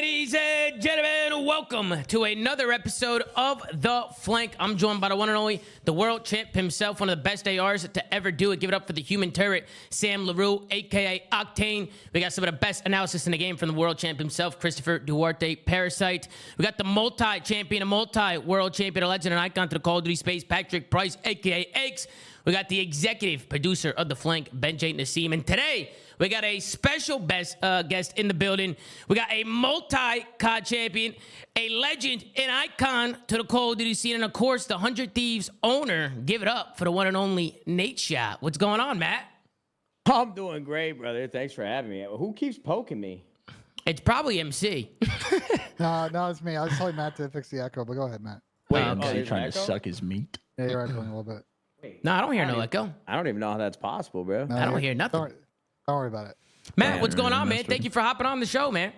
Ladies and gentlemen, welcome to another episode of The Flank. I'm joined by the one and only, the world champ himself, one of the best ARs to ever do it. Give it up for the human turret, Sam LaRue, a.k.a. Octane. We got some of the best analysis in the game from the world champ himself, Christopher Duarte, Parasite. We got the multi-champion, a multi-world champion, a legend, and icon to the Call of Duty space, Patrick Price, a.k.a. Eggs. We got the executive producer of The Flank, Benjay Nassim. And today, we got a special guest in the building. We got a multi-COD champion, a legend, an icon to the Call of Duty scene, and of course, the 100 Thieves owner. Give it up for the one and only Nadeshot. What's going on, Matt? I'm doing great, brother. Thanks for having me. Who keeps poking me? It's probably MC. No, it's me. I was telling Matt to fix the echo, but go ahead, Matt. Wait, MC trying to suck his meat. Yeah, you're echoing a little bit. Wait, No, I don't hear no echo. I don't even know how that's possible, bro. No, I don't hear nothing. Don't worry about it. Matt, what's going on, man? Thank you for hopping on the show, man.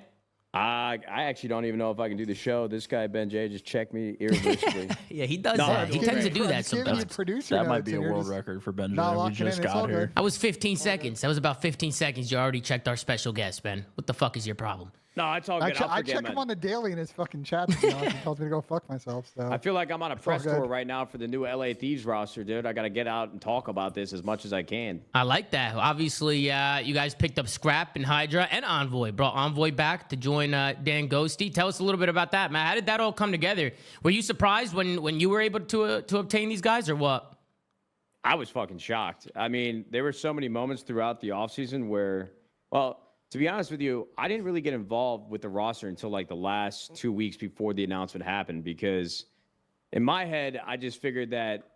I actually don't even know if I can do the show. This guy, Benjay, just checked me irreversibly. Yeah, he does No, that. He he's tends to do that He's giving you sometimes. producer That might notes be a and you're world just record for not Benjamin. We locking just in. It's all got here. good. That was 15 seconds. That was about 15 seconds. You already checked our special guest, Ben. What the fuck is your problem? No, it's all good. I check him on the daily in his fucking chat. To be honest. He tells me to go fuck myself. So I feel like I'm on a press good. tour right now for the new LA Thieves roster, dude. I got to get out and talk about this as much as I can. I like that. Obviously, you guys picked up Scrap and Hydra and Envoy. Brought Envoy back to join Dan Ghosty. Tell us a little bit about that, man. How did that all come together? Were you surprised when you were able to obtain these guys, or what? I was fucking shocked. I mean, there were so many moments throughout the offseason where, well, to be honest with you, I didn't really get involved with the roster until like the last 2 weeks before the announcement happened, because in my head, I just figured that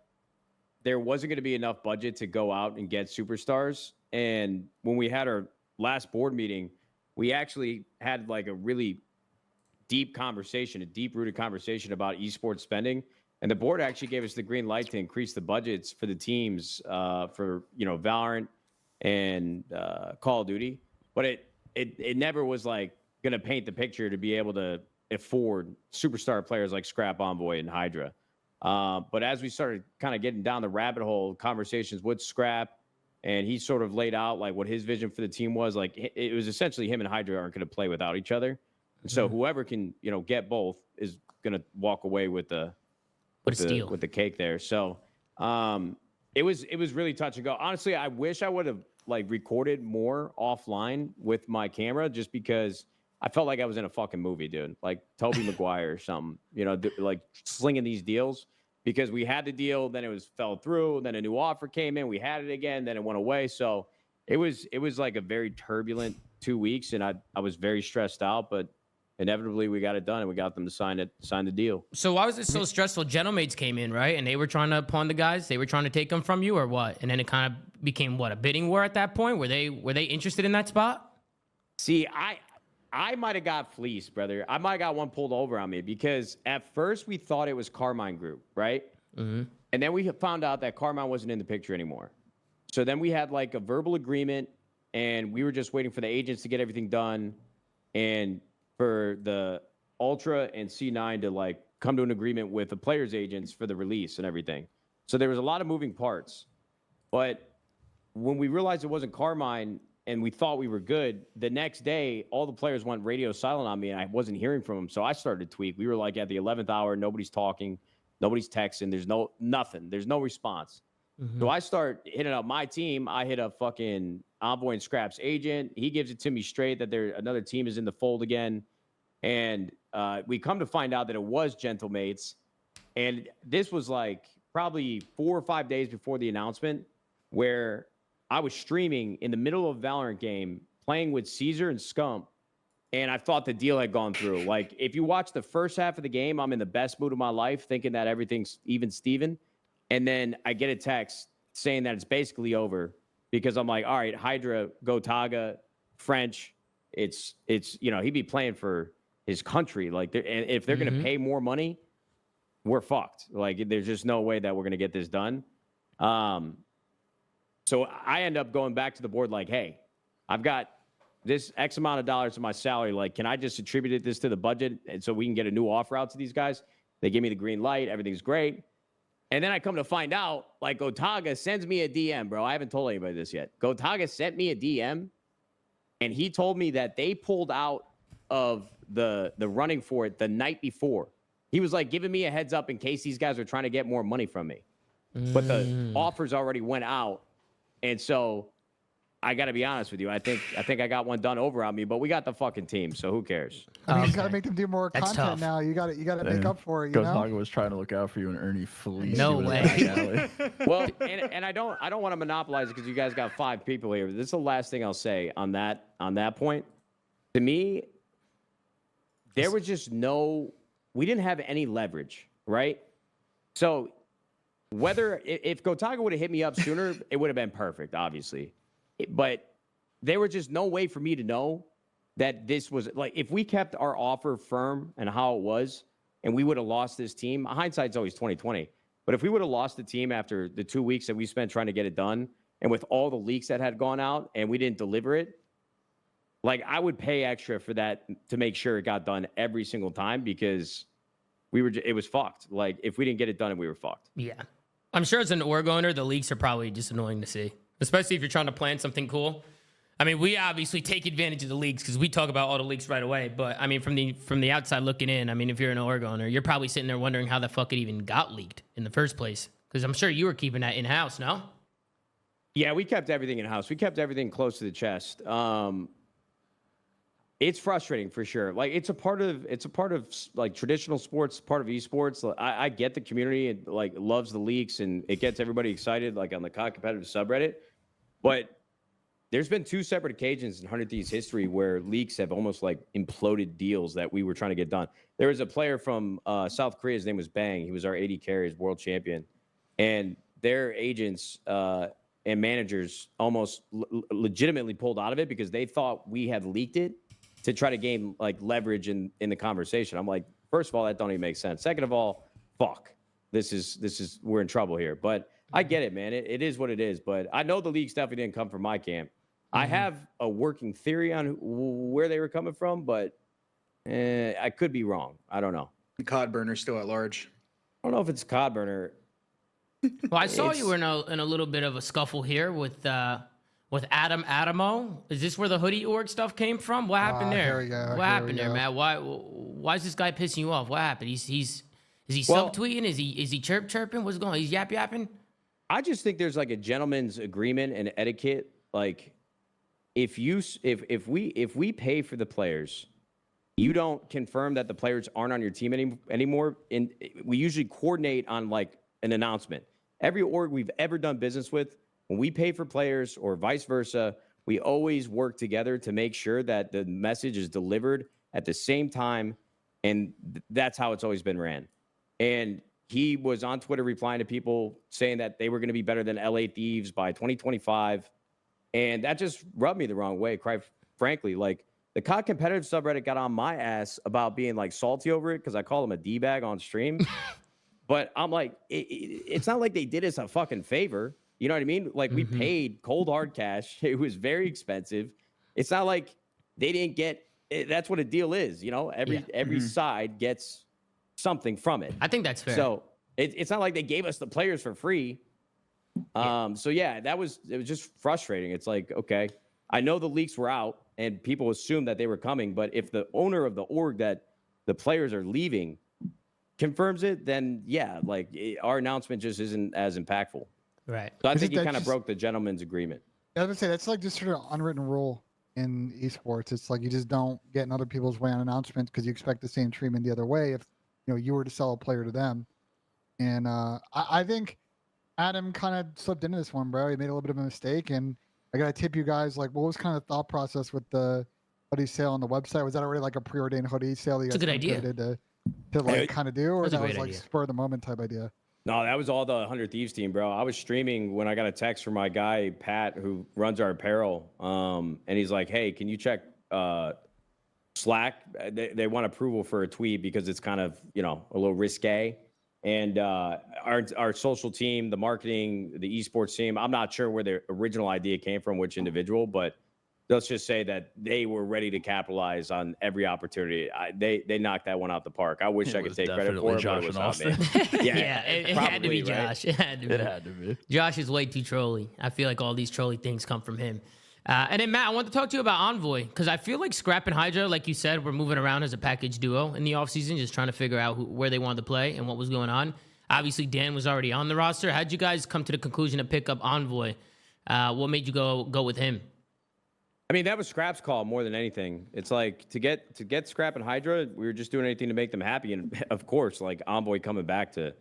there wasn't going to be enough budget to go out and get superstars. And when we had our last board meeting, we actually had like a really deep conversation, a deep-rooted conversation about esports spending. And the board actually gave us the green light to increase the budgets for the teams for, Valorant and Call of Duty. But it never was like going to paint the picture to be able to afford superstar players like Scrap, Envoy, and Hydra. But as we started kind of getting down the rabbit hole, conversations with Scrap, and he sort of laid out like what his vision for the team was. Like it was essentially him and Hydra aren't going to play without each other. And so whoever can, get both is going to walk away with the cake there. So it was really touch and go. Honestly, I wish I would have like recorded more offline with my camera, just because I felt like I was in a fucking movie, dude. Like Tobey Maguire or something, like slinging these deals, because we had the deal, then it fell through, then a new offer came in, we had it again, then it went away. So it was like a very turbulent 2 weeks, and I was very stressed out, but inevitably we got it done and we got them to sign the deal. So why was it so stressful? Gentlemates came in, right? And they were trying to pawn the guys. They were trying to take them from you, or what? And then it kind of became a bidding war at that point? Were they interested in that spot? See, I might have got fleeced, brother. I might have got one pulled over on me, because at first we thought it was Carmine Group, right? Mm-hmm. And then we found out that Carmine wasn't in the picture anymore. So then we had like a verbal agreement, and we were just waiting for the agents to get everything done, and for the Ultra and C9 to like come to an agreement with the players' agents for the release and everything. So there was a lot of moving parts. But when we realized it wasn't Carmine and we thought we were good, the next day, all the players went radio silent on me and I wasn't hearing from them. So I started to tweak. We were like at the 11th hour, nobody's talking, nobody's texting, there's nothing, there's no response. Mm-hmm. So I start hitting up my team. I hit up fucking Envoy and Scrap's agent. He gives it to me straight that another team is in the fold again. And we come to find out that it was Gentlemates. And this was like probably 4 or 5 days before the announcement, where I was streaming in the middle of a Valorant game, playing with Caesar and Scump, and I thought the deal had gone through. Like, if you watch the first half of the game, I'm in the best mood of my life, thinking that everything's even Steven. And then I get a text saying that it's basically over, because I'm like, all right, Hydra, Gotaga, French, it's he'd be playing for his country. Like, and if they're going to pay more money, we're fucked. Like, there's just no way that we're going to get this done. So I end up going back to the board like, hey, I've got this X amount of dollars in my salary. Like, can I just attribute this to the budget and so we can get a new offer out to these guys? They give me the green light. Everything's great. And then I come to find out, like, Gotaga sends me a DM, bro. I haven't told anybody this yet. Gotaga sent me a DM, and he told me that they pulled out of the running for it the night before. He was like giving me a heads up in case these guys are trying to get more money from me. But the offers already went out. And so I got to be honest with you. I think I got one done over on me, but we got the fucking team, so who cares? I mean, you got to make them do more That's content tough. now. You got to make up for it. You know. Ghost was trying to look out for you, and Ernie fleeced No you in the way. back alley. Well, and I don't want to monopolize it because you guys got 5 people here. This is the last thing I'll say on that point. To me, there was just we didn't have any leverage, right? So if Gotaga would have hit me up sooner, it would have been perfect, obviously. But there was just no way for me to know that this was like, if we kept our offer firm and how it was, and we would have lost this team, hindsight's always 20/20. But if we would have lost the team after the 2 weeks that we spent trying to get it done, and with all the leaks that had gone out and we didn't deliver it, like I would pay extra for that to make sure it got done every single time because it was fucked. Like if we didn't get it done, we were fucked. Yeah. I'm sure as an org owner, the leaks are probably just annoying to see, especially if you're trying to plan something cool. I mean, we obviously take advantage of the leaks because we talk about all the leaks right away. But I mean, from the outside looking in, I mean, if you're an org owner, you're probably sitting there wondering how the fuck it even got leaked in the first place. Because I'm sure you were keeping that in house, no? Yeah, we kept everything in house. We kept everything close to the chest. It's frustrating for sure. Like it's a part of like traditional sports, part of esports. I get the community and like loves the leaks and it gets everybody excited like on the COD competitive subreddit. But there's been 2 separate occasions in 100 Thieves history where leaks have almost like imploded deals that we were trying to get done. There was a player from South Korea. His name was Bang. He was our 80 carries world champion. And their agents and managers almost legitimately pulled out of it because they thought we had leaked it to try to gain like leverage in the conversation. I'm like, first of all, that don't even make sense. Second of all, fuck. This is we're in trouble here. But I get it, man. It is what it is. But I know the leaks definitely didn't come from my camp. I have a working theory on where they were coming from, but I could be wrong. I don't know. The COD burner's still at large. I don't know if it's COD burner. Well, I saw you were in a little bit of a scuffle here with Adam Adamo. Is this where the hoodie org stuff came from? What happened there? Here we go. What happened there, man? Why is this guy pissing you off? What happened? Is he subtweeting? Is he chirping? What's going on? He's yapping? I just think there's like a gentleman's agreement and etiquette. Like if we pay for the players, you don't confirm that the players aren't on your team anymore. And we usually coordinate on like an announcement. Every org we've ever done business with, when we pay for players or vice versa, we always work together to make sure that the message is delivered at the same time. And that's how it's always been ran. And he was on Twitter replying to people saying that they were going to be better than LA Thieves by 2025. And that just rubbed me the wrong way, quite frankly. Like, the COD competitive subreddit got on my ass about being, like, salty over it because I call him a D-bag on stream. But I'm like, it's not like they did us a fucking favor. You know what I mean? Like, we paid cold, hard cash. It was very expensive. It's not like they didn't get that's what a deal is, you know? Every side gets something from it. I think that's fair. So it's not like they gave us the players for free. So yeah, it was just frustrating. It's like, okay, I know the leaks were out and people assumed that they were coming, but if the owner of the org that the players are leaving confirms it, then yeah, like our announcement just isn't as impactful. Right. So I think he kind of broke the gentleman's agreement. I was gonna say that's like just sort of unwritten rule in esports. It's like you just don't get in other people's way on announcements because you expect the same treatment the other way if you were to sell a player to them. And I think Adam kind of slipped into this one, bro. He made a little bit of a mistake, and I gotta tip you guys. Like, what was kind of the thought process with the hoodie sale on the website? Was that already like a preordained hoodie sale? That you It's a good idea. To like kind of do, or That's a that was great like idea. spur of the moment type idea? No, that was all the 100 Thieves team, bro. I was streaming when I got a text from my guy, Pat, who runs our apparel. And he's like, hey, can you check Slack? They want approval for a tweet because it's kind of, a little risque. And our social team, the marketing, the esports team, I'm not sure where the original idea came from, which individual, but let's just say that they were ready to capitalize on every opportunity. They knocked that one out the park. I wish I could take credit for it, but it was not me. Yeah, it had to be probably, right? Josh. It had to be. It had to be. Josh is way too trolly. I feel like all these trolly things come from him. And then, Matt, I want to talk to you about Envoy, because I feel like Scrap and Hydra, like you said, were moving around as a package duo in the offseason, just trying to figure out where they wanted to play and what was going on. Obviously, Dan was already on the roster. How'd you guys come to the conclusion to pick up Envoy? What made you go with him? I mean, that was Scrap's call more than anything. It's like to get Scrap and Hydra, we were just doing anything to make them happy. And of course, like Envoy coming back to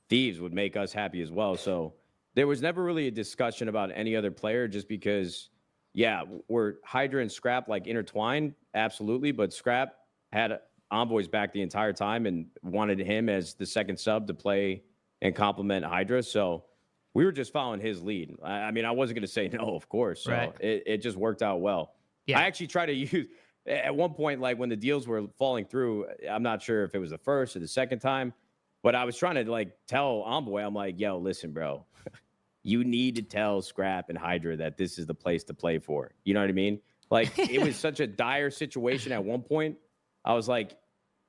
Thieves would make us happy as well. So there was never really a discussion about any other player, just because, yeah, were Hydra and Scrap like intertwined? Absolutely. But Scrap had Envoy's back the entire time and wanted him as the second sub to play and complement Hydra. So we were just following his lead. I mean, I wasn't going to say no, of course. So Right. it just worked out well. Yeah. I actually tried to use, at one point, like when the deals were falling through, I'm not sure if it was the first or the second time, but I was trying to like tell Envoy, I'm like, yo, listen, bro, you need to tell Scrap and Hydra that this is the place to play for. You know what I mean? Like, it was such a dire situation at one point. I was like,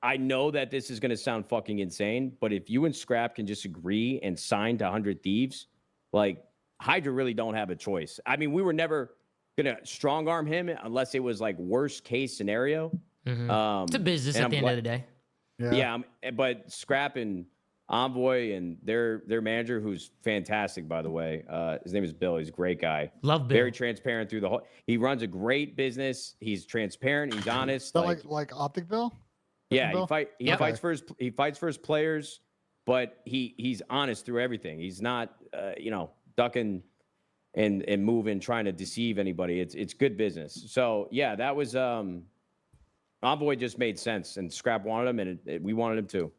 I know that this is going to sound fucking insane, but if you and Scrap can just agree and sign to 100 Thieves, like, Hydra really don't have a choice. I mean, we were never going to strong arm him unless it was like worst case scenario. It's a business at the end of the day. Yeah, but Scrap and Envoy and their manager, who's fantastic, by the way. His name is Bill. He's a great guy. Love Bill. Very transparent through the whole. He runs a great business. He's transparent. He's honest. So like Optic Bill? Yeah, Bill? he fights for his players, but he's honest through everything. He's not ducking and moving, trying to deceive anybody. It's good business. So yeah, that was Envoy just made sense, and Scrap wanted him, and we wanted him too.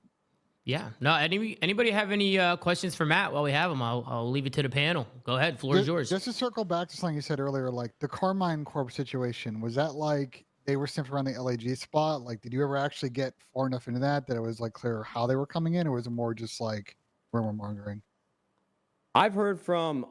Yeah. No. Anybody have any questions for Matt while we have him? I'll leave it to the panel. Go ahead. Floor is yours. Just to circle back to something you said earlier, like the Carmine Corp situation, was that like they were simply around the LAG spot? Like, did you ever actually get far enough into that it was like clear how they were coming in, or was it more just like rumor mongering? I've heard from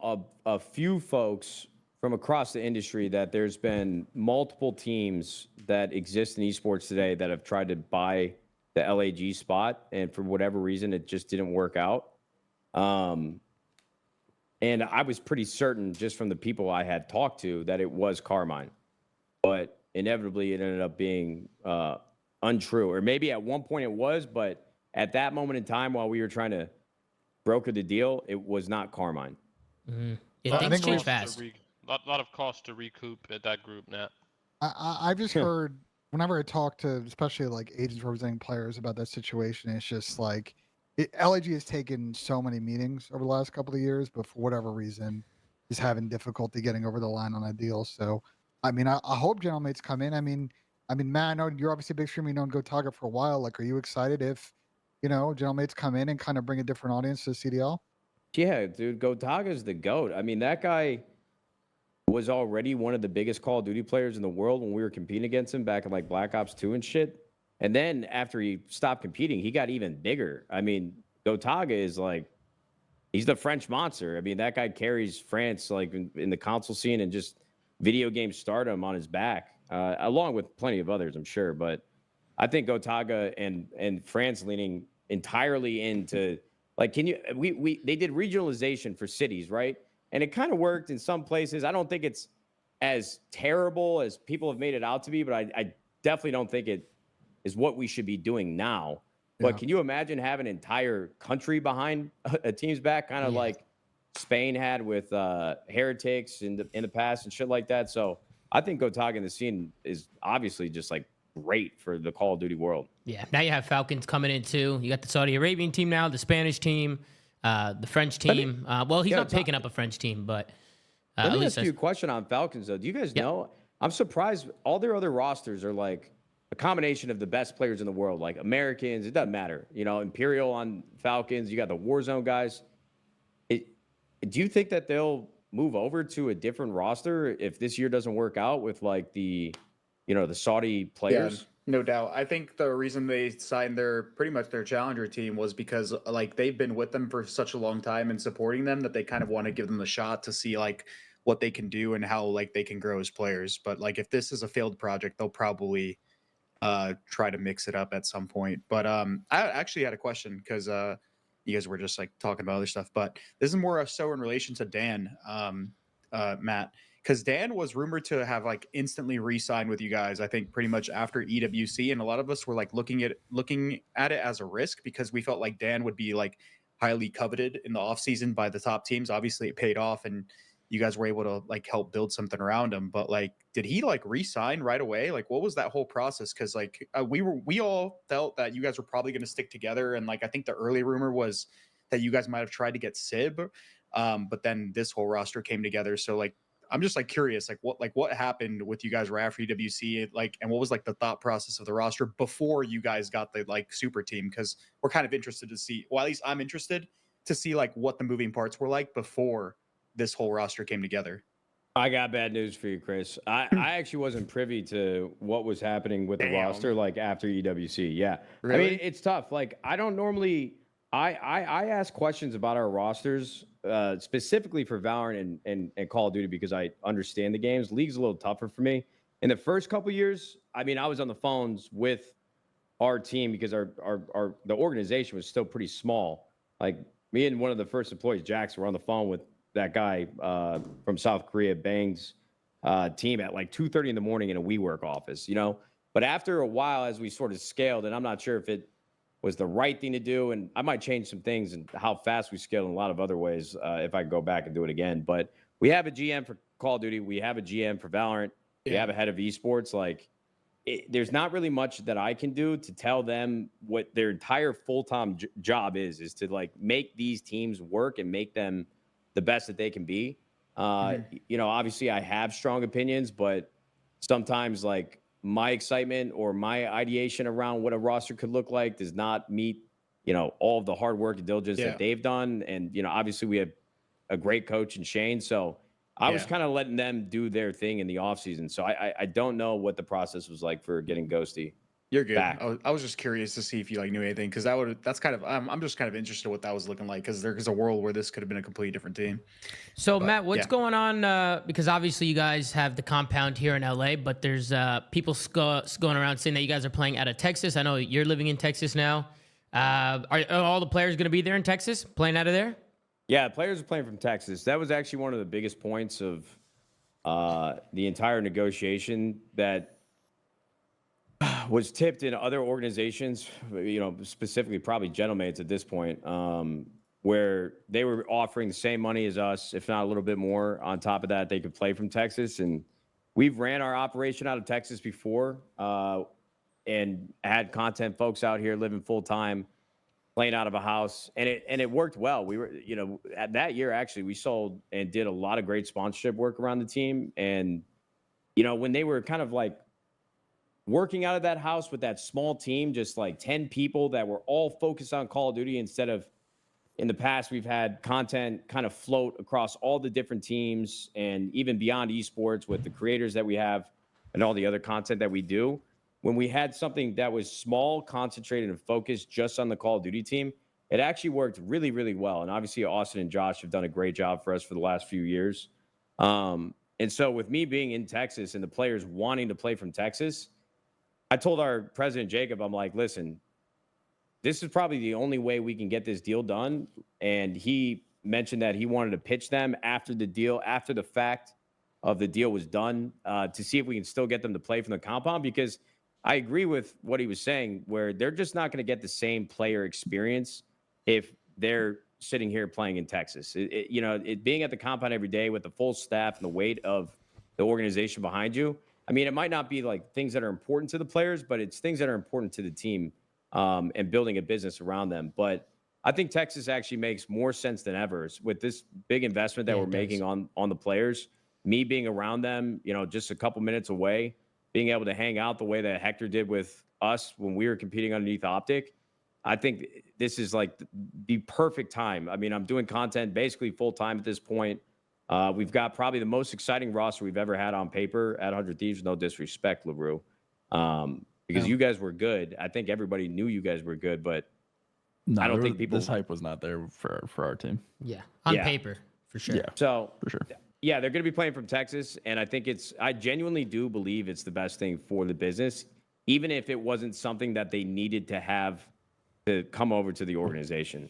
a few folks from across the industry that there's been multiple teams that exist in esports today that have tried to buy the LAG spot, and for whatever reason, it just didn't work out. And I was pretty certain, just from the people I had talked to, that it was Carmine, but inevitably it ended up being untrue, or maybe at one point it was, but at that moment in time, while we were trying to broker the deal, it was not Carmine. Yeah, things change fast. A lot of cost to recoup at that group, Nat. I've just heard, whenever I talk to, especially like agents representing players about that situation, it's just like LAG has taken so many meetings over the last couple of years, but for whatever reason, is having difficulty getting over the line on a deal. So, I mean, I hope Gentlemates come in. I mean, Matt, I know you're obviously a big streamer. You've known GoTaga for a while. Like, are you excited if, Gentlemates come in and kind of bring a different audience to the CDL? Yeah, dude, GoTaga's the GOAT. I mean, that guy was already one of the biggest Call of Duty players in the world when we were competing against him back in like Black Ops 2 and shit. And then after he stopped competing, he got even bigger. I mean, GoTaga is like, he's the French monster. I mean, that guy carries France like in the console scene and just video game stardom on his back, along with plenty of others, I'm sure. But I think GoTaga and France leaning entirely into, like, they did regionalization for cities, right? And it kind of worked in some places. I don't think it's as terrible as people have made it out to be, but I definitely don't think it is what we should be doing now. But can you imagine having an entire country behind a team's back, kind of like Spain had with Heretics in the past and shit like that? So I think GoTaga in the scene is obviously just like great for the Call of Duty world. Yeah. Now you have Falcons coming in too. You got the Saudi Arabian team now, the Spanish team, the French team. Well, he's not picking up a French team, but let me ask you a question on Falcons though. Do you guys know? I'm surprised all their other rosters are like a combination of the best players in the world, like Americans. It doesn't matter, Imperial on Falcons. You got the Warzone guys. Do you think that they'll move over to a different roster if this year doesn't work out with like the Saudi players? Yeah, no doubt. I think the reason they signed pretty much their challenger team was because like they've been with them for such a long time and supporting them that they kind of want to give them the shot to see like what they can do and how like they can grow as players. But like if this is a failed project, they'll probably try to mix it up at some point. But I actually had a question because you guys were just like talking about other stuff, but this is more so in relation to Dan, Matt, because Dan was rumored to have like instantly re-signed with you guys, I think pretty much after EWC, and a lot of us were like looking at it as a risk because we felt like Dan would be like highly coveted in the offseason by the top teams. Obviously it paid off and you guys were able to like help build something around him, but like did he like re-sign right away? Like what was that whole process? Because like we all felt that you guys were probably going to stick together, and like I think the early rumor was that you guys might have tried to get Sib, but then this whole roster came together. So like I'm just like curious, like what happened with you guys right after EWC, like, and what was like the thought process of the roster before you guys got the like super team? Because we're kind of interested to see, well, at least I'm interested to see like what the moving parts were like before this whole roster came together. I got bad news for you, Chris. I actually wasn't privy to what was happening with the roster like after EWC. Yeah, Really? I mean it's tough. Like I don't normally. I ask questions about our rosters specifically for Valorant and Call of Duty because I understand the games. League's a little tougher for me. In the first couple years, I mean, I was on the phones with our team because the organization was still pretty small. Like me and one of the first employees, Jax, were on the phone with that guy from South Korea, Bang's team at like 2:30 in the morning in a WeWork office, you know. But after a while, as we sort of scaled, and I'm not sure if it was the right thing to do, and I might change some things and how fast we scaled in a lot of other ways if I go back and do it again. But we have a GM for Call of Duty, we have a GM for Valorant, we have a head of esports. Like, there's not really much that I can do to tell them what their entire full-time job is to like make these teams work and make them the best that they can be. You know, obviously I have strong opinions, but sometimes like my excitement or my ideation around what a roster could look like does not meet, you know, all of the hard work and diligence that they've done. And, you know, obviously we have a great coach in Shane. So I was kind of letting them do their thing in the offseason. So I don't know what the process was like for getting Ghosty. You're good. Back. I was just curious to see if you like knew anything, because that's kind of I'm just kind of interested in what that was looking like, because there's a world where this could have been a completely different team. So Matt, what's going on? Because obviously you guys have the compound here in LA, but there's people going around saying that you guys are playing out of Texas. I know you're living in Texas now. Are all the players going to be there in Texas, playing out of there? Yeah, players are playing from Texas. That was actually one of the biggest points of the entire negotiation that was tipped in other organizations, you know, specifically probably Gentlemates at this point, where they were offering the same money as us, if not a little bit more. On top of that, they could play from Texas. And we've ran our operation out of Texas before and had content folks out here living full time, playing out of a house. And it worked well. We were, you know, at that year, actually, we sold and did a lot of great sponsorship work around the team. And, you know, when they were kind of like working out of that house with that small team, just like 10 people that were all focused on Call of Duty, instead of in the past, we've had content kind of float across all the different teams and even beyond esports with the creators that we have and all the other content that we do. When we had something that was small, concentrated, and focused just on the Call of Duty team, it actually worked really, really well. And obviously, Austin and Josh have done a great job for us for the last few years. And so with me being in Texas and the players wanting to play from Texas, I told our president, Jacob, I'm like, listen, this is probably the only way we can get this deal done. And he mentioned that he wanted to pitch them after the fact of the deal was done, to see if we can still get them to play from the compound, because I agree with what he was saying, where they're just not going to get the same player experience if they're sitting here playing in Texas. You know, being at the compound every day with the full staff and the weight of the organization behind you, I mean, it might not be like things that are important to the players, but it's things that are important to the team and building a business around them. But I think Texas actually makes more sense than ever with this big investment that we're making on the players. Me being around them, you know, just a couple minutes away, being able to hang out the way that Hector did with us when we were competing underneath Optic. I think this is like the perfect time. I mean, I'm doing content basically full time at this point. We've got probably the most exciting roster we've ever had on paper at 100 Thieves. No disrespect, LaRue, because you guys were good. I think everybody knew you guys were good, but no, I don't think people. This hype was not there for our team. Yeah, on paper for sure. Yeah, so for sure. Yeah, they're going to be playing from Texas, and I think I genuinely do believe it's the best thing for the business, even if it wasn't something that they needed to have to come over to the organization.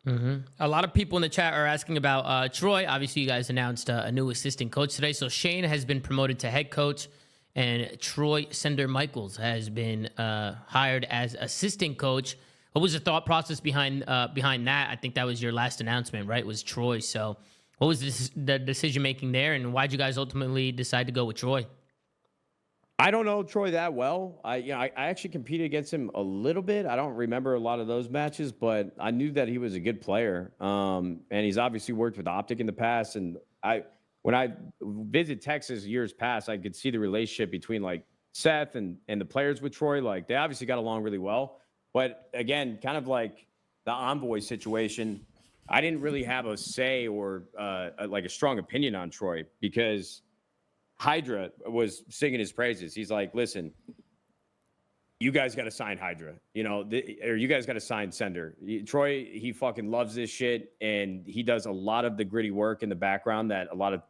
A lot of people in the chat are asking about Troy. Obviously, you guys announced a new assistant coach today. So Shane has been promoted to head coach, and Troy Sender Michaels has been hired as assistant coach. What was the thought process behind that? I think that was your last announcement, right? Was Troy. So what was the decision making there, and why'd you guys ultimately decide to go with Troy? I don't know Troy that well. I actually competed against him a little bit. I don't remember a lot of those matches, but I knew that he was a good player. And he's obviously worked with Optic in the past. And when I visited Texas years past, I could see the relationship between like Seth and the players with Troy. Like they obviously got along really well. But again, kind of like the Envoy situation, I didn't really have a say or like a strong opinion on Troy because Hydra was singing his praises. He's like, listen, you guys got to sign Hydra, or you guys got to sign Sender. Troy, he fucking loves this shit, and he does a lot of the gritty work in the background that a lot of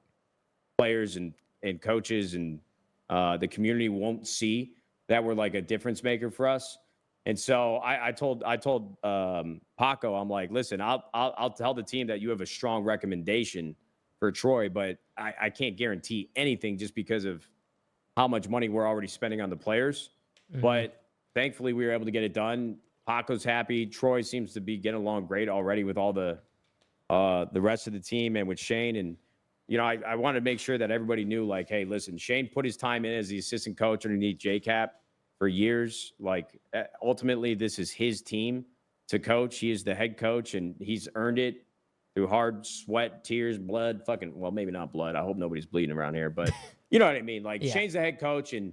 players and coaches and the community won't see that were like a difference maker for us. And so I told Paco, I'm like, listen, I'll tell the team that you have a strong recommendation for Troy, but I can't guarantee anything just because of how much money we're already spending on the players. But thankfully, we were able to get it done. Paco's happy. Troy seems to be getting along great already with all the rest of the team and with Shane. And, I wanted to make sure that everybody knew, like, hey, listen, Shane put his time in as the assistant coach underneath JCap for years. Like, ultimately, this is his team to coach. He is the head coach, and he's earned it through hard sweat, tears, blood, well, maybe not blood. I hope nobody's bleeding around here, but you know what I mean? Like, Shane's the head coach, and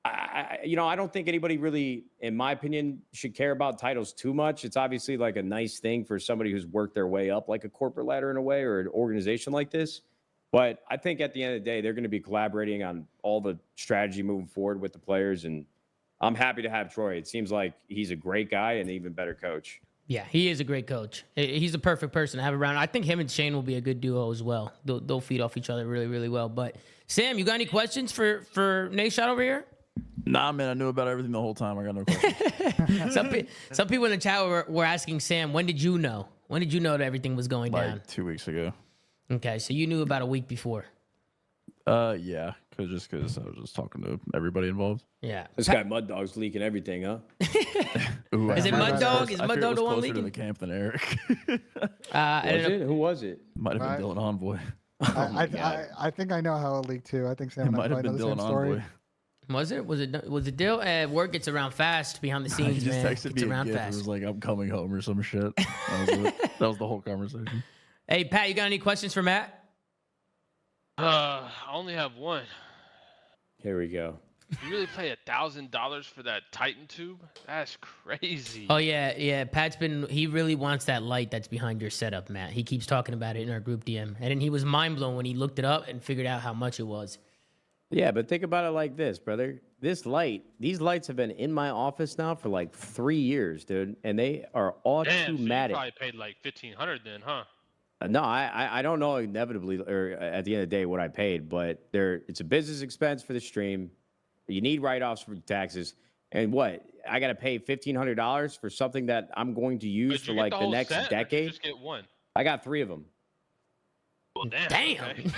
I don't think anybody really, in my opinion, should care about titles too much. It's obviously like a nice thing for somebody who's worked their way up like a corporate ladder in a way, or an organization like this. But I think at the end of the day, they're going to be collaborating on all the strategy moving forward with the players, and I'm happy to have Troy. It seems like he's a great guy and an even better coach. Yeah, he is a great coach. He's the perfect person to have around. I think him and Shane will be a good duo as well. They'll feed off each other really, really well. But Sam, you got any questions for Nadeshot over here? Nah, man, I knew about everything the whole time. I got no questions. Some people in the chat were asking Sam, when did you know? When did you know that everything was going down? Like 2 weeks ago. Okay, so you knew about a week before. Yeah, because I was just talking to everybody involved. Yeah. This guy Mud Dog's leaking everything, huh? Ooh, Is it Mud Dog? Is Mud Dog the one leaking? To the camp than Eric. Who was it? Might have been Dylan Envoy. I think I know how it leaked too. I think Sam and I Might have probably been know the same Dylan story. Envoy. Was it Dill? Word gets around fast behind the He scenes, just man. texted Gets me a around gift. It fast. was like, I'm coming home or some shit. That was it. That was the whole conversation. Hey, Pat, you got any questions for Matt? I only have one. Here we go. You really pay $1,000 for that Titan tube? That's crazy. Oh yeah. He really wants that light that's behind your setup, Matt. He keeps talking about it in our group DM, and then he was mind blown when he looked it up and figured out how much it was. Yeah, but think about it like this, brother. These lights have been in my office now for like 3 years, dude, and they are Damn, so you automatic. probably paid like $1,500 then, huh? No, I don't know inevitably or at the end of the day what I paid, but it's a business expense for the stream. You need write-offs for taxes, and what? I got to pay $1,500 for something that I'm going to use for like the next set, decade. You just get one. I got 3 of them. Well, damn. Damn.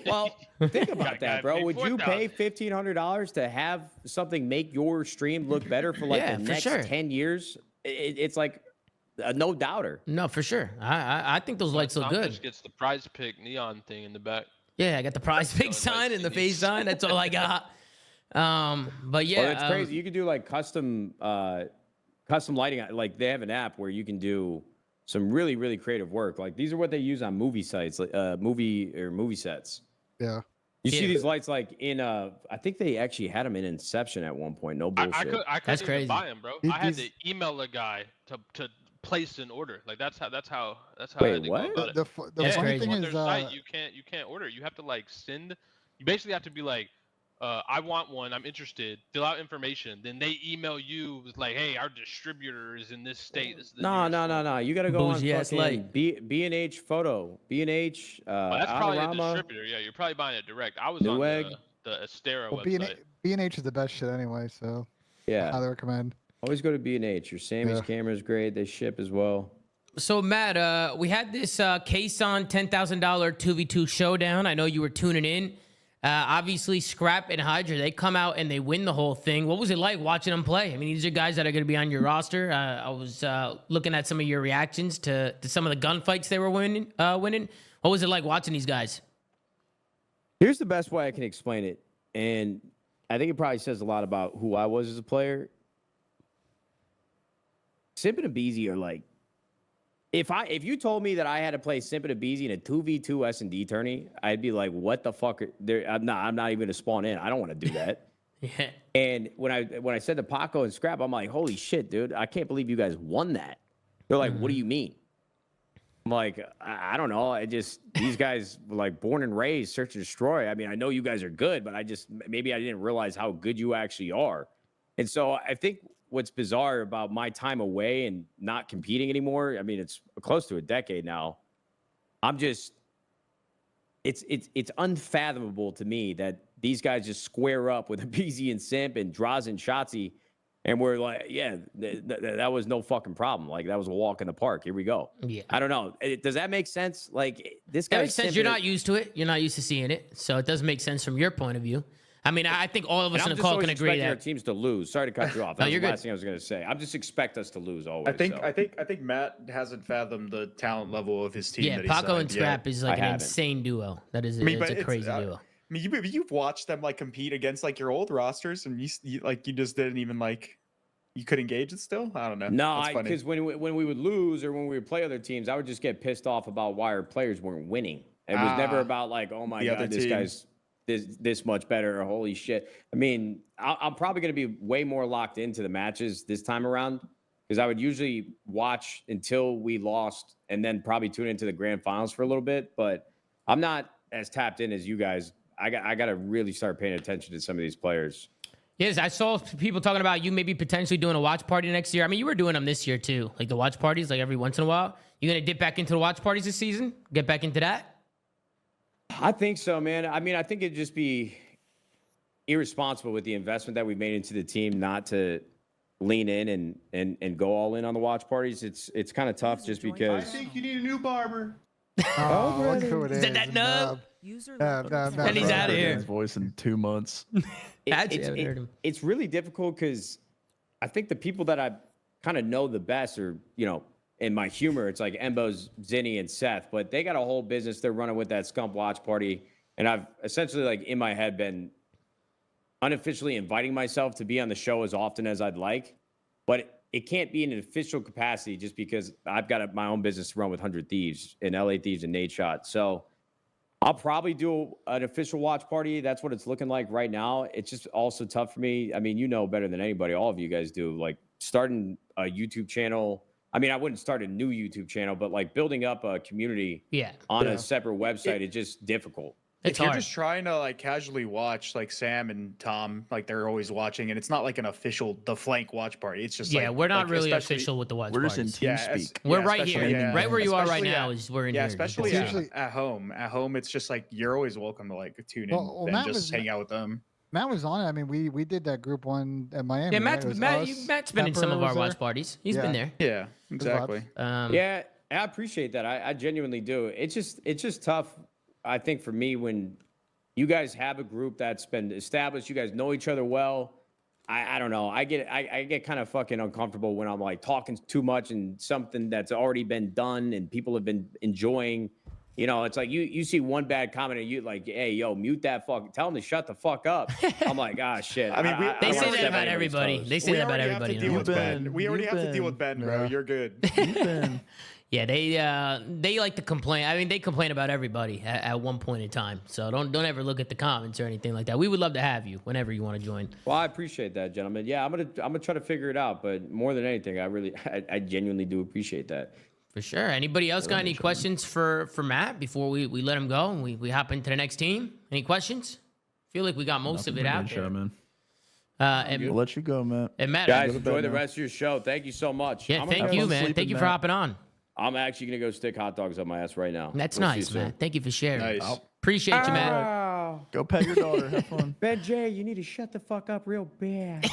Well, think about that, bro. Would you pay $1,500 to have something make your stream look better for like Yeah, the for next sure. 10 years? It's like a no doubter. No, for sure. I think those lights look Tom good. just gets the prize pick neon thing in the back. Yeah, I got the prize pick sign and the FaZe sign. That's all I got. But yeah, Well, it's crazy. You can do like custom lighting. Like they have an app where you can do some really, really creative work. Like these are what they use on movie sites, like movie sets. Yeah. You see these lights like in I think they actually had them in Inception at one point. No bullshit. I couldn't That's even crazy. buy them, bro. I had to email a guy to place an order. Like that's how Wait, I had to what? go about it. The That's funny crazy. thing On is, their site, you can't order. You have to like send. You basically have to be like, I want one. I'm interested. Fill out information. Then they email you with like, hey, our distributor is in this state. This is the No. nearest one. You got to go on Bougie ass fucking light. B&H Photo. B&H, That's probably a Autorama. distributor. Yeah, you're probably buying it direct. I was on Newegg. the Astera well, website. B&H is the best shit anyway, so I Yeah. highly recommend. Always go to B&H. Your Sammy's Yeah. camera is great. They ship as well. So Matt, we had this Kaysan $10,000 2v2 showdown. I know you were tuning in. Obviously, Scrap and Hydra, they come out and they win the whole thing. What was it like watching them play? I mean, these are guys that are going to be on your roster. I was looking at some of your reactions to some of the gunfights they were winning. What was it like watching these guys? Here's the best way I can explain it, and I think it probably says a lot about who I was as a player. Simp and Abeezy are like, if you told me that I had to play Simp and Abeezy in a 2v2 S&D tourney, I'd be like, what the fuck? I'm not even going to spawn in. I don't want to do that. Yeah. And when I said to Paco and Scrap, I'm like, holy shit, dude, I can't believe you guys won that. They're like, what do you mean? I'm like, I don't know. These guys were like born and raised, search and destroy. I mean, I know you guys are good, but maybe I didn't realize how good you actually are. And so I think what's bizarre about my time away and not competing anymore, I mean, it's close to a decade now. It's unfathomable to me that these guys just square up with Abeezy and Simp and Draws and Shotzi. And we're like, yeah, that was no fucking problem. Like, that was a walk in the park. Here we go. Yeah. I don't know. Does that make sense? Like, this guy. That makes sense. You're not used to it. You're not used to seeing it. So it does make sense from your point of view. I mean, I think all of us in the call can agree that our teams to lose. Sorry to cut you off. That's the last thing I was going to say. I just expect us to lose always. I think Matt hasn't fathomed the talent level of his team. Yeah, that he Paco signed and Scrap yet. is like an insane duo. That is it's a crazy duo. I mean, you've watched them like compete against like your old rosters, and you just didn't even like. You could engage it still? I don't know. No, because when we would lose or when we would play other teams, I would just get pissed off about why our players weren't winning. It was never about like, oh my God, this guy's this much better, or holy shit. I mean, I'm probably going to be way more locked into the matches this time around because I would usually watch until we lost and then probably tune into the grand finals for a little bit. But I'm not as tapped in as you guys. I got to really start paying attention to some of these players. Yes, I saw people talking about you maybe potentially doing a watch party next year. I mean, you were doing them this year too, like the watch parties, like every once in a while. You gonna dip back into the watch parties this season? Get back into that? I think so, man. I mean, I think it'd just be irresponsible with the investment that we made into the team not to lean in and go all in on the watch parties. It's kind of tough just because. I think you need a new barber. Oh, look who it is. Is that Nub? And he's out of here. His voice in 2 months. It's really difficult because I think the people that I kind of know the best are, in my humor, it's like Embo's, Zinni, and Seth, but they got a whole business they're running with that Scump watch party. And I've essentially, like, in my head been unofficially inviting myself to be on the show as often as I'd like, but it can't be in an official capacity just because I've got my own business to run with 100 Thieves and LA Thieves and Nadeshot. So I'll probably do an official watch party. That's what it's looking like right now. It's just also tough for me. I mean, you know better than anybody. All of you guys do. Like, starting a YouTube channel. I mean, I wouldn't start a new YouTube channel, but like building up a community on a separate website, it's just difficult. If you're just trying to like casually watch like Sam and Tom, like they're always watching, and it's not like an official The Flank watch party. It's just we're not really official with the watch parties. We're just in TeamSpeak. We're right here, right where you are right now. We're in here. Especially at home. At home, it's just like you're always welcome to like tune in and just hang out with them. Matt was on it. I mean, we did that group one at Miami. Yeah, Matt's been in some of our watch parties. He's been there. Yeah, exactly. Yeah, I appreciate that. I genuinely do. It's just tough, I think, for me when you guys have a group that's been established. You guys know each other well. I don't know. I get kind of fucking uncomfortable when I'm like talking too much and something that's already been done and people have been enjoying. It's like you see one bad comment and you like, hey, yo, mute that fuck. Tell them to shut the fuck up. I'm like, ah, shit. I mean, they say that about everybody. They say that about everybody. We already have to deal with Ben, bro. You're good. Yeah, they like to complain. I mean, they complain about everybody at one point in time. So don't ever look at the comments or anything like that. We would love to have you whenever you want to join. Well, I appreciate that, gentlemen. Yeah, I'm gonna try to figure it out. But more than anything, I genuinely do appreciate that. For sure. Anybody else got any questions for Matt before we let him go and we hop into the next team? Any questions? Feel like we got most of it out there. Man. We'll let you go, Matt. And Matt, guys, enjoy the rest of your show. Thank you so much. Yeah, thank you, man. Thank you for hopping on. I'm actually going to go stick hot dogs up my ass right now. That's nice, man. Thank you for sharing. Nice. Appreciate you, man. Go pet your daughter. Have fun. Ben J, you need to shut the fuck up real bad.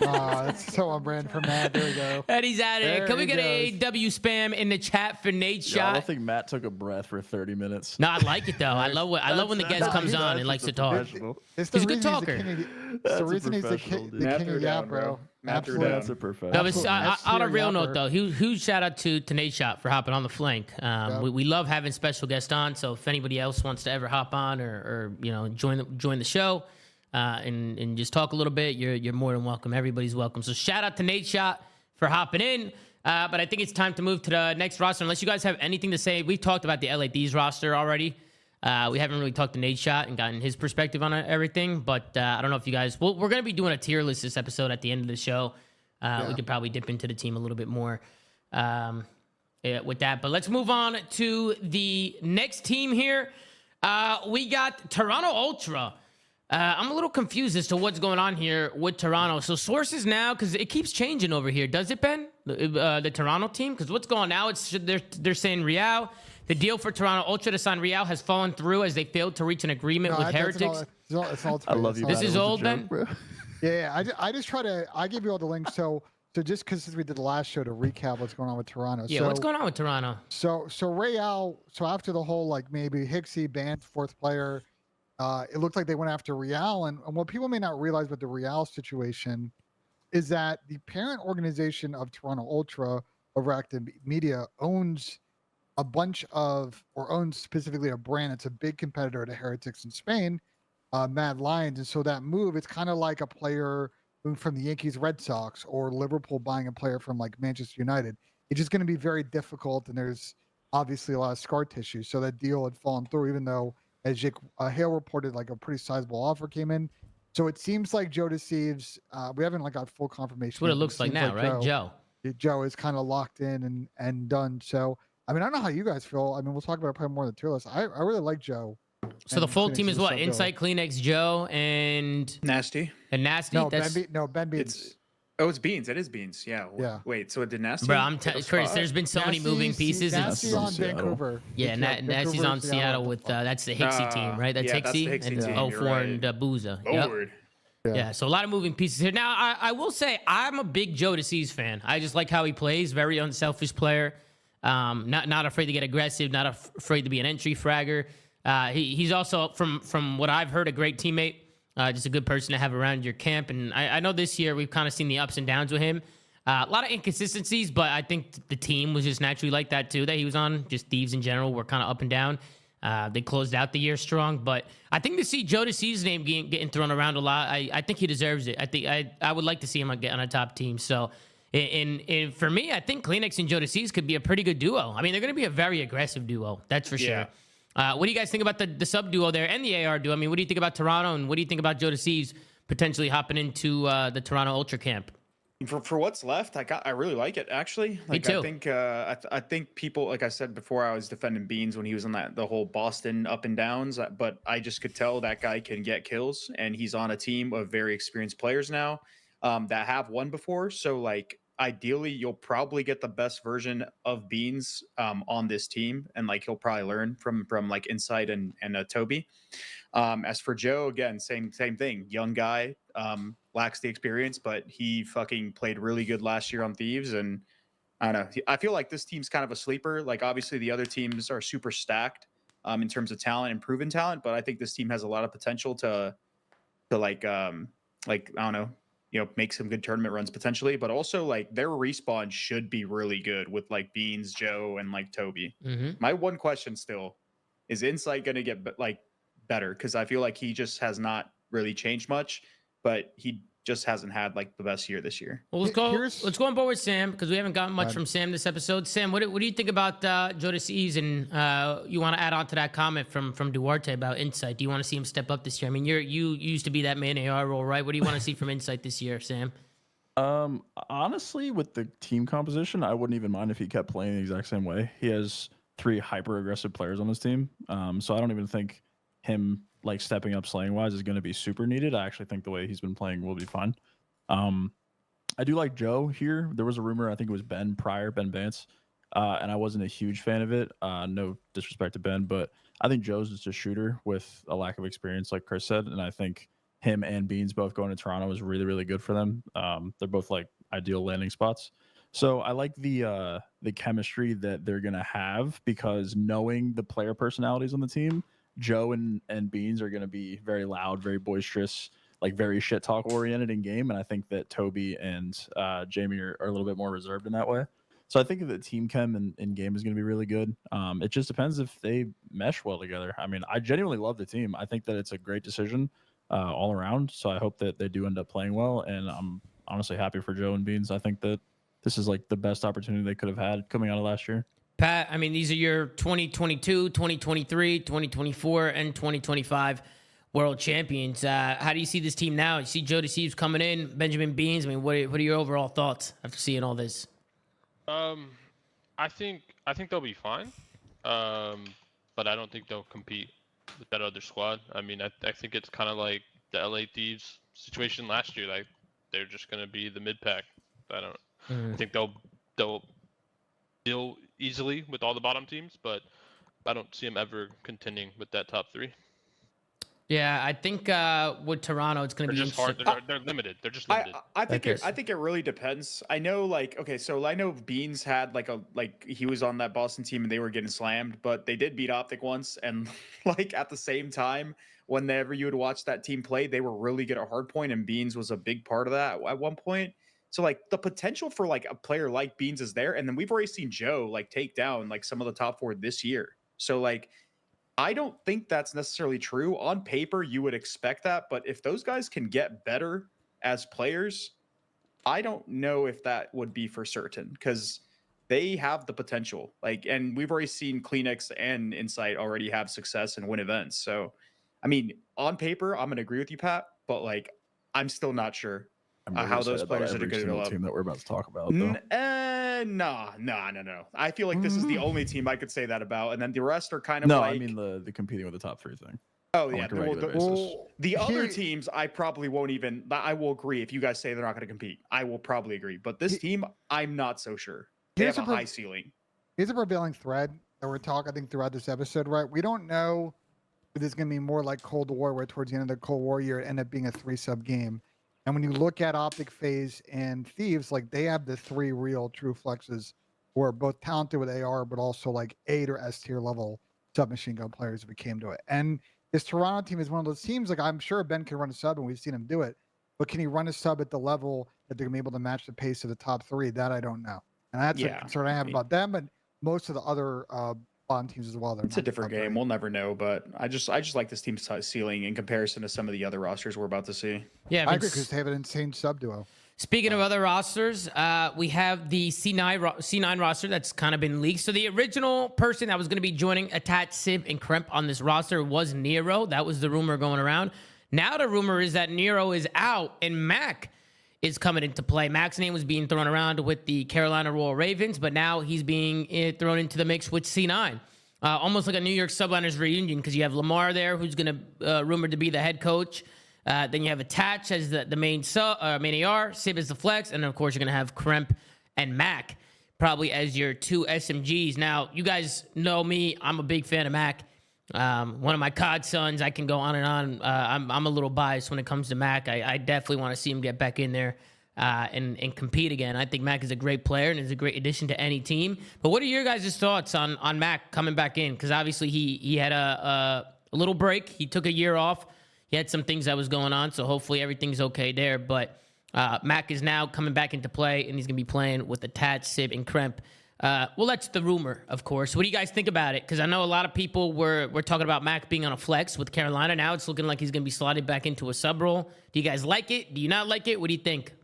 That's so on brand for Matt. There we go. Eddie's out of there. There Can we he get a goes. W spam in the chat for Nate Yeah, I Shot? don't think Matt took a breath for 30 minutes. No, I like it though. I love when the guest comes on and likes to talk. It's He's a the good reason talker. It's the reason he's the king of Yap, bro. Absolutely. That's a professional. No, but Absolutely. on a That's real your note, though, huge shout out to Nate Shot for hopping on the flank. We love having special guests on. So if anybody else wants to ever hop on or join the show and just talk a little bit, you're more than welcome. Everybody's welcome. So shout out to Nate Shot for hopping in. But I think it's time to move to the next roster. Unless you guys have anything to say, we've talked about the LAD's roster already. We haven't really talked to Nate Shot and gotten his perspective on everything, but I don't know if you guys... we're going to be doing a tier list this episode at the end of the show. We could probably dip into the team a little bit more with that. But let's move on to the next team here. We got Toronto Ultra. I'm a little confused as to what's going on here with Toronto. So sources now, because it keeps changing over here. Does it, Ben? The Toronto team? Because what's going on now, they're saying Real... The deal for Toronto Ultra to sign Real has fallen through as they failed to reach an agreement with Heretics. It's all I love you. This is old, Ben? Yeah, I just try to... I give you all the links. So just because since we did the last show to recap what's going on with Toronto. Yeah, what's going on with Toronto? So Real... So after the whole, like, maybe Hixie banned fourth player, it looked like they went after Real. And what people may not realize with the Real situation is that the parent organization of Toronto Ultra, Overactive Media, owns a bunch of, or owns specifically a brand that's a big competitor to Heretics in Spain, Mad Lions. And so that move, it's kind of like a player moving from the Yankees, Red Sox, or Liverpool buying a player from like Manchester United. It's just going to be very difficult, and there's obviously a lot of scar tissue. So that deal had fallen through, even though, as Jake Hale reported, like a pretty sizable offer came in. So it seems like Joe Deceives, we haven't like got full confirmation. That's what it looks like now, right? Joe is kind of locked in and done. So I mean, I don't know how you guys feel. I mean, we'll talk about it probably more in the tier list. I really like Joe. So the full team is what? Insight, Kleenex, Joe, and Nasty. Nasty. No, That's... Ben Beans. It's Beans. It is Beans. Yeah. Yeah. Wait, so it did Nasty? Bro, Chris, there's been so many moving pieces. Nasty's on Vancouver. Yeah, Nasty's on Seattle with that's the Hixie team, right? That's Hixie and 04 and Booza. Yep. Yeah, so a lot of moving pieces here. Now, I will say I'm a big Joe Deceives fan. I just like how he plays. Very unselfish player. Not afraid to get aggressive. Not afraid to be an entry fragger. He's also, from what I've heard, a great teammate. Just a good person to have around your camp. And I know this year we've kind of seen the ups and downs with him. A lot of inconsistencies, but I think the team was just naturally like that too that he was on. Just Thieves in general were kind of up and down. They closed out the year strong, but I think to see Joe Deceives' name getting thrown around a lot, I think he deserves it. I think I would like to see him get on a top team. So. And for me, I think Kleenex and Joe Deceives could be a pretty good duo. I mean, they're going to be a very aggressive duo. That's for sure. What do you guys think about the sub duo there and the AR duo? I mean, what do you think about Toronto, and what do you think about Joe Deceives potentially hopping into the Toronto Ultra camp? For what's left, I really like it actually. Like, me too. I think people, like I said before, I was defending Beans when he was on the whole Boston up and downs, but I just could tell that guy can get kills, and he's on a team of very experienced players now that have won before. So like, ideally, you'll probably get the best version of Beans on this team, and like he'll probably learn from like Insight and Toby. As for Joe, again, same thing. Young guy, lacks the experience, but he fucking played really good last year on Thieves, and I don't know. I feel like this team's kind of a sleeper. Like obviously the other teams are super stacked in terms of talent and proven talent, but I think this team has a lot of potential to like I don't know. Make some good tournament runs potentially, but also like their respawn should be really good with like Beans, Joe, and like Toby. Mm-hmm. My one question still is Insight going to get like better? Because I feel like he just has not really changed much, but he just hasn't had like the best year this year. Well, let's go on board with Sam, because we haven't gotten much from Sam this episode. Sam, what do you think about Joe Deceives, and you want to add on to that comment from Duarte about Insight? Do you want to see him step up this year? I mean, you used to be that main AR role, right? What do you want to see from Insight this year, Sam? Honestly, with the team composition, I wouldn't even mind if he kept playing the exact same way. He has 3 hyper aggressive players on his team, so I don't even think him like stepping up slaying wise is going to be super needed. I actually think the way he's been playing will be fine. I do like Joe here. There was a rumor, I think it was Ben Vance, and I wasn't a huge fan of it. No disrespect to Ben, but I think Joe's just a shooter with a lack of experience, like Chris said, and I think him and Beans both going to Toronto is really, really good for them. They're both like ideal landing spots. So I like the chemistry that they're gonna have, because knowing the player personalities on the team, Joe and Beans are gonna be very loud, very boisterous, like very shit talk oriented in game. And I think that Toby and Jamie are a little bit more reserved in that way. So I think that team chem in game is going to be really good. It just depends if they mesh well together. I mean, I genuinely love the team. I think that it's a great decision all around. So I hope that they do end up playing well. And I'm honestly happy for Joe and Beans. I think that this is like the best opportunity they could have had coming out of last year. Pat, I mean, these are your 2022, 2023, 2024, and 2025 world champions. How do you see this team now? You see Joe DeCeves coming in, Benjamin Beans. I mean, what are your overall thoughts after seeing all this? I think they'll be fine, but I don't think they'll compete with that other squad. I mean, I think it's kind of like the LA Thieves situation last year. Like, they're just gonna be the mid pack. I think they'll deal easily with all the bottom teams, but I don't see them ever contending with that top 3. Yeah, I think with Toronto, it's going to be just hard. They're limited. They're just limited. I think it really depends. I know, like, okay, so I know Beans had he was on that Boston team and they were getting slammed, but they did beat Optic once, and like at the same time, whenever you would watch that team play, they were really good at hardpoint, and Beans was a big part of that at one point. So like the potential for like a player like Beans is there, and then we've already seen Joe like take down like some of the top 4 this year. So like, I don't think that's necessarily true. On paper, you would expect that, but if those guys can get better as players, I don't know if that would be for certain, because they have the potential. Like, and we've already seen Kleenex and Insight already have success and win events. So, I mean, on paper, I'm gonna agree with you, Pat, but like, I'm still not sure how those players are going to develop. Team that we're about to talk about, though. No. I feel like this is the only team I could say that about, and then the rest are kind of no. like, I mean the competing with the top 3 thing. Oh yeah, like a regular basis. the other teams I probably won't even. I will agree if you guys say they're not going to compete. I will probably agree, but this team, I'm not so sure. They have a high ceiling. Here's a prevailing thread that we're talking, I think, throughout this episode. Right, we don't know if this is going to be more like Cold War, where towards the end of the Cold War year, it ended up being a 3-sub game. And when you look at Optic, FaZe, and Thieves, like they have the 3 real true flexes who are both talented with AR, but also like 8 or S tier level submachine gun players if it came to it. And this Toronto team is one of those teams, like I'm sure Ben can run a sub and we've seen him do it, but can he run a sub at the level that they're gonna be able to match the pace of the top 3? That I don't know. And that's a concern I have about them, but most of the other bottom teams as well. It's a different game. We'll never know, but I just like this team's ceiling in comparison to some of the other rosters we're about to see. Yeah, I agree, because they have an insane sub duo. Speaking of other rosters, we have the C9 roster that's kind of been leaked. So the original person that was going to be joining Atat, Sib, and Kremp on this roster was Nero. That was the rumor going around. Now the rumor is that Nero is out and Mac is coming into play. Mac's name was being thrown around with the Carolina Royal Ravens, but now he's being thrown into the mix with C9. Almost like a New York Subliners reunion, because you have Lamar there, who's going to rumored to be the head coach. Then you have Attach as the main main AR, Sib as the flex, and then of course you're going to have Kremp and Mac probably as your 2 SMGs. Now, you guys know me. I'm a big fan of Mac. One of my godsons. I can go on and on. I'm a little biased when it comes to Mac. I definitely want to see him get back in there and compete again. I think Mac is a great player and is a great addition to any team. But what are your guys' thoughts on Mac coming back in? Because obviously he had a little break. He took a year off. He had some things that was going on, so hopefully everything's okay there. But Mac is now coming back into play, and he's going to be playing with the Tat, Sib, and Kremp. Well, that's the rumor, of course. What do you guys think about it? Because I know a lot of people were talking about Mac being on a flex with Carolina. Now it's looking like he's going to be slotted back into a sub role. Do you guys like it? Do you not like it? What do you think?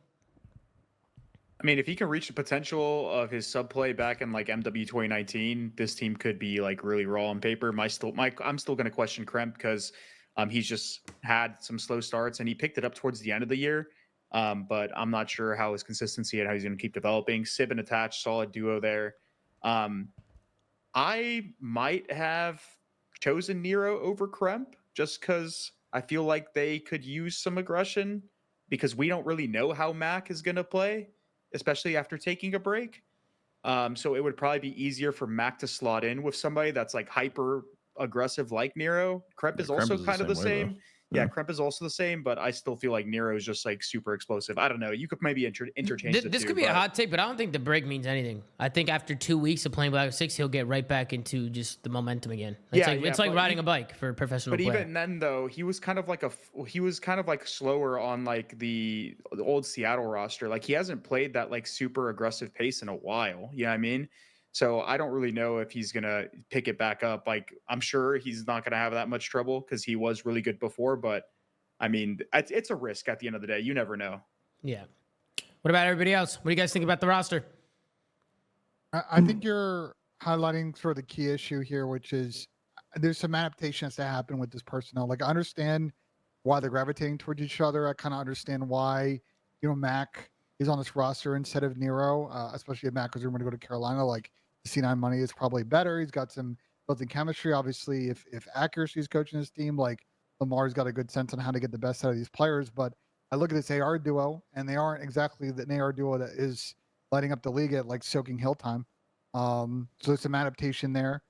I mean, if he can reach the potential of his sub play back in like MW 2019, this team could be like really raw on paper. I'm still going to question Kremp because he's just had some slow starts and he picked it up towards the end of the year. But I'm not sure how his consistency and how he's going to keep developing. Sib and Attach, solid duo there. I might have chosen Nero over Kremp just because I feel like they could use some aggression because we don't really know how Mac is going to play, especially after taking a break. So it would probably be easier for Mac to slot in with somebody that's like hyper aggressive like Nero. Kremp is also kind of the same. Yeah, Kremp is also the same, but I still feel like Nero is just like super explosive. I don't know. You could maybe interchange the This two, could be a but- hot take, but I don't think the break means anything. I think after 2 weeks of playing Black Ops 6, he'll get right back into just the momentum again. It's Yeah, like yeah, it's like but riding a bike for a professional But player. even then, though, he was kind of like slower on like the old Seattle roster. Like he hasn't played that like super aggressive pace in a while. You know what I mean? So I don't really know if he's gonna pick it back up. Like I'm sure he's not gonna have that much trouble because he was really good before. But I mean, it's a risk at the end of the day. You never know. Yeah. What about everybody else? What do you guys think about the roster? I think you're highlighting sort of the key issue here, which is there's some adaptation has to happen with this personnel. Like I understand why they're gravitating towards each other. I kind of understand why, Mac is on this roster instead of Nero, especially if Mac was rumored to go to Carolina. Like the C9 money is probably better. He's got some built-in chemistry. Obviously, if Accuracy is coaching his team, like Lamar's got a good sense on how to get the best out of these players. But I look at this AR duo, and they aren't exactly the AR duo that is lighting up the league at like soaking hill time. So there's some adaptation there.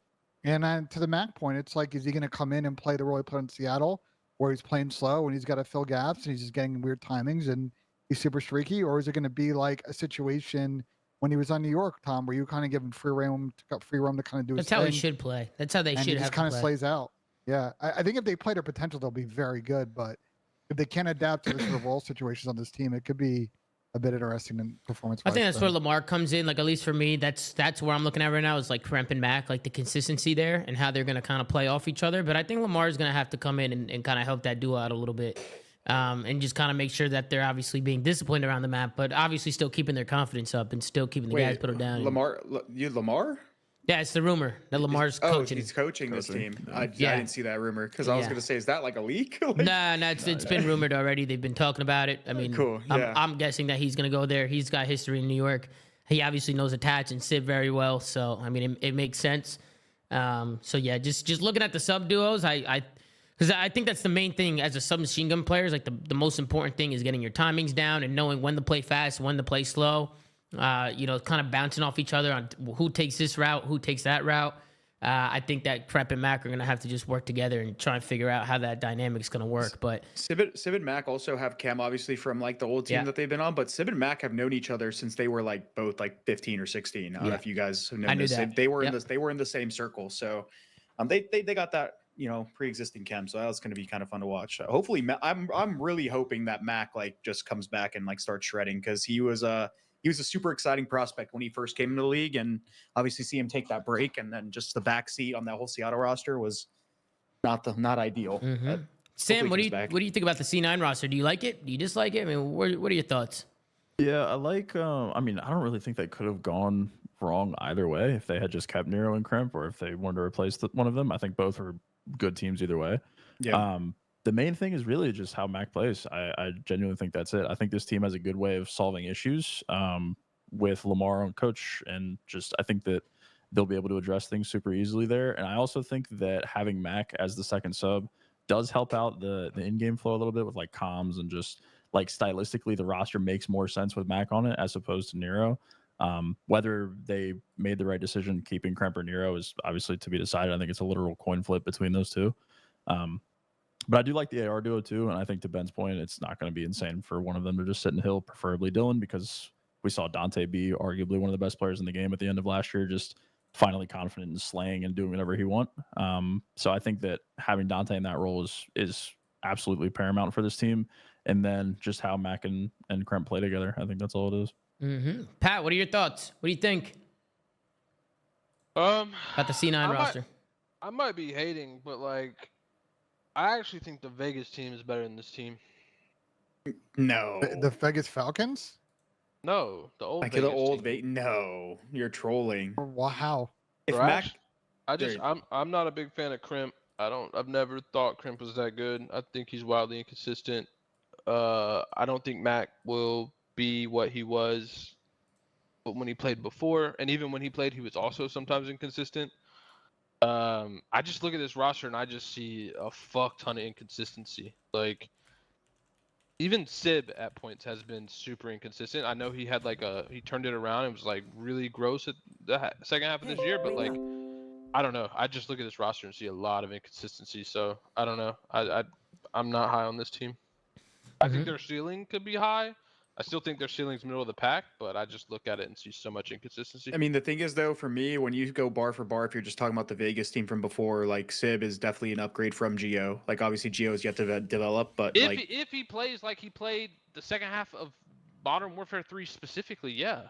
And to the Mac point, it's like, is he going to come in and play the role he played in Seattle, where he's playing slow and he's got to fill gaps and he's just getting weird timings and he's super streaky? Or is it going to be like a situation when he was on New York, Tom, where you kind of give him free room to kind of do his That's how he thing, should play. That's how they and should he have just to kind of play. slays out? Yeah, I think if they play their potential, they'll be very good. But if they can't adapt to the sort of role situations on this team, it could be a bit interesting in performance. I think that's where Lamar comes in. Like, at least for me, that's where I'm looking at right now is like Kremp and Mac, like the consistency there and how they're going to kind of play off each other. But I think Lamar is going to have to come in and kind of help that duo out a little bit, and just kind of make sure that they're obviously being disciplined around the map, but obviously still keeping their confidence up and still keeping the guys put them down. Lamar? Yeah, it's the rumor that Lamar's coaching. He's coaching this team. I Yeah. didn't see that rumor because I was Yeah. going to say, is that like a leak? Like- Nah, it's been rumored already. They've been talking about it. I mean, Cool, yeah. I'm guessing that he's going to go there. He's got history in New York. He obviously knows Attach and Sid very well. So, I mean, it makes sense. So, yeah, just looking at the sub duos, because I think that's the main thing as a submachine gun player is like the most important thing is getting your timings down and knowing when to play fast, when to play slow. Kind of bouncing off each other on who takes this route, who takes that route. I think that Kremp and Mac are going to have to just work together and try and figure out how that dynamic's going to work. But Sib and Mac also have chem, obviously, from like the old team Yeah. that they've been on. But Sib and Mac have known each other since they were like both like 15 or 16. I don't know Yeah. if you guys have known I knew this. that. They were Yep. they were in the same circle. So they got that pre-existing chem. So that was going to be kind of fun to watch. Hopefully, I'm really hoping that Mac like just comes back and like starts shredding because he was a super exciting prospect when he first came into the league, and obviously see him take that break and then just the backseat on that whole Seattle roster was not ideal. But Sam, what do hopefully he you comes back. what do you think about the C9 roster? Do you like it? Do you dislike it? I mean, what are your thoughts? Yeah, I like. I mean, I don't really think they could have gone wrong either way if they had just kept Nero and Kremp, or if they wanted to replace one of them. I think both are good teams either way. Yeah. The main thing is really just how Mac plays. I genuinely think that's it. I think this team has a good way of solving issues with Lamar on coach, and just I think that they'll be able to address things super easily there. And I also think that having Mac as the second sub does help out the in-game flow a little bit with like comms and just like stylistically the roster makes more sense with Mac on it as opposed to Nero. Whether they made the right decision keeping Kremp or Nero is obviously to be decided. I think it's a literal coin flip between those two. But I do like the AR duo too, and I think to Ben's point, it's not going to be insane for one of them to just sit in Hill, preferably Dylan, because we saw Dante be arguably one of the best players in the game at the end of last year, just finally confident in slaying and doing whatever he want. So I think that having Dante in that role is absolutely paramount for this team. And then just how Mac and Kremp play together, I think that's all it is. Pat, what are your thoughts? What do you think about the C9 roster? I might be hating, but like, I actually think the Vegas team is better than this team. No. The Vegas Falcons. No, the old Like Vegas the old team. No, you're trolling. Wow. If Bro, Mac, I'm not a big fan of Kremp. I've never thought Kremp was that good. I think he's wildly inconsistent. I don't think Mac will be what he was when he played before, and even when he played, he was also sometimes inconsistent. I just look at this roster and I just see a fuck ton of inconsistency. Like, even Sib at points has been super inconsistent. I know he had he turned it around and was like really gross at the second half of this year, but like, I don't know. I just look at this roster and see a lot of inconsistency. So I don't know. I'm not high on this team. I think their ceiling could be high. I still think their ceiling's middle of the pack, but I just look at it and see so much inconsistency. I mean, the thing is, though, for me, when you go bar for bar, if you're just talking about the Vegas team from before, like Sib is definitely an upgrade from Geo. Like, obviously, Geo is yet to develop, but if he plays like he played the second half of Modern Warfare 3 specifically, yeah,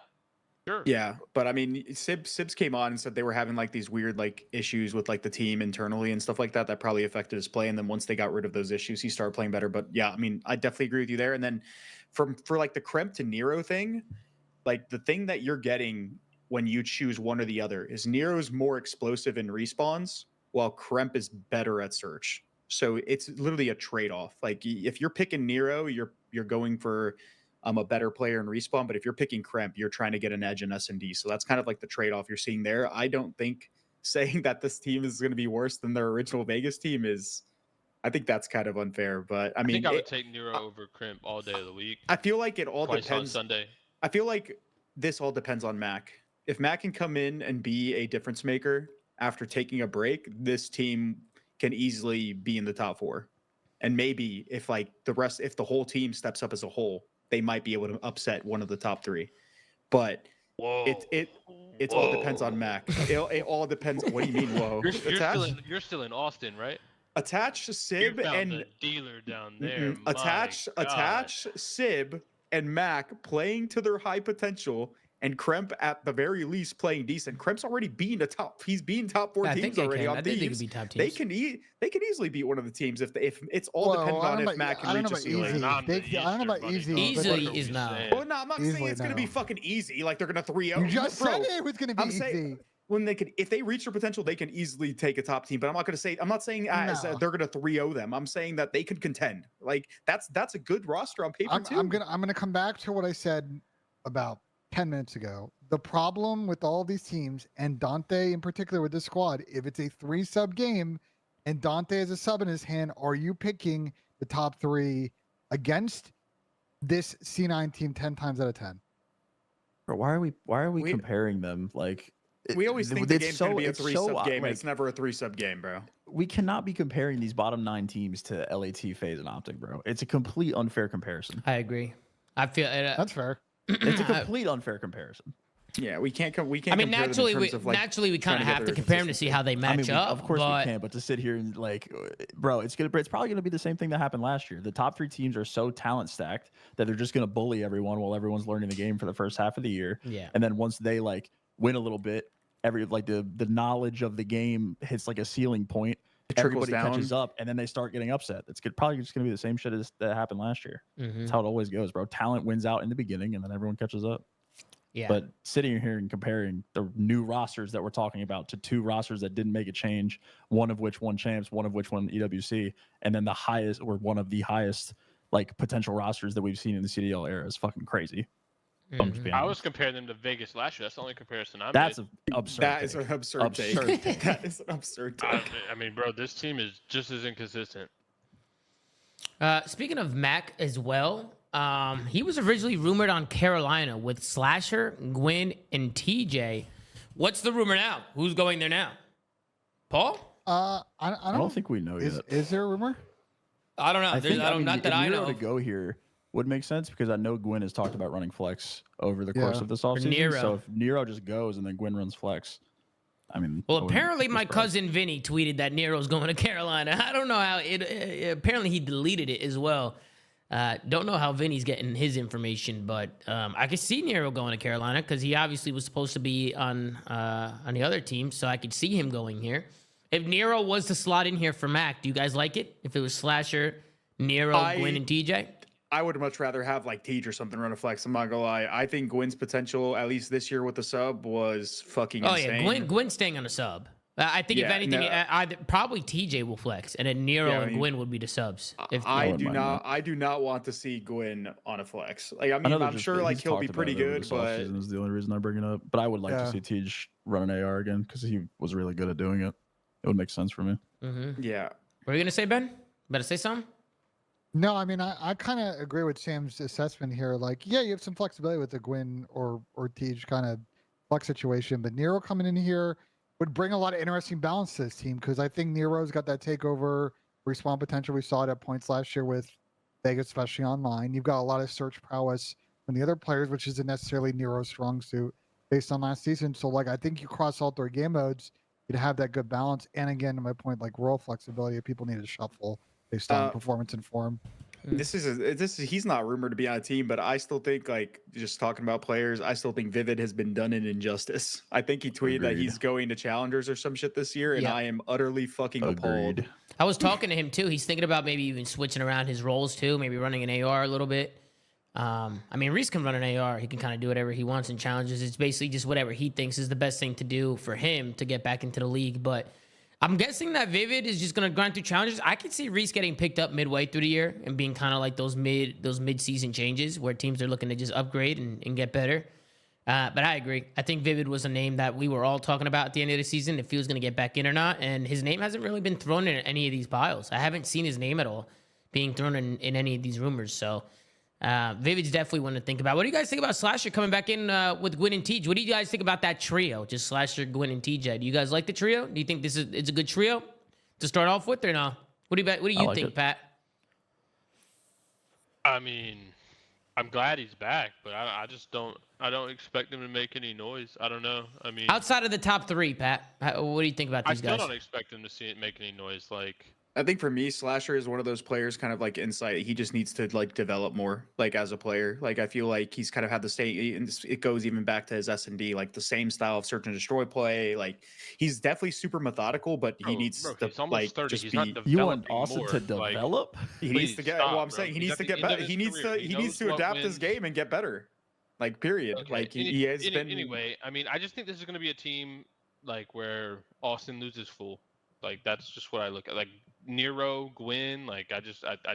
sure. Yeah, but I mean, Sibs came on and said they were having like these weird like issues with like the team internally and stuff like that that probably affected his play. And then once they got rid of those issues, he started playing better. But yeah, I mean, I definitely agree with you there. And then for like the Kremp to Nero thing, like the thing that you're getting when you choose one or the other is Nero's more explosive in respawns, while Kremp is better at search. So it's literally a trade-off. Like if you're picking Nero, you're going for a better player in respawn, but if you're picking Kremp, you're trying to get an edge in S&D. So that's kind of like the trade-off you're seeing there. I don't think saying that this team is going to be worse than their original Vegas team is, I think that's kind of unfair. But I mean, think I would take Nero over Kremp all day of the week. I feel like it all twice depends. on Sunday. I feel like this all depends on Mac. If Mac can come in and be a difference maker after taking a break, this team can easily be in the top 4. And maybe if like if the whole team steps up as a whole, they might be able to upset one of the top 3. But it all depends on Mac. It all depends. What do you mean, whoa? You're still in Austin, right? Attach Sib You found and the dealer down there. attach Sib and Mac playing to their high potential, and Kremp at the very least playing decent. Kremp's already beaten he's beaten top 4 teams already on these. They can easily beat one of the teams if it's all dependent on if Mac can reach a ceiling. I don't know about easy. Easily is not. Well, no, I'm not saying it's going to be fucking easy. Like they're going to 3-0. You just said it was going to be easy. When if they reach their potential, they can easily take a top team. But I'm not saying they're going to 3-0 them. I'm saying that they could contend. Like that's a good roster on paper too. I'm gonna come back to what I said about 10 minutes ago. The problem with all these teams, and Dante in particular with this squad, if it's a 3-sub game and Dante has a sub in his hand, are you picking the top 3 against this C9 team 10 times out of 10? Bro, why are we comparing them? Like we always think the game's going to be a 3-sub game. Like, it's never a 3-sub game, bro. We cannot be comparing these bottom 9 teams to LAT, FaZe, and Optic, bro. It's a complete unfair comparison. I agree. I feel that's fair. It's a complete unfair comparison. Yeah, we can't. I mean, naturally, we kind of have to compare them to see how they match up. Of course, we can. But to sit here and like, bro, it's probably gonna be the same thing that happened last year. The top 3 teams are so talent stacked that they're just gonna bully everyone while everyone's learning the game for the first half of the year. Yeah. And then once they like win a little bit, the knowledge of the game hits like a ceiling point. Everybody catches up, and then they start getting upset. It's probably just going to be the same shit as that happened last year. That's how it always goes, bro. Talent wins out in the beginning, and then everyone catches up. Yeah. But sitting here and comparing the new rosters that we're talking about to 2 rosters that didn't make a change, one of which won champs, one of which won EWC, and then the highest or one of the highest like potential rosters that we've seen in the CDL era is fucking crazy. I was comparing them to Vegas last year. That's the only comparison I That's made. absurd. That is an absurd take. That is an absurd take. I mean, bro, this team is just as inconsistent. Speaking of Mac as well, he was originally rumored on Carolina with Slasher, Gwyn, and TJ. What's the rumor now? Who's going there now? Paul? I don't think we know yet. Is there a rumor? I don't know. Not that I know. To go here would make sense because I know Gwyn has talked about running flex over the course of this offseason. So if Nero just goes and then Gwyn runs flex, I mean. Well, apparently my cousin Vinny tweeted that Nero's going to Carolina. I don't know how apparently he deleted it as well. Don't know how Vinny's getting his information, but I could see Nero going to Carolina because he obviously was supposed to be on the other team, so I could see him going here. If Nero was to slot in here for Mac, do you guys like it? If it was Slasher, Nero, Gwyn, and TJ? I would much rather have like Tej or something run a flex. I'm not gonna lie. I think Gwyn's potential, at least this year with the sub, was fucking insane. Yeah, Gwyn's staying on the sub. I think if anything, probably TJ will flex, and then Nero and Gwyn would be the subs. I do not want to see Gwyn on a flex. Like I'm sure like he'll be pretty good, but is the only reason I bring it up. But I would like to see Tej run an AR again because he was really good at doing it. It would make sense for me. Yeah. What are you gonna say, Ben? Better say something. No, I mean I kind of agree with Sam's assessment here. Like, yeah, you have some flexibility with the Gwyn or Tej kind of flex situation, but Nero coming in here would bring a lot of interesting balance to this team because I think Nero's got that takeover respawn potential. We saw it at points last year with Vegas, especially online. You've got a lot of search prowess from the other players, which isn't necessarily Nero's strong suit based on last season. So like I think you cross all 3 game modes, you'd have that good balance. And again, to my point, like role flexibility, if people need to shuffle based on performance and form. This is he's not rumored to be on a team, but I still think, like, just talking about players, I still think Vivid has been done an injustice. I think he tweeted that he's going to Challengers or some shit this year, and Yeah. I am utterly fucking appalled. I was talking to him too. He's thinking about maybe even switching around his roles too, maybe running an AR a little bit. I mean, Reese can run an AR. He can kind of do whatever he wants in challenges. It's basically just whatever he thinks is the best thing to do for him to get back into the league. But I'm guessing that Vivid is just going to grind through challenges. I could see Reese getting picked up midway through the year and being kind of like those mid-season changes where teams are looking to just upgrade and get better. But I agree. I think Vivid was a name that we were all talking about at the end of the season, if he was going to get back in or not. And his name hasn't really been thrown in any of these piles. I haven't seen his name at all being thrown in any of these rumors. So Vivid's definitely one to think about. What do you guys think about Slasher coming back in with Gwyn and TJ? What do you guys think about that trio? Just Slasher, Gwyn, and TJ. Do you guys like the trio? Do you think it's a good trio to start off with or no? What do you like think, it. Pat? I mean, I'm glad he's back, but I just don't expect him to make any noise. I don't know. I mean, Outside of the top 3, Pat, what do you think about I these still guys? don't expect him to see it make any noise. Like, I think for me, Slasher is one of those players kind of like insight. He just needs to like develop more, like as a player. Like I feel like he's kind of had the same. It goes even back to his S&D, like the same style of search and destroy play. Like he's definitely super methodical, but he needs to he's almost like 30. just He's be. not You want developing Austin more. to Like, develop? He needs please to get. stop, Well, I'm bro. saying he He's needs at to the get end of better. his He needs career. to. He needs knows to what adapt his wins. game and get better. Like period. Okay, Like he has been. Anyway, I mean, I just think this is going to be a team like where Austin loses full. Like that's just what I look at. Like Nero, Gwyn, like I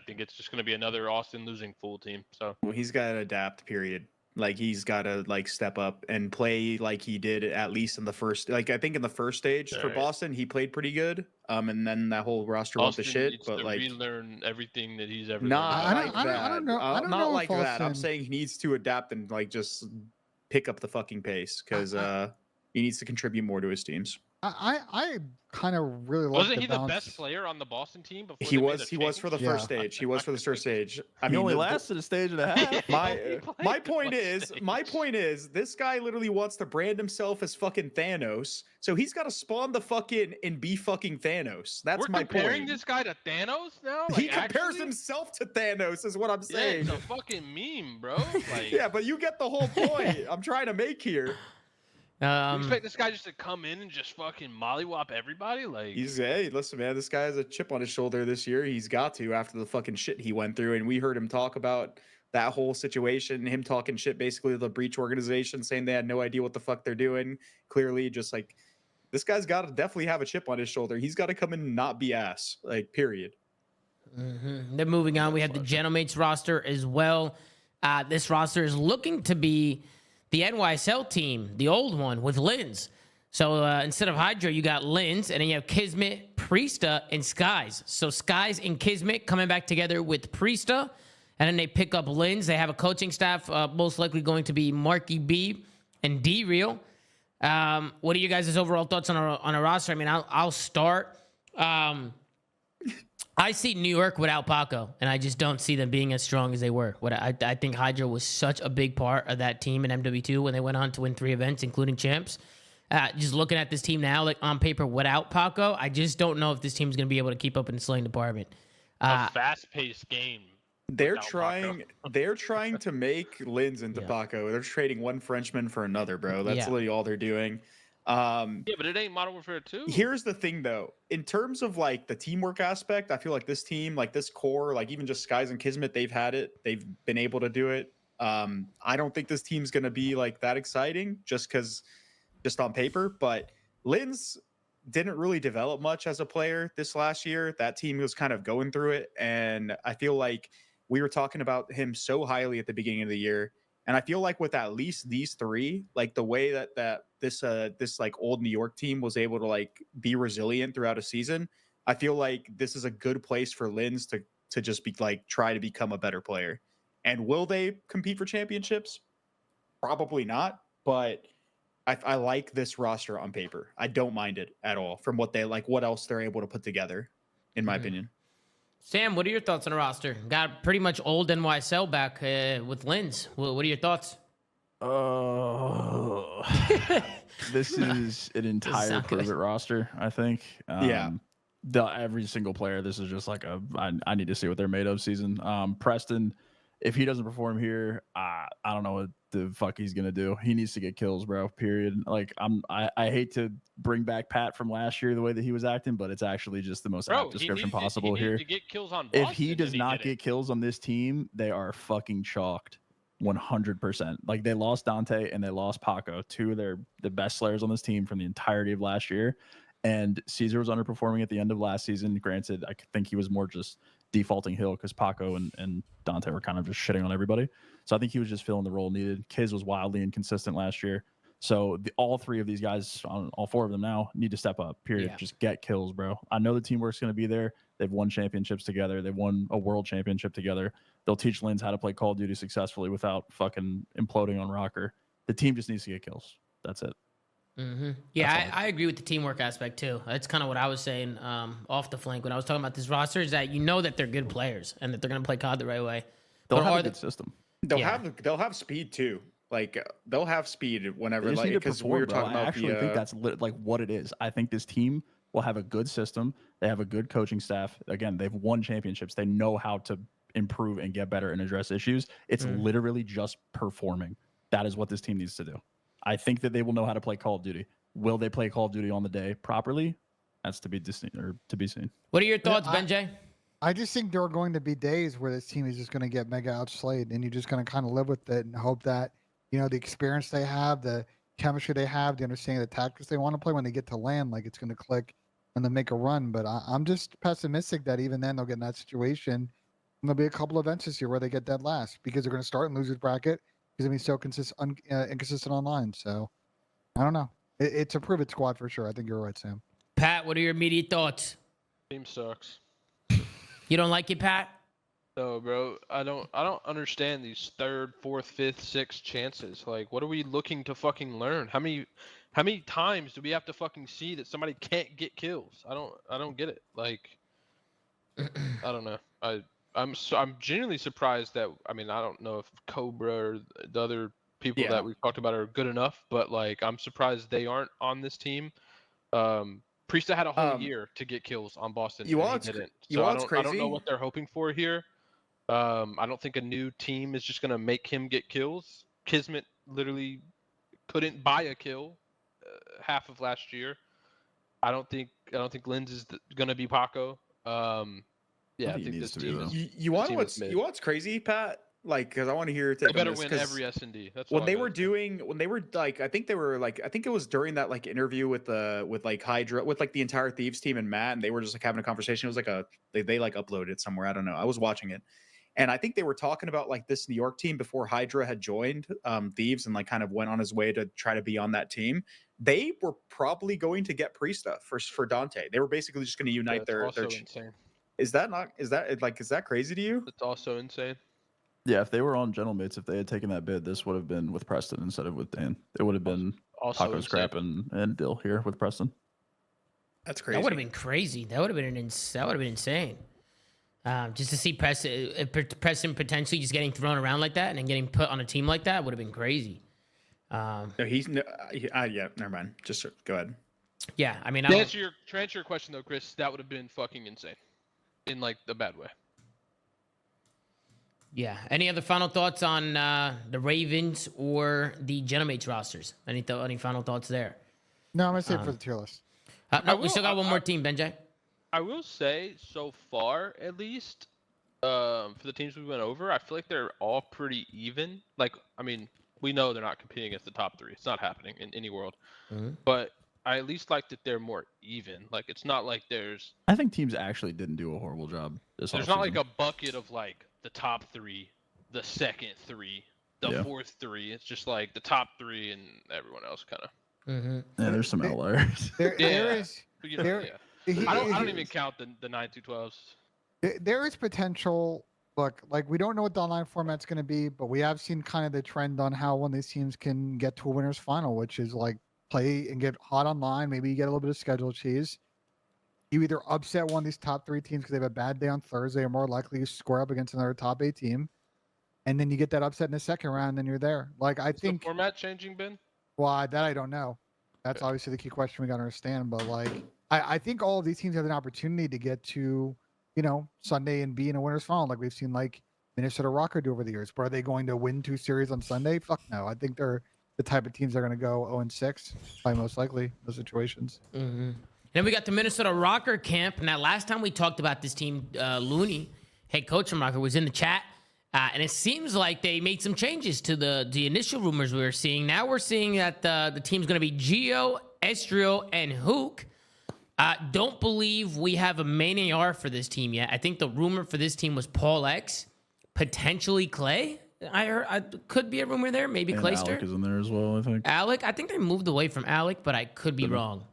think it's just going to be another Austin losing full team. So Well, he's got to adapt. Period. Like he's got to like step up and play like he did at least in the first. Like I think in the first stage for Right. Boston, he played pretty good. And then that whole roster went Austin to shit. needs But to like, relearn everything that he's ever not learned. like that. I don't know. I don't not know like if that. I'm Austin- saying he needs to adapt and like just pick up the fucking pace because he needs to contribute more to his teams. I kind of really like Wasn't the he balance. the best player on the Boston team before He they made was. the He was for the change? first Yeah. stage. He was for the first stage. I He mean, only the- lasted a stage and a half. my point is this guy literally wants to brand himself as fucking Thanos, so he's got to spawn the fucking and be fucking Thanos. That's We're my comparing point. this guy to Thanos now. He Like, compares actually? himself to Thanos, is what I'm Yeah, saying. it's a fucking meme, bro. Like, Yeah, but you get the whole point I'm trying to make here. you expect this guy just to come in and just fucking mollywop everybody? Like, Hey, listen, man, this guy has a chip on his shoulder this year. He's got to after the fucking shit he went through, and we heard him talk about that whole situation, him talking shit basically to the Breach organization, saying they had no idea what the fuck they're doing. Clearly, just like this guy's got to definitely have a chip on his shoulder. He's got to come in and not be ass, like period. Then moving on, we have the Gentlemates roster as well. This roster is looking to be the NYSL team, the old one with Lins. So instead of Hydra, you got Lins, and then you have Kismet, Priesta, and Skies. So Skies and Kismet coming back together with Priesta, and then they pick up Lins. They have a coaching staff, most likely going to be Marky B and D-Real. What are you guys' overall thoughts on a roster? I mean, I'll start. I see New York without Paco, and I just don't see them being as strong as they were. I think Hydra was such a big part of that team in MW2 when they went on to win 3 events, including champs. Just looking at this team now, like on paper without Paco, I just don't know if this team's going to be able to keep up in the slaying department. a fast-paced game. They're without trying. Paco. They're trying to make Lins into Yeah. Paco. They're trading one Frenchman for another, bro. That's Yeah. literally all they're doing. Yeah, but it ain't Modern Warfare 2. Here's the thing, though. In terms of like the teamwork aspect, I feel like this team, like this core, like even just Skies and Kismet, they've had it. They've been able to do it. I don't think this team's gonna be like that exciting, just on paper. But Lins didn't really develop much as a player this last year. That team was kind of going through it, and I feel like we were talking about him so highly at the beginning of the year. And I feel like with at least these 3, like the way that this like old New York team was able to like be resilient throughout a season, I feel like this is a good place for Lins to just be like try to become a better player. And will they compete for championships? Probably not, but I like this roster on paper. I don't mind it at all from what else they're able to put together, in my opinion. Sam, what are your thoughts on the roster? Got pretty much old NYSL back with Linz. What are your thoughts? Oh, this is an entire sound good. prove it roster. I think. Yeah. Every single player. This is just like I need to see what they're made of season. Preston, if he doesn't perform here, I don't know what the fuck he's gonna do. He needs to get kills, bro. Period. Like I hate to bring back Pat from last year the way that he was acting, but it's actually just the most apt description possible here. To get kills on If Boston, he does and he not did it. get kills on this team, they are fucking chalked. 100%. Like they lost Dante and they lost Paco, two of the best slayers on this team from the entirety of last year. And Caesar was underperforming at the end of last season. Granted, I think he was more just defaulting Hill because Paco and Dante were kind of just shitting on everybody. So I think he was just filling the role needed. Kiz was wildly inconsistent last year. So all three of these guys, all four of them now, need to step up, period. Yeah. Just get kills, bro. I know the teamwork's going to be there. They've won championships together. They've won a world championship together. They'll teach Linz how to play Call of Duty successfully without fucking imploding on Rokkr. The team just needs to get kills. That's it. Mm-hmm. Yeah, I agree with the teamwork aspect too. That's kind of what I was saying off the flank when I was talking about this roster, is that you know that they're good players and that they're going to play COD the right way. They'll But have are a good system. They'll Yeah. have speed too. Like they'll have speed whenever, They just like, need to because we perform, were bro. talking about I actually the. think that's like what it is. I think this team will have a good system. They have a good coaching staff. Again, they've won championships. They know how to improve and get better and address issues. It's literally just performing. That is what this team needs to do. I think that they will know how to play Call of Duty. Will they play Call of Duty on the day properly? That's to be seen. What are your thoughts, I- Benjay? I just think there are going to be days where this team is just going to get mega outslayed, and you're just going to kind of live with it and hope that, you know, the experience they have, the chemistry they have, the understanding of the tactics they want to play, when they get to land, like it's going to click and then make a run. But I'm just pessimistic that even then they'll get in that situation. And there'll be a couple events this year where they get dead last because they're going to start in losers bracket because they're going to be so inconsistent online. So I don't know. It's a prove it squad for sure. I think you're right, Sam. Pat, what are your immediate thoughts? Team sucks. You don't like it, Pat? No, bro. I don't understand these third, fourth, fifth, sixth chances. Like, what are we looking to fucking learn? How many times do we have to fucking see that somebody can't get kills? I don't get it. Like, I don't know. I'm genuinely surprised that, I mean, I don't know if Cobra or the other people that we've talked about are good enough, but like I'm surprised they aren't on this team. Priesta had a whole year to get kills on Boston. You and all, he it's didn't. you So all, I it's don't crazy. know what they're hoping for here. I don't think a new team is just gonna make him get kills. Kismet literally couldn't buy a kill half of last year. I don't think Linz is gonna be Paco. Yeah, I he think needs this to be, team though. is. You want team is what's mid. you want what's crazy, Pat? Like, because I want to hear your They take on better this, win 'cause every S&D. That's when all they I were gotta say. when they were like, I think it was during that like interview with like Hydra, with like the entire Thieves team and Matt, and they were just like having a conversation. It was like they like uploaded it somewhere. I don't know. I was watching it, and I think they were talking about like this New York team before Hydra had joined Thieves and like kind of went on his way to try to be on that team. They were probably going to get Priesta for Dante. They were basically just going to unite That's also insane. Is that crazy to you? It's also insane. Yeah, if they were on Gentlemates, if they had taken that bid, this would have been with Preston instead of with Dan. It would have been Also Paco insane. Scrap and Dill here with Preston. That's crazy. That would have been crazy. That would have been insane. Just to see Preston potentially just getting thrown around like that and then getting put on a team like that would have been crazy. No, yeah, never mind. Just go ahead. Yeah, I mean, To answer your question though, Chris, that would have been fucking insane, in like the bad way. yeah. Any other final thoughts on the Ravens or the Gentlemates rosters? Any final thoughts there? No, I'm going to say it for the tier list. No, we still got one more team, Benjay. I will say, so far at least, for the teams we went over, I feel like they're all pretty even. Like, I mean, we know they're not competing against the top three. It's not happening in any world. Mm-hmm. But I at least like that they're more even. Like, it's not like there's I think teams actually didn't do a horrible job this not like offseason. a bucket of like the top three, the second three, the Yeah. fourth three. It's just like the top three and everyone else kind of. Mm-hmm. Yeah, there's some outliers. There Yeah. is You know, There- yeah. I don't even count the 9-2-12s. there is potential. Look, like we don't know what the online format's going to be, but we have seen kind of the trend on how one of these teams can get to a winners final, which is like play and get hot online. Maybe you get a little bit of schedule cheese. you either upset one of these top 3 teams because they have a bad day on Thursday, or more likely you square up against another top 8 team, and then you get that upset in the second round, and then you're there. Like I Is the think, format changing, Ben? well, that I don't know. That's Okay. obviously the key question we got to understand. But like, I think all of these teams have an opportunity to get to, Sunday and be in a winners final, like we've seen like Minnesota Rokkr do over the years. But are they going to win 2 series on Sunday? Fuck no. I think they're the type of teams that are going to go 0-6, probably most likely in those situations. Then we got the Minnesota Rokkr camp. Now, last time we talked about this team, Looney, head coach from Rokkr, was in the chat. And it seems like they made some changes to the initial rumors we were seeing. Now we're seeing that the team's going to be Geo, Estriel, and Hook. Don't believe we have a main AR for this team yet. I think the rumor for this team was Paul X, potentially Clay. I heard could be a rumor there. Maybe And Clayster. Alec is in there as well, I think. Alec, I think they moved away from Alec, but I could be wrong.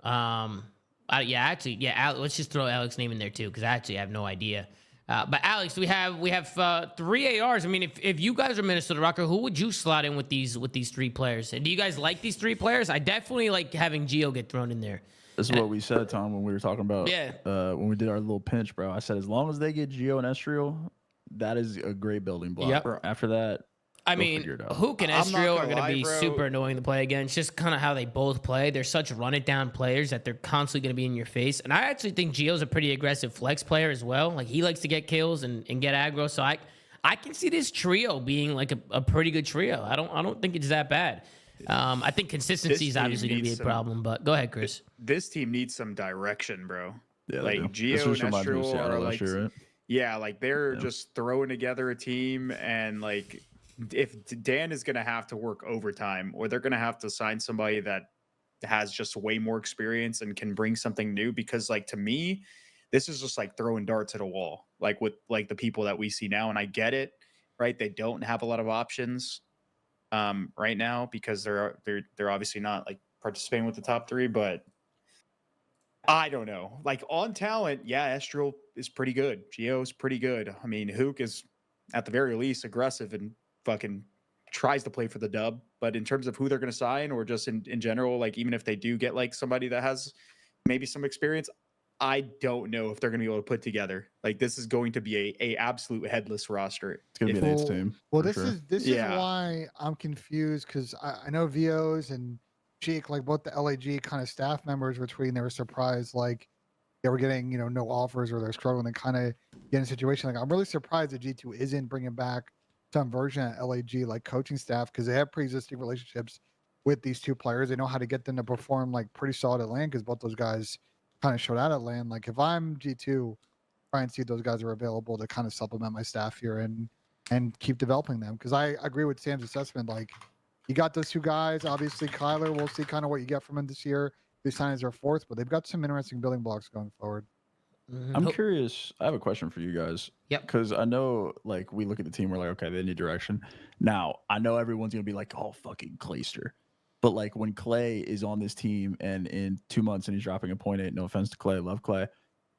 Alec, let's just throw Alec's name in there too, because I actually have no idea. But Alex, we have 3 ARs. I mean, if you guys are Minnesota Rokkr, who would you slot in with these 3 players? And do you guys like these 3 players? I definitely like having Geo get thrown in there. This is what we said, Tom, when we were talking about when we did our little pinch, bro. I said as long as they get Geo and Estriel, that is a great building block. Yep. After that, I go mean, figure it out. Hook and I'm not Estriel are gonna going to lie, be bro. super annoying to play against. Just kind of how they both play. They're such run-it-down players that they're constantly going to be in your face. And I actually think Geo's a pretty aggressive flex player as well. Like, he likes to get kills and get aggro. So I can see this trio being like a pretty good trio. I don't think it's that bad. I think consistency is team obviously going to be a needs some- problem. But go ahead, Chris. This team needs some direction, bro. Yeah, they Like do. Geo This and just reminds me of Estriel Seattle are last like, year, right? yeah, like they're just throwing together a team, and like if Dan is going to have to work overtime, or they're going to have to sign somebody that has just way more experience and can bring something new, because like to me, this is just like throwing darts at a wall, like with like the people that we see now. And I get it, right? They don't have a lot of options right now because they're obviously not like participating with the top 3, but I don't know. Like on talent, yeah, Estriel is pretty good. Geo's pretty good. I mean, Hook is at the very least aggressive and fucking tries to play for the dub. But in terms of who they're going to sign, or just in general, like even if they do get like somebody that has maybe some experience, I don't know if they're going to be able to put together. Like this is going to be a absolute headless roster. It's going to be an eighth team. Well, for this sure. is why I'm confused, because I know VOs and Cheek, like both the LAG kind of staff members, were tweeting they were surprised, like they were getting no offers, or they're struggling to kind of get in a situation. Like I'm really surprised that G2 isn't bringing back some version of LAG like coaching staff, because they have pre-existing relationships with these 2 players. They know how to get them to perform like pretty solid at LAN, because both those guys kind of showed out at LAN. Like if I'm G2, try and see if those guys are available to kind of supplement my staff here and keep developing them, because I agree with Sam's assessment. Like you got those 2 guys, obviously Kyler, we'll see kind of what you get from him this year. They signed as their 4th, but they've got some interesting building blocks going forward. I'm curious. I have a question for you guys. Yep. Because I know, like, we look at the team, we're like, okay, they need direction. Now, I know everyone's going to be like, oh, fucking Clayster. But, like, when Clay is on this team and in 2 months and he's dropping a 0.8, no offense to Clay, love Clay,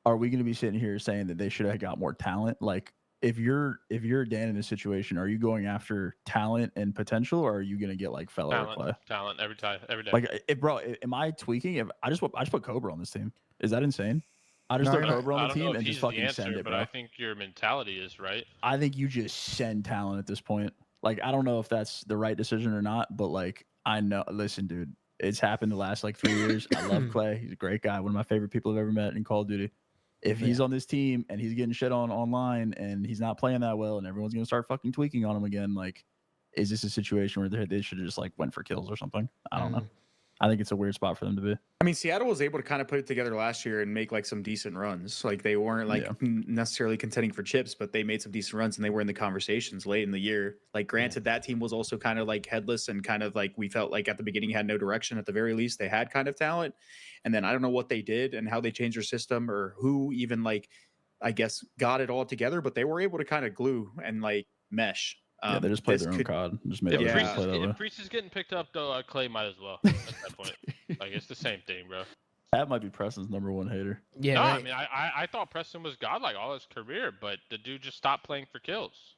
are we going to be sitting here saying that they should have got more talent? Like, if you're Dan in this situation, are you going after talent and potential, or are you going to get, like, Feller or Clay? Talent every time, every day. Like, bro, am I tweaking? If I just put Cobra on this team. Is that insane? I just No, throw you're not. Cobra I on the don't know team if and he's just the fucking send answer, it, but bro. I think your mentality is right. I think you just send talent at this point. Like, I don't know if that's the right decision or not, but like, I know. Listen, dude, it's happened the last like 3 years. I love Clay. He's a great guy. One of my favorite people I've ever met in Call of Duty. If he's on this team and he's getting shit on online and he's not playing that well and everyone's gonna start fucking tweaking on him again, like, is this a situation where they should have just like went for kills or something? I don't know. I think it's a weird spot for them to be. I mean, Seattle was able to kind of put it together last year and make like some decent runs. Like they weren't like necessarily contending for chips, but they made some decent runs and they were in the conversations late in the year. Like granted, that team was also kind of like headless and kind of like we felt like at the beginning had no direction. At the very least, they had kind of talent. And then I don't know what they did and how they changed their system or who even like, I guess, got it all together, but they were able to kind of glue and like mesh. Yeah, they just played their own COD. Just made If other Priest, people play that way. if Priest is getting picked up, though, Clay might as well at that point. Like, it's the same thing, bro. That might be Preston's #1 hater. Yeah, No, right. I mean, I thought Preston was godlike all his career, but the dude just stopped playing for kills.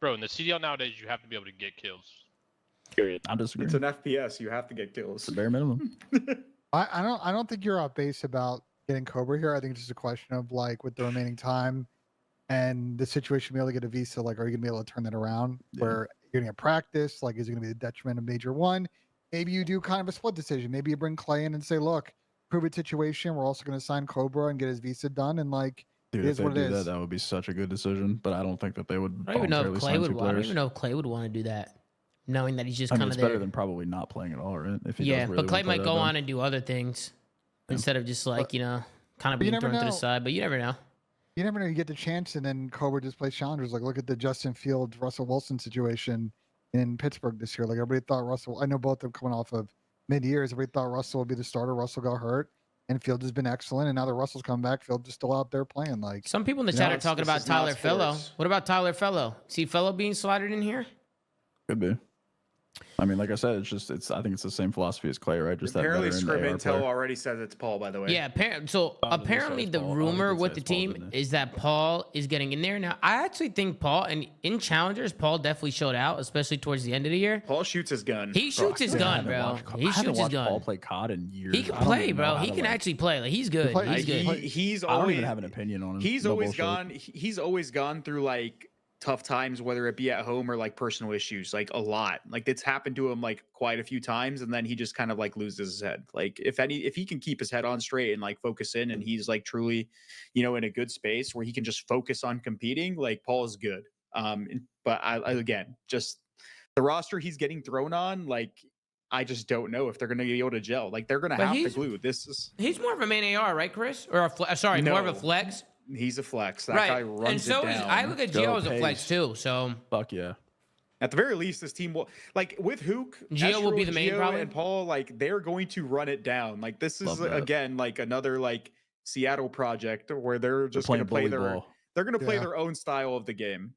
Bro, in the CDL nowadays, you have to be able to get kills. Period. I'm disagreeing. It's an FPS. You have to get kills. It's the bare minimum. I don't think you're off base about getting Cobra here. I think it's just a question of like with the remaining time and the situation, be able to get a visa. Like, are you gonna be able to turn that around? Yeah. Where you're gonna get practice? Like, is it gonna be the detriment of Major One? Maybe you do kind of a split decision. Maybe you bring Clay in and say, look, prove it situation. We're also gonna sign Cobra and get his visa done. And like, Dude, it if is they what it do is. that would be such a good decision. But I don't think that they would I don't even know voluntarily if Clay sign would. two I don't players. even know if Clay would want to do that, knowing that he's just I mean, kind it's of better there. than probably not playing at all, right? If he Yeah, does really but Clay wanna play might that go bad. on and do other things instead of just like kind of but you being never thrown to the know. side. But you never know. You never know. You get the chance, and then Cobra just plays challengers. Like, look at the Justin Fields, Russell Wilson situation in Pittsburgh this year. Like, everybody thought Russell. I know both of them coming off of mid years. Everybody thought Russell would be the starter. Russell got hurt, and Fields has been excellent. And now that Russell's come back, Fields is still out there playing. Like, Some people in the You know, chat are it's- talking this about is not Tyler Fellow. sports. What about Tyler Fellow? See Fellow being slotted in here? Could be. I mean, like I said, I think it's the same philosophy as Clay, right? Just Apparently, that Scrim veteran AR Intel player. already said it's Paul. By the way, Yeah, so Oh, did they say apparently it's the Paul? Oh, he rumor did with say the it's Paul, team didn't he? is that Paul is getting in there. Now, I actually think Paul, and in Challengers, Paul definitely showed out, especially towards the end of the year. Paul shoots his gun. He shoots his I gun, haven't bro. watched- He I haven't shoots his watched Paul gun. play COD in years. He can I don't play, even know bro. how He to, can like- actually play. Like he's good. play- He's good. He's I don't always even have an opinion on him. he's No always bullshit. he's always gone through like tough times, whether it be at home or like personal issues, like a lot. Like it's happened to him like quite a few times, and then he just kind of like loses his head. Like if he can keep his head on straight and like focus in, and he's like truly, in a good space where he can just focus on competing, like Paul is good. But I again, just the roster he's getting thrown on, like I just don't know if they're gonna be able to gel. Like they're gonna But have to he's- glue. This is He's more of a main AR, right, Chris? Or more of a No. flex. he's a flex. That guy Right. runs And so it is down. I look at Go Gio as a flex pace. too. So Fuck yeah. At the very least, this team will like with Hook, Gio will be the main Gio problem? and Paul. Like they're going to run it down. Like this is Love that. again like another like Seattle project where they're just They're going to play bully their ball. they're going to play Yeah. their own style of the game.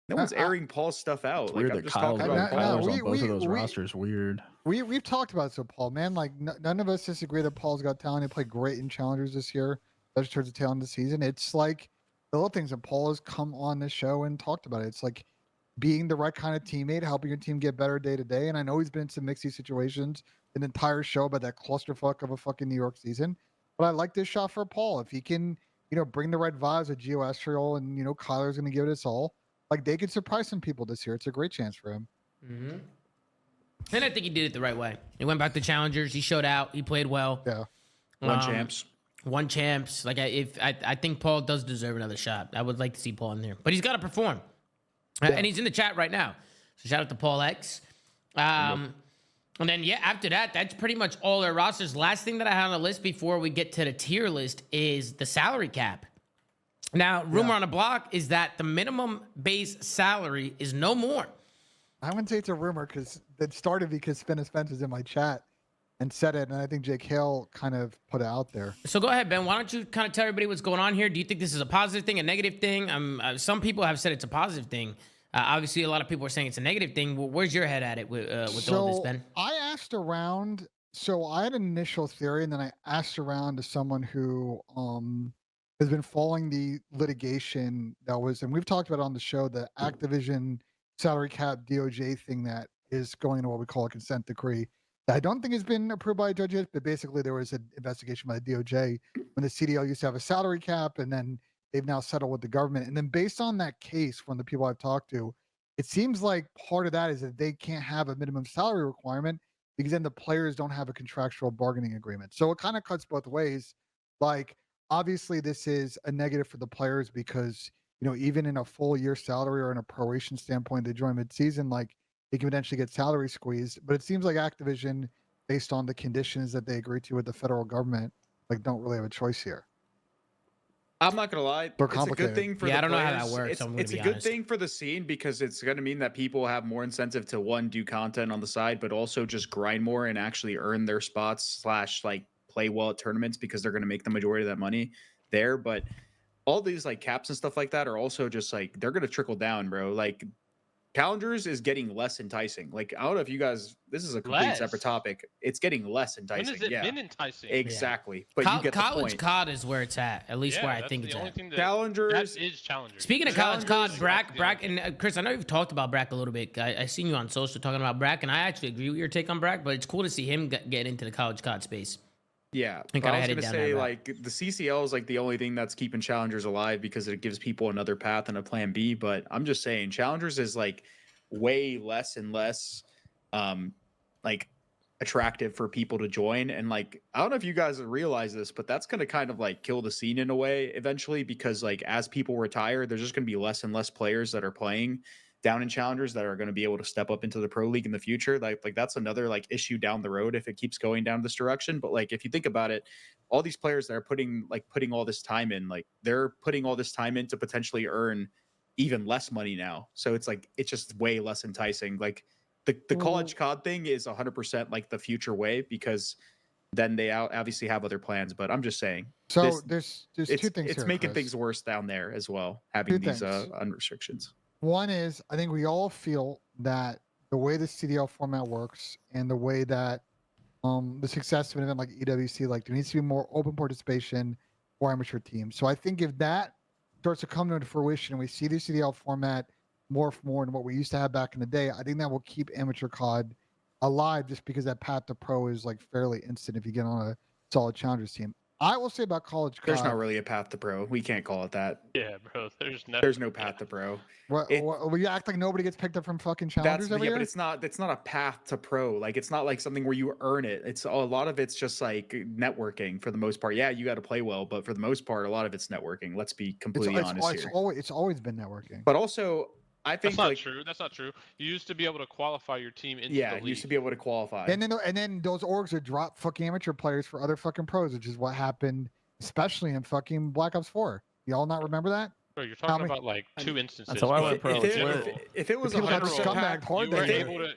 No one's I- airing Paul's stuff out. It's Like weird I'm that just Kyle's, talking about no, Paul. Kyle's on we- both of those we- rosters. Weird. we've talked about it, so Paul, man. Like none of us disagree that Paul's got talent. He played great in challengers this year, especially towards the tail end of the season. It's like the little things that Paul has come on the show and talked about it. It's like being the right kind of teammate, helping your team get better day to day. And I know he's been in some mixy situations an entire show about that clusterfuck of a fucking New York season. But I like this shot for Paul. If he can, bring the right vibes with Gio Estriol and, Kyler's going to give it his all. Like they could surprise some people this year. It's a great chance for him. Mm-hmm. And I think he did it the right way. He went back to challengers. He showed out. He played well. Yeah. One Um, champs. Won champs. Like I think Paul does deserve another shot. I would like to see Paul in there, but he's got to perform. And he's in the chat right now. So shout out to Paul X. And then after that, that's pretty much all their rosters. Last thing that I had on the list before we get to the tier list is the salary cap. Now, rumor on the block is that the minimum base salary is no more. I wouldn't say it's a rumor because it started because Spence was in my chat and said it, and I think Jake Hale kind of put it out there. So go ahead, Ben. Why don't you kind of tell everybody what's going on here? Do you think this is a positive thing, a negative thing? Some people have said it's a positive thing. Obviously, a lot of people are saying it's a negative thing. Where's your head at it with all this, Ben? I asked around. So I had an initial theory, and then I asked around to someone who has been following the litigation that was, and we've talked about it on the show, the Activision salary cap DOJ thing that is going into what we call a consent decree. That I don't think has been approved by a judge yet, but basically there was an investigation by the DOJ when the CDL used to have a salary cap, and then they've now settled with the government. And then based on that case from the people I've talked to, it seems like part of that is that they can't have a minimum salary requirement because then the players don't have a contractual bargaining agreement. So it kind of cuts both ways. Like, obviously this is a negative for the players because, even in a full year salary or in a proration standpoint, they join mid-season, like they can potentially get salary squeezed. But it seems like Activision, based on the conditions that they agreed to with the federal government, like don't really have a choice here. I'm not gonna lie. They're It's a complicated. good thing for Yeah, the I don't know how players. that works, I'm gonna It's be a good honest. thing for the scene because it's gonna mean that people have more incentive to one, do content on the side, but also just grind more and actually earn their spots / like play well at tournaments because they're gonna make the majority of that money there. But all these like caps and stuff like that are also just like they're gonna trickle down, bro. Like Challengers is getting less enticing. Like, I don't know if you guys, this is a complete Less? separate topic. It's getting less When enticing. has it Yeah, been enticing? exactly. But you get the college point. COD is where it's at least Yeah, where I that's think the it's only at. thing that Challengers. is challengers. Speaking of college COD, Challengers, Brack, and Chris, I know you've talked about Brack a little bit. I seen you on social talking about Brack, and I actually agree with your take on Brack, but it's cool to see him get into the college COD space. Yeah, And but kinda I was headed gonna down say that route. like the CCL is like the only thing that's keeping challengers alive because it gives people another path and a plan B. But I'm just saying, challengers is like way less and less, like attractive for people to join. And like I don't know if you guys realize this, but that's gonna kind of like kill the scene in a way eventually because like as people retire, there's just gonna be less and less players that are playing down in challengers that are going to be able to step up into the pro league in the future. Like that's another like issue down the road if it keeps going down this direction. But like if you think about it, all these players that are putting all this time in, like they're putting all this time in to potentially earn even less money now. So it's like it's just way less enticing. Like the college COD thing is 100% like the future way because then they obviously have other plans. But I'm just saying. So there's two things it's here, making Chris. things worse down there as well, having Two these things. unrestrictions. One is, I think we all feel that the way the CDL format works and the way that the success of an event like EWC, like there needs to be more open participation for amateur teams. So I think if that starts to come to fruition and we see the CDL format morph more than what we used to have back in the day, I think that will keep amateur COD alive just because that path to pro is like fairly instant if you get on a solid challengers team. I will say about college COD. There's not really a path to pro. We can't call it that. Yeah, bro. There's no path to pro. We act like nobody gets picked up from fucking challengers every year? But it's not a path to pro. Like it's not like something where you earn it. It's a lot of it's just like networking for the most part. Yeah, you got to play well, but for the most part, a lot of it's networking. Let's be completely honest here. It's always been networking. But also, I think that's not true. That's not true. You used to be able to qualify your team into the league. You used to be able to qualify. And then those orgs would drop fucking amateur players for other fucking pros, which is what happened, especially in fucking Black Ops 4. Y'all not remember that? Bro, you're talking about like two instances. That's how I went pro. If it was People got 100% scumbagged hard,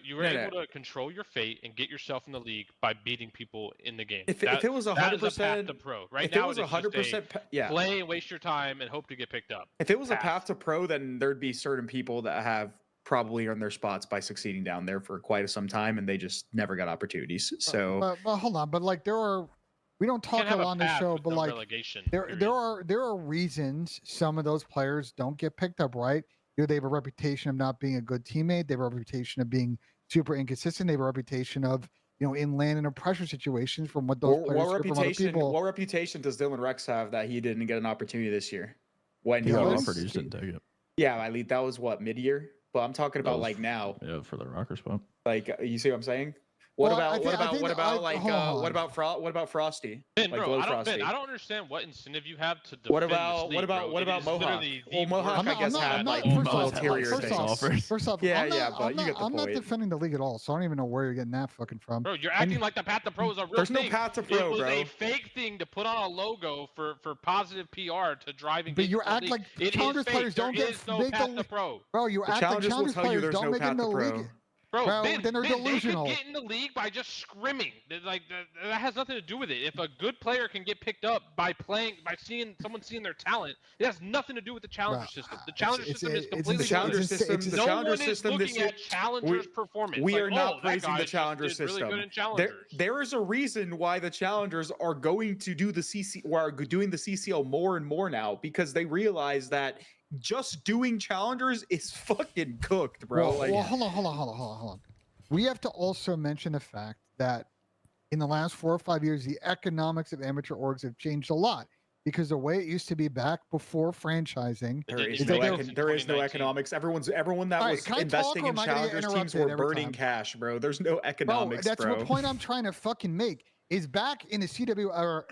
you were able to control your fate and get yourself in the league by beating people in the game. If it was 100% to pro, right if now it was 100%, yeah, play and waste your time and hope to get picked up. If it was a path to pro, then there'd be certain people that have probably earned their spots by succeeding down there for quite some time, and they just never got opportunities. So, but hold on, but like we don't talk a lot on the show, but like there are reasons some of those players don't get picked up, right? They have a reputation of not being a good teammate. They have a reputation of being super inconsistent. They have a reputation of in land and pressure situations from what those players hear from other people. What reputation does Dylan Rex have that he didn't get an opportunity this year? When he got offered, he just didn't take it. Yeah, I lead. That was what, mid-year? But I'm talking about like now. Yeah, for the Rokkr spot. Like, you see what I'm saying? What about Frosty? Ben, like bro, Frosty? I don't understand what incentive you have to defend what about Mohawk? Well, Mohawk, I guess, had like ulterior things. First off, I'm not defending the league at all, so I don't even know where you're getting that fucking from. Bro, you're acting like the path to pro is a real There's thing. no path to pro, it was bro. a fake thing to put on a logo for positive PR to drive and but get you to the act league. like It challengers is players fake. don't There get is no make path to pro. Bro, you act like challengers players don't make it in the league. Bro, then they're delusional. They could get in the league by just scrimming. Like that has nothing to do with it. If a good player can get picked up by seeing someone seeing their talent, it has nothing to do with the challenger system. The challenger system is completely different. The challenger system. Looking at challengers' performance. We are not praising the challenger system. There is a reason why the challengers are going to do the are doing the CCL more and more now because they realize that just doing challengers is fucking cooked, bro. Well, hold on. We have to also mention the fact that in the last 4 or 5 years, the economics of amateur orgs have changed a lot because the way it used to be back before franchising, there is no economics. Everyone that was investing in challengers teams were burning cash, bro. There's no economics, bro. That's the point I'm trying to fucking make. Is back in the CW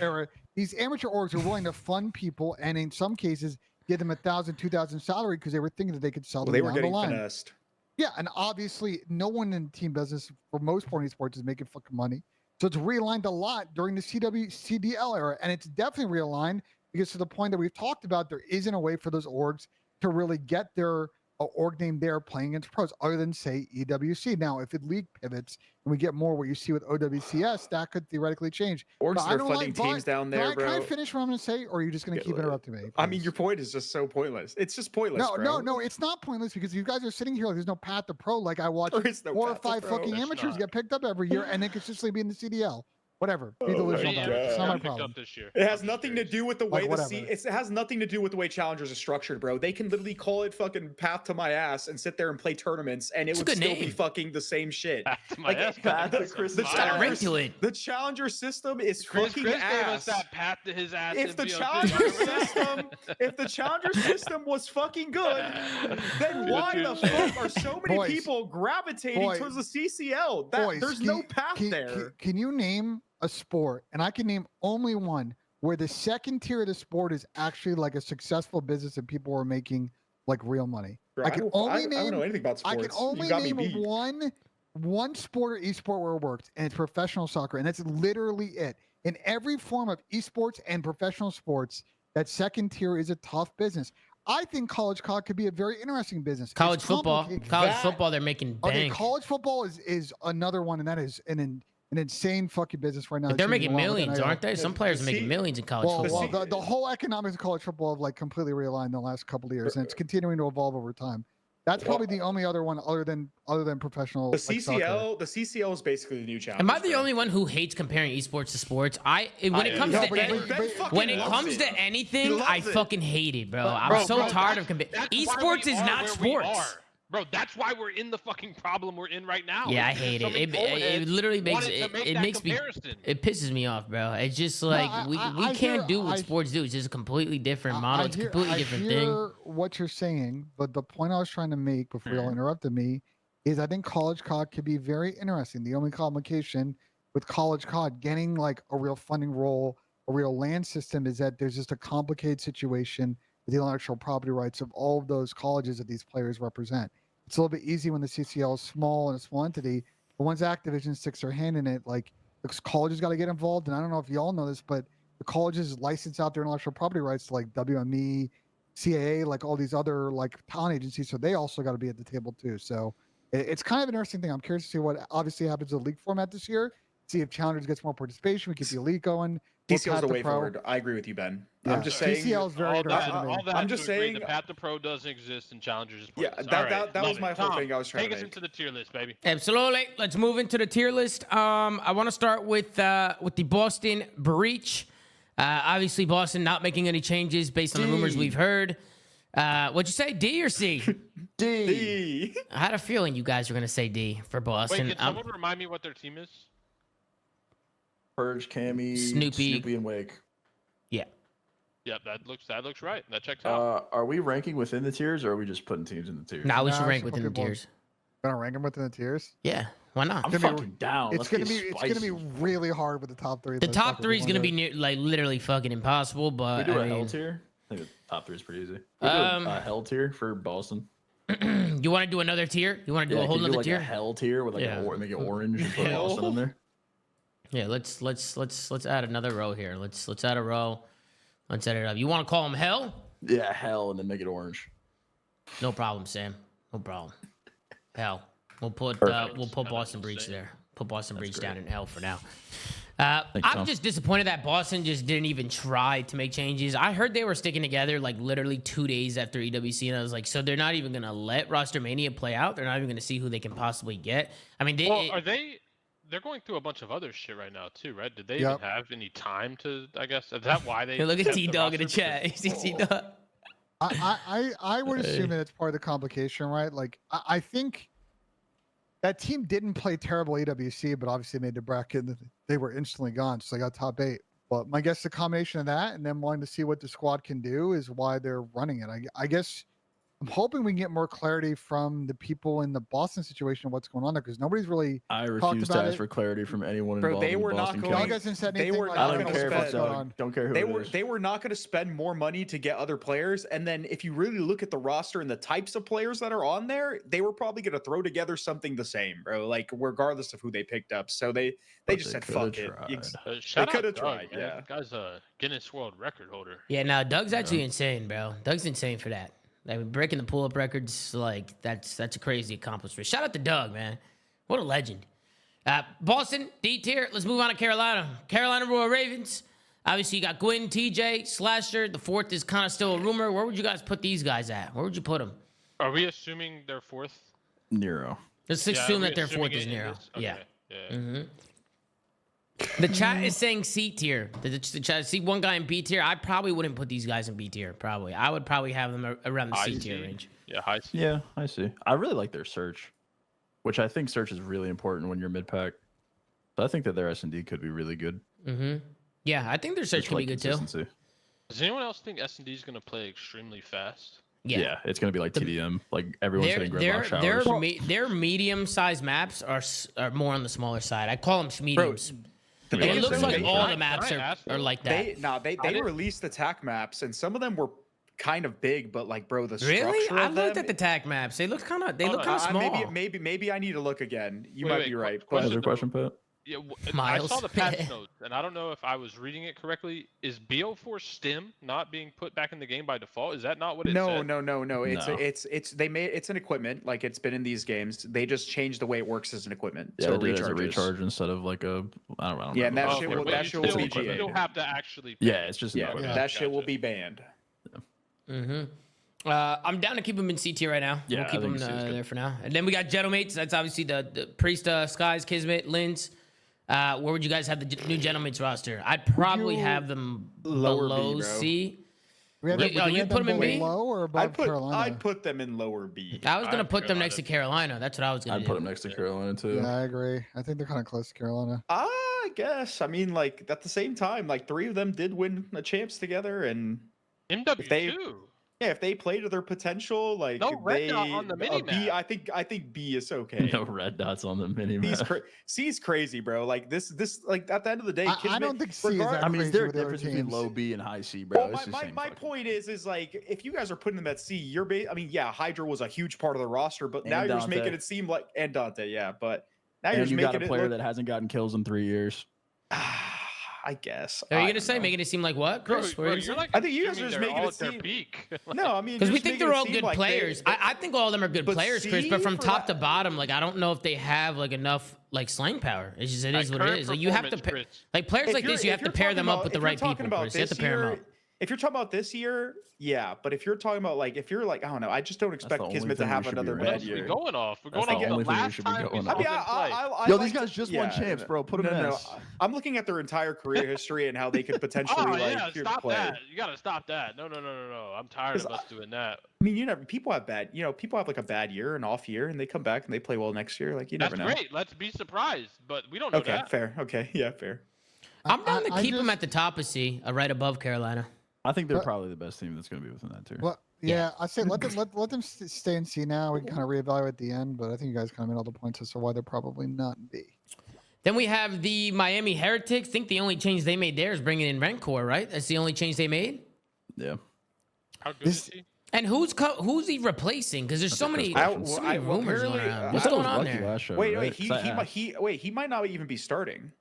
era, these amateur orgs are willing to fund people and in some cases give them $1,000, $2,000 salary because they were thinking that they could sell them down the line. Finessed. Yeah, and obviously no one in team business for most porn esports is making fucking money. So it's realigned a lot during the CDL era, and it's definitely realigned because to the point that we've talked about, there isn't a way for those orgs to really get their a org name there playing against pros other than say EWC. Now, if it league pivots and we get more what you see with OWCS, that could theoretically change. Orgs But that I are don't funding like Brian. teams down there, Brian, can I bro. finish what I'm going to say, or are you just going to keep interrupting me? I mean, please? your point is just so pointless. It's just pointless, bro. No, it's not pointless because you guys are sitting here like there's no path to pro. Like I watch There is no 4 or path to 5 pro. fucking There's amateurs not. get picked up every year and then consistently be in the CDL. Whatever. Be Oh delusional my about it. It's not my picked problem. up this year. It has I'm just nothing to curious. do with the Like, way whatever. it has nothing to do with the way challengers are structured, bro. They can literally call it fucking path to my ass and sit there and play tournaments, and it It's a would good still be name. fucking the same shit. Back to my Like, ass, path man. to Chris' That's ass. Got a ring fine. to it. The challenger system is Chris fucking gave us ass. that path to his ass. If in the BOT. challenger Remember that? system, if the challenger system was fucking good, then why the fuck are so many Boys. people gravitating Boys. towards the CCL? Boys, There's no path there. Can you name a sport, and I can name only one, where the second tier of the sport is actually like a successful business and people are making like real money? Bro, I can don't- only I don't know name anything about I sports. can only you got name me beat. one sport or esport where it worked, and it's professional soccer, and that's literally it. In every form of esports and professional sports, that second tier is a tough business. I think college COD could be a very interesting business. It's College football, complicated. That- football, they're making Okay, bank. college football is another one, and that is an insane fucking business right now. But they're That's making changing a lot with millions, NIL. aren't they? Some players are making see- millions in college Well, football. the whole economics of college football have like completely realigned in the last couple of years, and it's continuing to evolve over time. That's probably the only other one other than professional. The like, soccer. CCL is basically the new challenge. Am I the only one who hates comparing esports to sports? When it comes no, to but- any- but- but- when it loves comes it. to anything, He I loves it. fucking hate it, bro. But- I'm bro, so bro, tired of comparing. That's why Esports we is are not where we sports. are. Bro, that's why we're in the fucking problem we're in right now. Yeah, I It's because hate so it. many troll It heads literally makes wanted to make it that makes me comparison. it pisses me off, bro. It's just like I we hear- can't do what I- sports do. It's just a completely different model. It's a completely different I thing. hear what you're saying, but the point I was trying to make before you all interrupted me is I think college COD could be very interesting. The only complication with college COD getting like a real funding role, a real land system, is that there's just a complicated situation with the intellectual property rights of all of those colleges that these players represent. It's a little bit easy when the CCL is small and a small entity, but once Activision sticks their hand in it, like the colleges got to get involved. And I don't know if you all know this, but the colleges license out their intellectual property rights to like WME, CAA, like all these other like talent agencies. So they also got to be at the table too. So it's kind of an interesting thing. I'm curious to see what obviously happens to the league format this year. See if Challengers gets more participation. We keep the elite going. More CCL is path the to way pro. forward. I agree with you, Ben. Yeah. I'm just saying. CCL is very All interesting that, to me. all that I'm to just agree, saying- the path to pro doesn't exist and challengers is Yeah, pointless. that- All right, that was love my it. whole Tom, thing I was trying take to us make. into the tier list, baby. Absolutely. Let's move into the tier list. I want to start with the Boston breach. Obviously, Boston not making any changes based on the rumors we've heard. What'd you say, D or C? D. I had a feeling you guys were gonna say D for Wait, Boston. can someone remind me what their team is? Purge, Cammy, Snoopy. and Wake. Yeah. Yep, that looks right. That checks out. Are we ranking within the tiers, or are we just putting teams in the tiers? Now we Nah, should I rank should within put the people- tiers. Gonna rank them within the tiers. Yeah. Why not? I'm It's gonna be- fucking down. It's Let's gonna get be spicy. really hard with the top three. The though, top fuck, three is we gonna wanna- be like literally fucking impossible. We But do I a hell mean, tier. I think the top three is pretty easy. We do Um, a hell tier for Boston. you want to do another tier? You want to do a whole can you nother like tier? a hell tier with like Yeah. make it orange and put Hell? Boston in there. Yeah. Let's add another row here. Let's add a row. Let's add it up. You want to call them hell? Yeah, hell, and then make it orange. No problem, Sam. No problem. Hell. We'll put Perfect. Boston Breach there. Put Boston Breach down great. in hell for now. Thanks, I'm Tom. just disappointed that Boston just didn't even try to make changes. I heard they were sticking together like literally 2 days after EWC, and I was like, so they're not even gonna let Rostermania play out. They're not even gonna see who they can possibly get. I mean, Well, are they? They're going through a bunch of other shit right now too, right? Did they Yep. even have any time to? I guess is that why they? Hey, look at kept T the Dog in the roster? chat. You see T Dog? I would assume that it's part of the complication, right? Like I think that team didn't play terrible AWC, but obviously made the bracket and they were instantly gone. So they got top 8. But my guess the combination of that and then wanting to see what the squad can do is why they're running it. I guess I'm hoping we can get more clarity from the people in the Boston situation of what's going on there because nobody's really I Talked refuse to about ask it. for clarity from anyone Bro, involved they in were the not Boston going- y'all County. guys didn't said They anything. were like, not I don't gonna even care if spend- it's what's going on. don't care who They it were is. they were not going to spend more money to get other players, and then if you really look at the roster and the types of players that are on there, they were probably going to throw together something the same, bro. Like regardless of who they picked up, so they But just they said coulda fuck it. tried. Shout coulda out Doug, tried, man. yeah. Guy's a Guinness World Record holder. Yeah, no, Doug's actually insane, bro. Doug's insane for that. I mean, breaking the pull-up records, like that's a crazy accomplishment. Shout out to Doug, man. What a legend. Boston, D tier. Let's move on to Carolina. Carolina Royal Ravens. Obviously, you got Gwyn, TJ, Slasher. The fourth is kind of still a rumor. Where would you guys put these guys at? Where would you put them? Are we assuming they're fourth? Nero. Let's Yeah, assume are we that their assuming fourth is it Nero. is? Yeah. Okay, yeah. The chat is saying C tier. The chat, see one guy in B tier. I probably wouldn't put these guys in B tier. Probably, I would probably have them around the C tier range. Yeah, high C. Yeah, I see. I really like their search, which I think search is really important when you're mid pack. So I think that their S&D could be really good. Yeah, I think their search Just could like be good too. consistency. Does anyone else think S&D is going to play extremely fast? Yeah. It's gonna be like TDM. Like everyone's hitting gridlock showers. Their medium-sized maps are more on the smaller side. I call them mediums. And it looks like all the maps are like that. They released attack maps, and some of them were kind of big, but like, bro, the Really? structure I of looked them, at the tag maps. They look kind of small. maybe I need to look again. You Wait, might wait, be right. question Other question, Pat? Yeah, Miles. I saw the patch notes, and I don't know if I was reading it correctly. Is BO4 Stim not being put back in the game by default? Is that not what it No. said? It's an equipment, like it's been in these games. They just changed the way it works as an equipment. Yeah, So it did as a recharges. recharge instead of like a I don't Yeah, and know. that shit will- but that you shit will still- be You GA'd. still have to actually. Yeah, it's just an Yeah, equipment. that shit will Gotcha. be banned. I'm down to keep them in C tier right now. Yeah, we'll keep I them think C is good. there for now. And then we got Gentlemates. That's obviously the Priest, Skies, Kismet, Lins. Where would you guys have the new Gentlemates roster? I'd probably you have them lower B, below bro? C. We have, Wait, do oh, we you have put 'em in below B? or above Carolina? I'd put them in lower B. I was gonna I'd put them next to Carolina. Carolina. That's what I was gonna I'd do. put them next to Carolina too. Yeah, I agree. I think they're kind of close to Carolina. I guess. I mean, like at the same time, like 3 of them did win a champs together, and MW2. if they play to their potential, like No red they dot on the B, minimap. I think B is okay. No red dots on the mini map. C's crazy, bro. Like this like at the end of the day, I don't think C is that I mean, is crazy there a with the other difference between teams. low B and high C, bro? Well, It's the same my fucking- point is like if you guys are putting them at C, you're I mean, yeah, Hydra was a huge part of the roster, but now And you're just Dante. making it seem like and Dante, yeah, but now you're And just you got making a it player look, that hasn't gotten kills in 3 years. I guess. Are you I gonna don't say know. making it seem like what, Chris? Bro, What are you you're saying? like I think you guys assuming are just they're making all it at their seem- peak. No, I mean, Because you're we just think making they're it all seem good like players. I think all of them are good But players, Chris. C But from for top that- to bottom, like I don't know if they have like enough like slang power. It's just it At is what it current is. Like you have to performance, Chris. like players If like you're- this. You if have to you're pair talking them up about- with the if you're right talking people, about Chris. You have to this pair them year- up. If you're talking about this year, yeah, but if you're talking about like if you're like I don't know, I just don't expect only Kismet to thing we have should be another running. What bad else are we year. going off? We're That's going the off only the thing we last should be time we going saw off. I mean, them play. Yo, like these to- guys just won champs, bro. Put them in S. I'm looking at their entire career history and how they could potentially Oh like yeah, stop play. that! You gotta stop that. No. I'm tired of 'Cause us doing that. I mean, you never. People have people have like a bad year, an off year, and they come back and they play well next year. Like you That's never know. great. Let's be surprised, but we don't know Okay, that. fair. Okay, yeah, fair. I'm down to I keep them just- at the top of C, right above Carolina. I think they're But- probably the best team that's going to be within that tier. Well, yeah, I say let them stay in C now. We can kind of reevaluate at the end, but I think you guys kind of made all the points as to why they're probably not in B. Then we have the Miami Heretics. I think the only change they made there is bringing in Rencor, right? That's the only change they made. Yeah. How good This- is he? And who's he replacing? Because there's so many, question. so many rumors going apparently, around. I What's thought it going was on Lucky there? last show, Wait, right? wait, 'Cause I asked. he might not even be starting.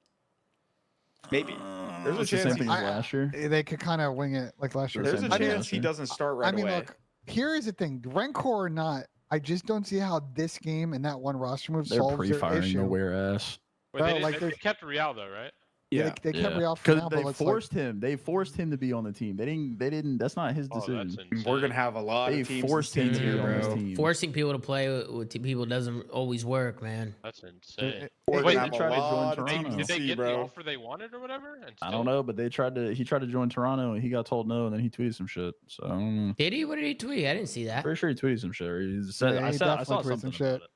Maybe there's a It's the chance. same thing he- as last year. They could kind of wing it like last year. There's a Same thing chance last he year. doesn't start right I mean, away. look, here is the thing: Rencor or not, I just don't see how this game and that one roster move They're solves their pre-firing issue. nowhere ass. Wait, Bro, they, did- like, they there's- kept Real though, right? Yeah, they kept Real for Because now, they but it's forced him. They forced him to be on the team. They didn't. That's not his Oh, decision. that's insane. We're gonna have a lot They of teams forced in him C to be tier, on this bro. team. Forcing people to play with people doesn't always work, man. That's insane. We're Wait, gonna they have a tried to join lot of Toronto. teams in Did they C, get the bro. offer they wanted or whatever? And I still- don't know, but he tried to join Toronto and he got told no, and then he tweeted some shit. So I don't know. Did he? What did he tweet? I didn't see that. Pretty sure he tweeted some shit. Or he said, Yeah, I he saw definitely tweeted something some about shit. it.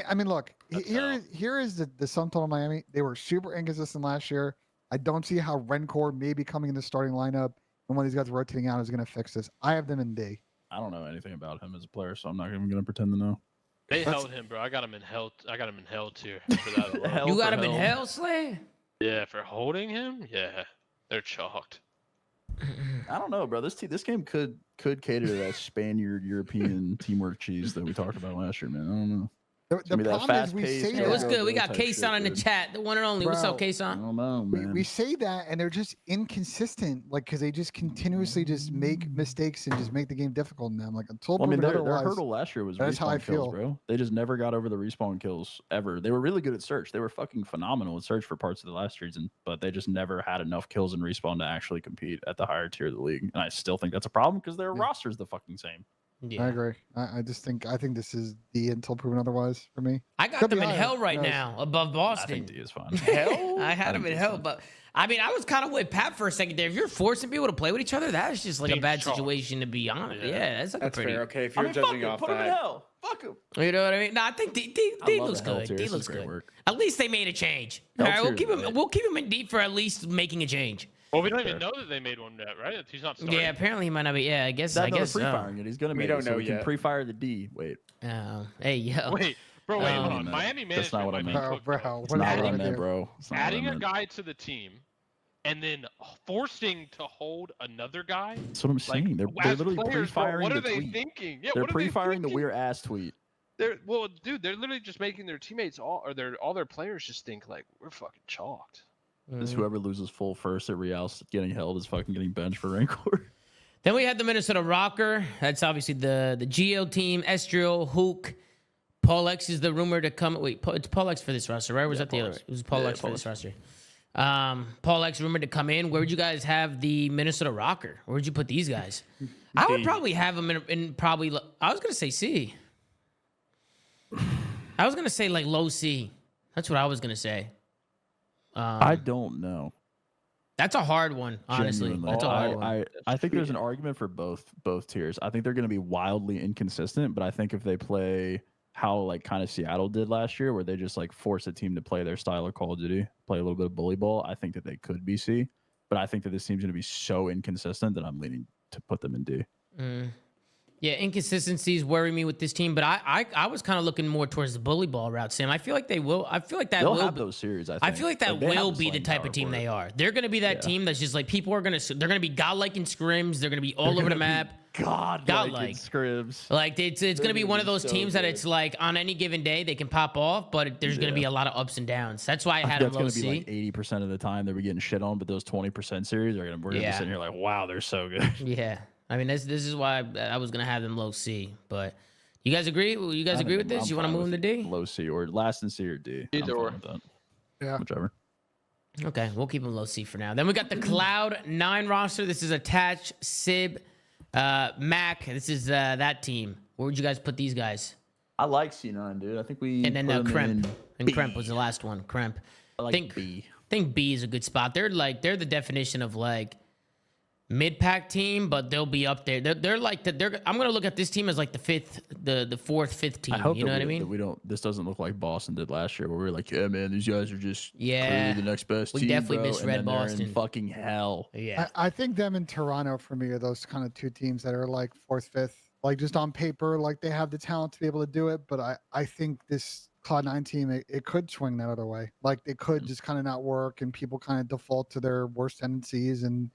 I mean, look, That's here is the sum total of Miami. They were super inconsistent last year. I don't see how Rencor maybe coming in the starting lineup and one of these guys rotating out is going to fix this. I have them in D. I don't know anything about him as a player, so I'm not even gonna pretend to know. They held him, bro. I got him in hell tier for that alone. Hell You for got him in hell. hell, Slay? Yeah, for holding him. Yeah, they're chalked. I don't know, bro. This game could cater to that Spaniard European teamwork cheese that we talked about last year, man. I don't know. The be that problem is we fast-paced, say Hey, what's that. good? We got type Kaysan shit, in the dude. chat, the one and only. What's up, Bro. I Kaysan? don't know, man. We say that, and they're just inconsistent, like because they just continuously just make mistakes and just make the game difficult in them. Like until Well, I mean, proven their otherwise. hurdle last year was that's how I respawn kills, feel. bro. They just never got over the respawn kills ever. They were really good at search. They were fucking phenomenal at search for parts of the last season, but they just never had enough kills in respawn to actually compete at the higher tier of the league. And I still think that's a problem because their Yeah. roster's the fucking same. I Yeah. agree. I think this is D until proven otherwise for me. I got Could be them in higher. hell right Who knows? now, above I Boston. think D is fine. Hell? I had them in hell, but I mean, I was kind of with Pat for a second there. If you're forcing people to play with each other, that's just like a Team bad chalk. situation, to be honest. Yeah. Yeah, that's like That's a pretty. fair. Okay, if I you're mean, fuck judging it, off put him in that, hell. Fuck him. You know what I mean? No, I think D I love looks the hell good. tier. D This looks is great good. work. At least they made a change. All Hell right, we'll tier's keep him. lit. We'll keep him in D for at least making a change. Well, we don't Fair. even know that they made one yet, right? He's not starting. Yeah, apparently he might not be. Yeah, I guess. No, I they're guess. pre-firing it. He's gonna We make don't it so know we can yet. pre-fire the D. Wait, Hey, yo. Wait, bro, wait, hold on. no, Miami that's not management what I might be meant. cooked, Bro, though. it's What not is what I wrong with meant, you? bro. It's not what I Adding a meant. guy to the team and then forcing to hold another guy. That's what I'm saying. They're as literally players, bro, pre-firing what are the they tweet. thinking? Yeah, They're what are they pre-firing the thinking? weird ass tweet. Well, dude, they're literally just making their teammates all their players just think like we're fucking chalked. Is whoever loses full first at Real getting held is fucking getting benched for Rancor. Then we had the Minnesota Rokkr. That's obviously the Geo team. Estriel, Hook, Paul X is the rumor to come. Wait, it's Paul X for this roster, right? Or was that the Paul other? X. It was Paul Yeah, X for Paul this X. roster. Paul X rumored to come in. Where would you guys have the Minnesota Rokkr? Where would you put these guys? I would D. probably have them in probably. I was gonna say C. I was gonna say like low C. That's what I was gonna say. I don't know. That's a hard one, honestly. Genuinely. That's a hard one. I think there's an argument for both tiers. I think they're going to be wildly inconsistent, but I think if they play how like kind of Seattle did last year, where they just like force a team to play their style of Call of Duty, play a little bit of bully ball, I think that they could be C. But I think that this team's going to be so inconsistent that I'm leaning to put them in D. Yeah, inconsistencies worry me with this team, but I was kind of looking more towards the bully ball route, Sam. I feel like they will. I feel like that They'll will. have those series. I think. I feel like that they have will the be the slaying type power of team for it. they are. They're going to be that Yeah. team that's just like people are going to. They're going to be godlike in scrims. They're going to be all over the map. God, Godlike. scribs. Like it's going to be gonna one of be those so teams that good. it's like on any given day they can pop off, but there's going to be a lot of ups and downs. That's why I had them That's low going to be C. like 80% of the time they're getting shit on, but those 20% series are going to we're going to Yeah. be sitting here like, wow, they're so good. Yeah, I mean this is why I was going to have them low C. But you guys agree? You guys agree with this? You want to move them to D? Low C or last in C or D? I'm Either fine or. with that. Yeah. Whichever. Okay, we'll keep them low C for now. Then we got the Cloud9 roster. This is Attach, Sib, Mac. This is that team. Where would you guys put these guys? I like C9, dude. I think we And then put them Kremp. in And B. Kremp was the last one. Kremp. I like think B. I think B is a good spot. They're the definition of like mid-pack team, but they'll be up there. They're like I'm gonna look at this team as like the fourth, fifth team. I hope You know that what I we- mean? that we don't. This doesn't look like Boston did last year, where we were like, "Yeah, man, these guys are just Yeah. clearly the next best We team." definitely bro. misread and then they're Boston. in fucking hell. Yeah. I think them and Toronto for me are those kind of two teams that are like fourth, fifth. Like just on paper, like they have the talent to be able to do it. But I think this Cloud9 team, it could swing that other way. Like they could just kind of not work and people kind of default to their worst tendencies and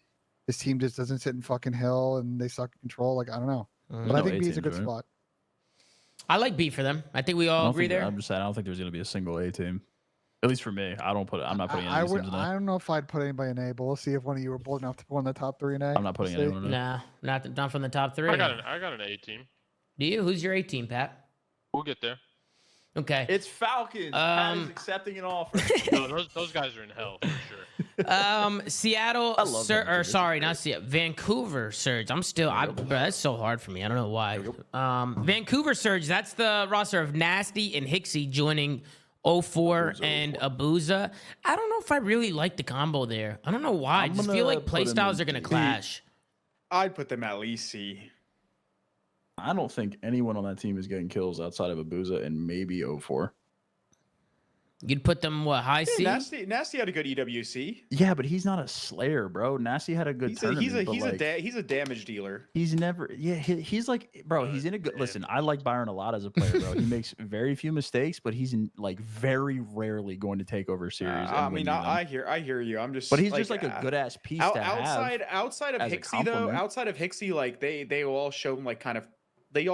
this team just doesn't sit in fucking hill and they suck at control. Like, I don't know. But I No think A B is a teams, good right? spot. I like B for them. I think we I all don't agree think- there. I'm just saying, I don't think there's going to be a single A team. At least for me, I don't put it. I'm not putting any I of these would. teams in I A. don't know if I'd put anybody in A, but we'll see if one of you were bold enough to put one in the top three in A. I'm not putting We'll see. anyone in A. Nah, not from the top three. I got an A team. Do you? Who's your A team, Pat? We'll get there. Okay. It's Falcons. Pat is accepting an offer. No, those guys are in hell for sure. Seattle, I love them, or dude. sorry, not Seattle, Vancouver Surge. Bro, that's so hard for me. I don't know why. Vancouver Surge, that's the roster of Nasty and Hixie joining 04 and Abuza. I don't know if I really like the combo there. I don't know why. I I'm just feel gonna like put 'em playstyles in are going to D. clash. I'd put them at least C. I don't think anyone on that team is getting kills outside of Abuza and maybe 04. You'd put them, what, high C? Nasty had a good EWC. Yeah, but he's not a slayer, bro. Nasty had a good tournament. He's a damage dealer. He's never, he's like, bro, he's in a good, listen, I like Byron a lot as a player, bro. He makes very few mistakes, but he's like very rarely going to take over series. I mean, I hear you. I'm just, but he's just like a good ass piece to have. outside of as a Hixie though. compliment. Outside of Hixie, like they all show like kind of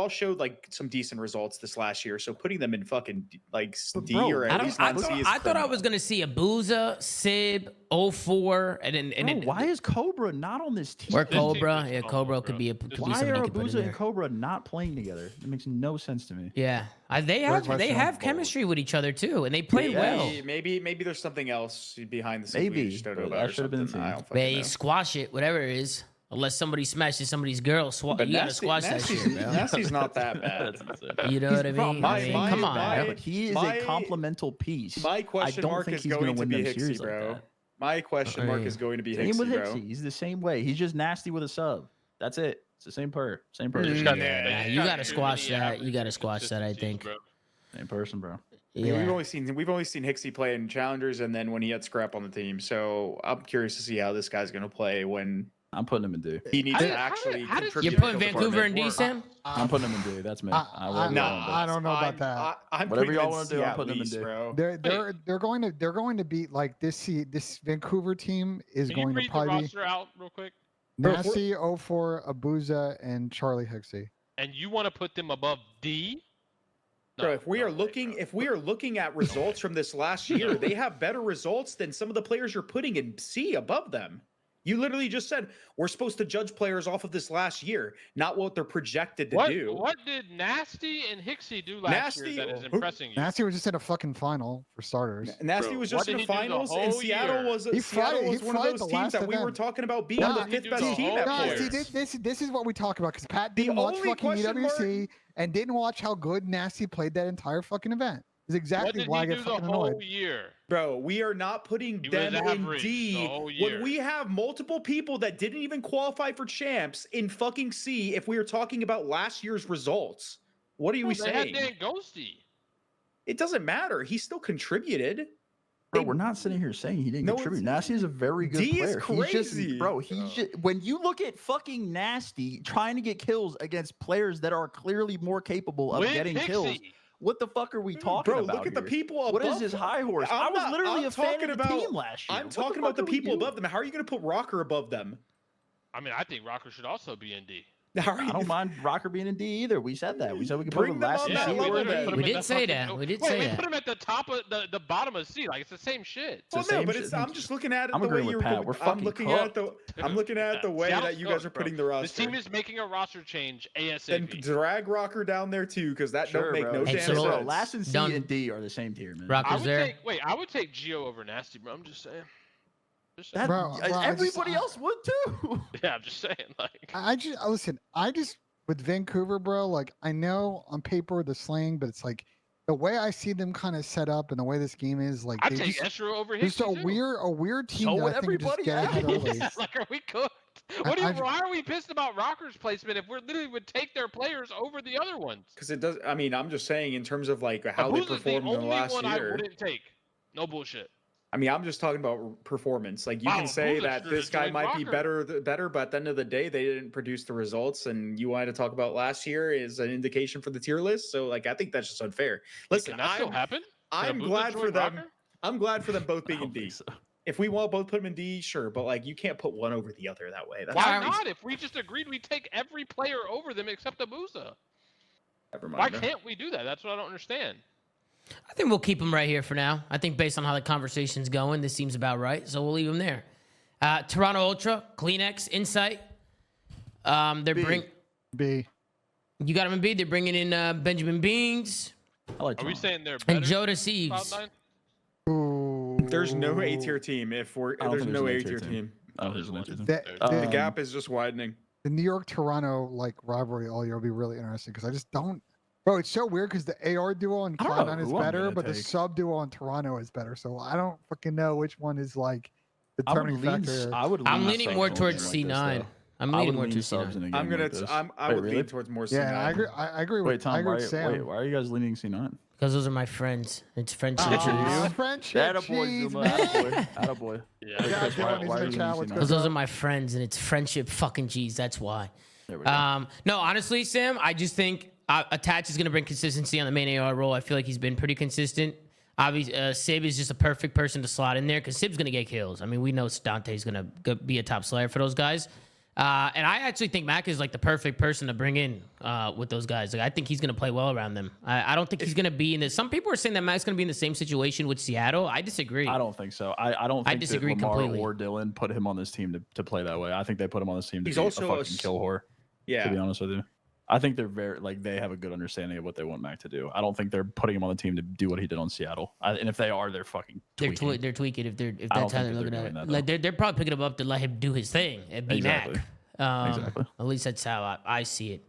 showed like some decent results this last year. So putting them in fucking like D bro, or at least not C is I thought I criminal. was gonna see Abuza, Sib, 04, and then Bro, why is Cobra not on this team? or This team Cobra? is Yeah, fun, Cobra bro. could be a This could be Why somebody are you could put in Abuza and there. Cobra not playing together? That makes no sense to me. Yeah, they Where's my have phone? chemistry with each other too, and they play well. Maybe there's something else behind the scenes Maybe, we just don't know but about. that Or should have been something. seen. I don't fucking They know. squash it, whatever it is. Unless somebody smashes somebody's girl, you gotta Nasty- squash that Nasty's- shit, bro. Nasty's not that bad. That's insane. You know what I mean? my- I mean, my- come on. my- bro. But he is my- a complemental piece. My question don't mark think is he's gonna going to win be them Hixie, series like bro. that. My question mark Hey. is going to be Same Hixie, with bro. Hixie. He's the same way. He's just nasty with a sub. That's it. It's the same person. Same person. Just got- Yeah, they just you got gotta too squash many that. You average gotta squash that, I inconsistencies, think. bro. Same person, bro. Yeah, we've Yeah. only seen Hixie play in challengers and then when he had Scrap on the team. So I'm curious to see how this guy's going to play when I'm putting him in D. he needs How to did- actually how did- contribute. You're putting to the Vancouver in department. D, Sam? I'm putting him in D. That's me. I don't know about that. I'm Whatever putting y'all him wanna in do, C I'm at putting him in least, D. bro. They're going to beat like this Vancouver team is Can you going to read the probably be roster out real quick? Nasty, 04, Abuza, and Charlie Hixie. And you want to put them above D? Bro, No, if we no are way, looking, bro. if we are looking at results from this last year, they have better results than some of the players you're putting in C above them. You literally just said we're supposed to judge players off of this last year, not what they're projected to do. What did Nasty and Hixie do last Nasty- year that is who- impressing you? Nasty was just in a fucking final for starters. Nasty Bro, was what just in did the he do the finals, and whole Seattle year? was He Seattle fried- was he one of fried those the teams last that of we were them. talking about being What the did he fifth do best the team whole that year? No, plays. see, this is what we talk about because Pat The didn't watch only fucking question mark- UWC and didn't watch how good Nasty played that entire fucking event. Is What exactly did why I he get do the fucking whole annoyed. year? Bro, we are not putting He was them in average D the whole when year. we have multiple people that didn't even qualify for champs in fucking C if we are talking about last year's results. What are we They had saying? Dan Ghosty. It doesn't matter. He still contributed. Bro, They- we're not sitting here saying he didn't No, contribute. it's- Nasty is a very good D is player. He's crazy. just, bro. He's just when you look at fucking Nasty trying to get kills against players that are clearly more capable of With getting kills. Hixie. What the fuck are we talking Bro, about? look at the here? people above. What is this high horse? I I'm was not- literally I'm a fan talking of the about- team last year. I'm What talking the about fuck the are we people doing? above them. How are you going to put Rokkr above them? I mean, I think Rokkr should also be in D. How are I you- don't mind Rokkr being in D either. We said that. We said we could put Bring him them last on in that C level or then. D. We did say that. We did say we that. put him at the top of the bottom of C. Like it's the same shit. Well, the no, same but shit. it's, I'm just looking at it I'm the way agreeing with you're. Pat. We're I'm fucking looking at cooked. I'm looking at the way Seattle's that you guys are cooked, bro. putting the roster. This team is making a roster change Then ASAP. drag Rokkr down there too, because that don't make no Hey, damn so- sense. Bro, last in C Done. and D are the same tier, man. Rock- I is would there? I would take Geo over Nasty, bro. I'm just saying. Just saying. That, Bro, I just- everybody else would too. Yeah, I'm just saying. Like, I just listen. I just with Vancouver, bro. Like I know on paper the slang, but it's like the way I see them kind of set up and the way this game is. Like I'd they take just, Esra over just Hixie a weird team So that would I think just everybody get ahead else. early. Like, are we cooked? Why are we pissed about Rocker's placement if we literally would take their players over the other ones? Because it does. I mean, I'm just saying in terms of like how they Abuza's performed in the only last one I year. wouldn't take. No bullshit. I mean, I'm just talking about performance. Like you Wow, can say Abuza that should've this guy joined might be Rokkr. better, but at the end of the day, they didn't produce the results. And you wanted to talk about last year is an indication for the tier list. So like, I think that's just unfair. Listen, Can that still happen? I'm Can Abuza glad for join them. Rokkr? I'm glad for them both I being in don't D. think so. If we want both put them in D, sure, but like you can't put one over the other that way. That's Why crazy. not? If we just agreed we take every player over them except Abuza. Never Why mind. can't we do that? That's what I don't understand. I think we'll keep him right here for now. I think based on how the conversation's going, this seems about right. So we'll leave him there. Toronto Ultra, Kleenex, Insight. They're B. bring. B. You got him in B. They're bringing in Benjamin Beans I like Are we Toronto. saying they're better? and Joda than Sieves. Cloud9? Ooh. There's no A tier team. If we're I don't there's think no A there's an tier A-tier team. I don't think there's an A-tier team. The The Um, gap is just widening. the New York Toronto like rivalry all year will be really interesting because I just don't. Bro, it's so weird because the AR duo on I don't know Cloud9 is who I'm better, gonna but the take. sub duo on Toronto is better. So I don't fucking know which one is like the I would determining lean. factor. here. I would. I'm lean leaning subs more in a towards game like this, C9. though. I'm I leaning would more lean towards subs in C9. a game I'm gonna. like this. I Wait, would really? lean towards more C9. Yeah, I agree with. Wait, Tom. I agree Why, with Sam. wait, why are you guys leaning C9? Because those are my friends. It's friendship. Aw, cheese. friendship Attaboy, cheese, Zuma. man. Attaboy. Attaboy. Yeah. Yeah, Chris, Dylan, he's why in are the you chat. leaning What's C9? Because those are my friends, and it's friendship fucking cheese. That's why. There we go. No, honestly, Sam, I just think Attach is going to bring consistency on the main AR role. I feel like he's been pretty consistent. Obviously, Sib is just a perfect person to slot in there because Sib's going to get kills. I mean, we know Dante's going to be a top slayer for those guys. And I actually think Mac is like the perfect person to bring in with those guys. Like I think he's going to play well around them. I don't think he's going to be in this. Some people are saying that Mac's going to be in the same situation with Seattle. I disagree. I don't think so. I don't think disagree that Lamar completely. or Dylan put him on this team to play that way. I think they put him on this team to He's be also a fucking kill whore. Yeah. To be honest with you. I think they're very they have a good understanding of what they want Mac to do. I don't think they're putting him on the team to do what he did on Seattle. And if they are, they're fucking tweaking. They're tweaking if I that's don't how think they're looking at that it. they're Like doing they're probably picking him up to let him do his thing and be Exactly. Mac. Exactly. At least that's how I see it.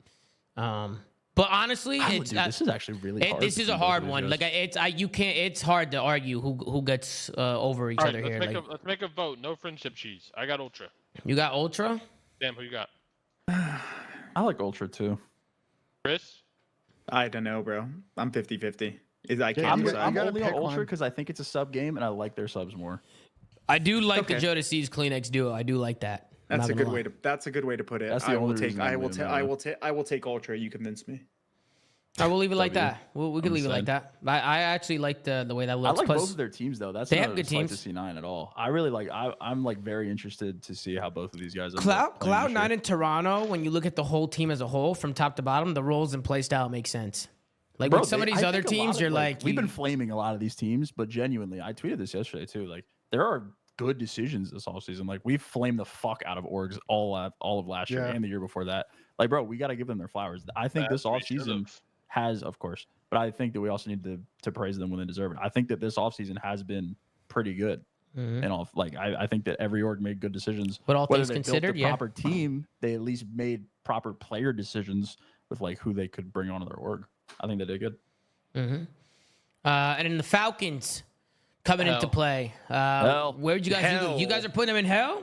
But honestly, This is actually really hard. this is a between both hard of these one. guys. Like it's hard to argue who gets over each All other right, here. Like let's make a vote. No friendship cheese. I got Ultra. you got Ultra. Damn, who you got? I like Ultra too. Chris? I don't know, bro. I'm 50-50. I can't I'm decide. gotta only on pick Ultra one. because I think it's a sub game and I like their subs more. I do like the Okay. Jodeci's Kleenex duo. I do like that. I'm That's not a good gonna way lie. to. That's a good way to put it. That's the I will only take. reason I I'm will leaving take. it I in. will take. I will take Ultra. You convinced me. I will leave it like W. that. We could leave it like that. I actually like the way that I looks. like Plus, both of their teams though. That's they not have a good slight teams. to C9 at all. I really like. I'm like very interested to see how both of these guys. end up Cloud playing this year. Cloud9 in Toronto. When you look at the whole team as a whole, from top to bottom, the roles and play style make sense. Like Bro, with some of I these other think a lot teams, of, you're like, we've been flaming a lot of these teams, but genuinely, I tweeted this yesterday too. Like there are good decisions this offseason. Like we flamed the fuck out of orgs all of last year Yeah. and the year before that. Like bro, we got to give them their flowers. I think this That's offseason reasonable. has, of course, but I think that we also need to praise them when they deserve it. I think that this offseason has been pretty good. Mhm. And all like I think that every org made good decisions. But all Whether things they built considered, the yeah. proper team, they at least made proper player decisions with like who they could bring onto their org. I think they did good. Mm-hmm. And then the Falcons coming into Hell. play. Hell. Where'd you guys? Hell. You guys are putting them in hell.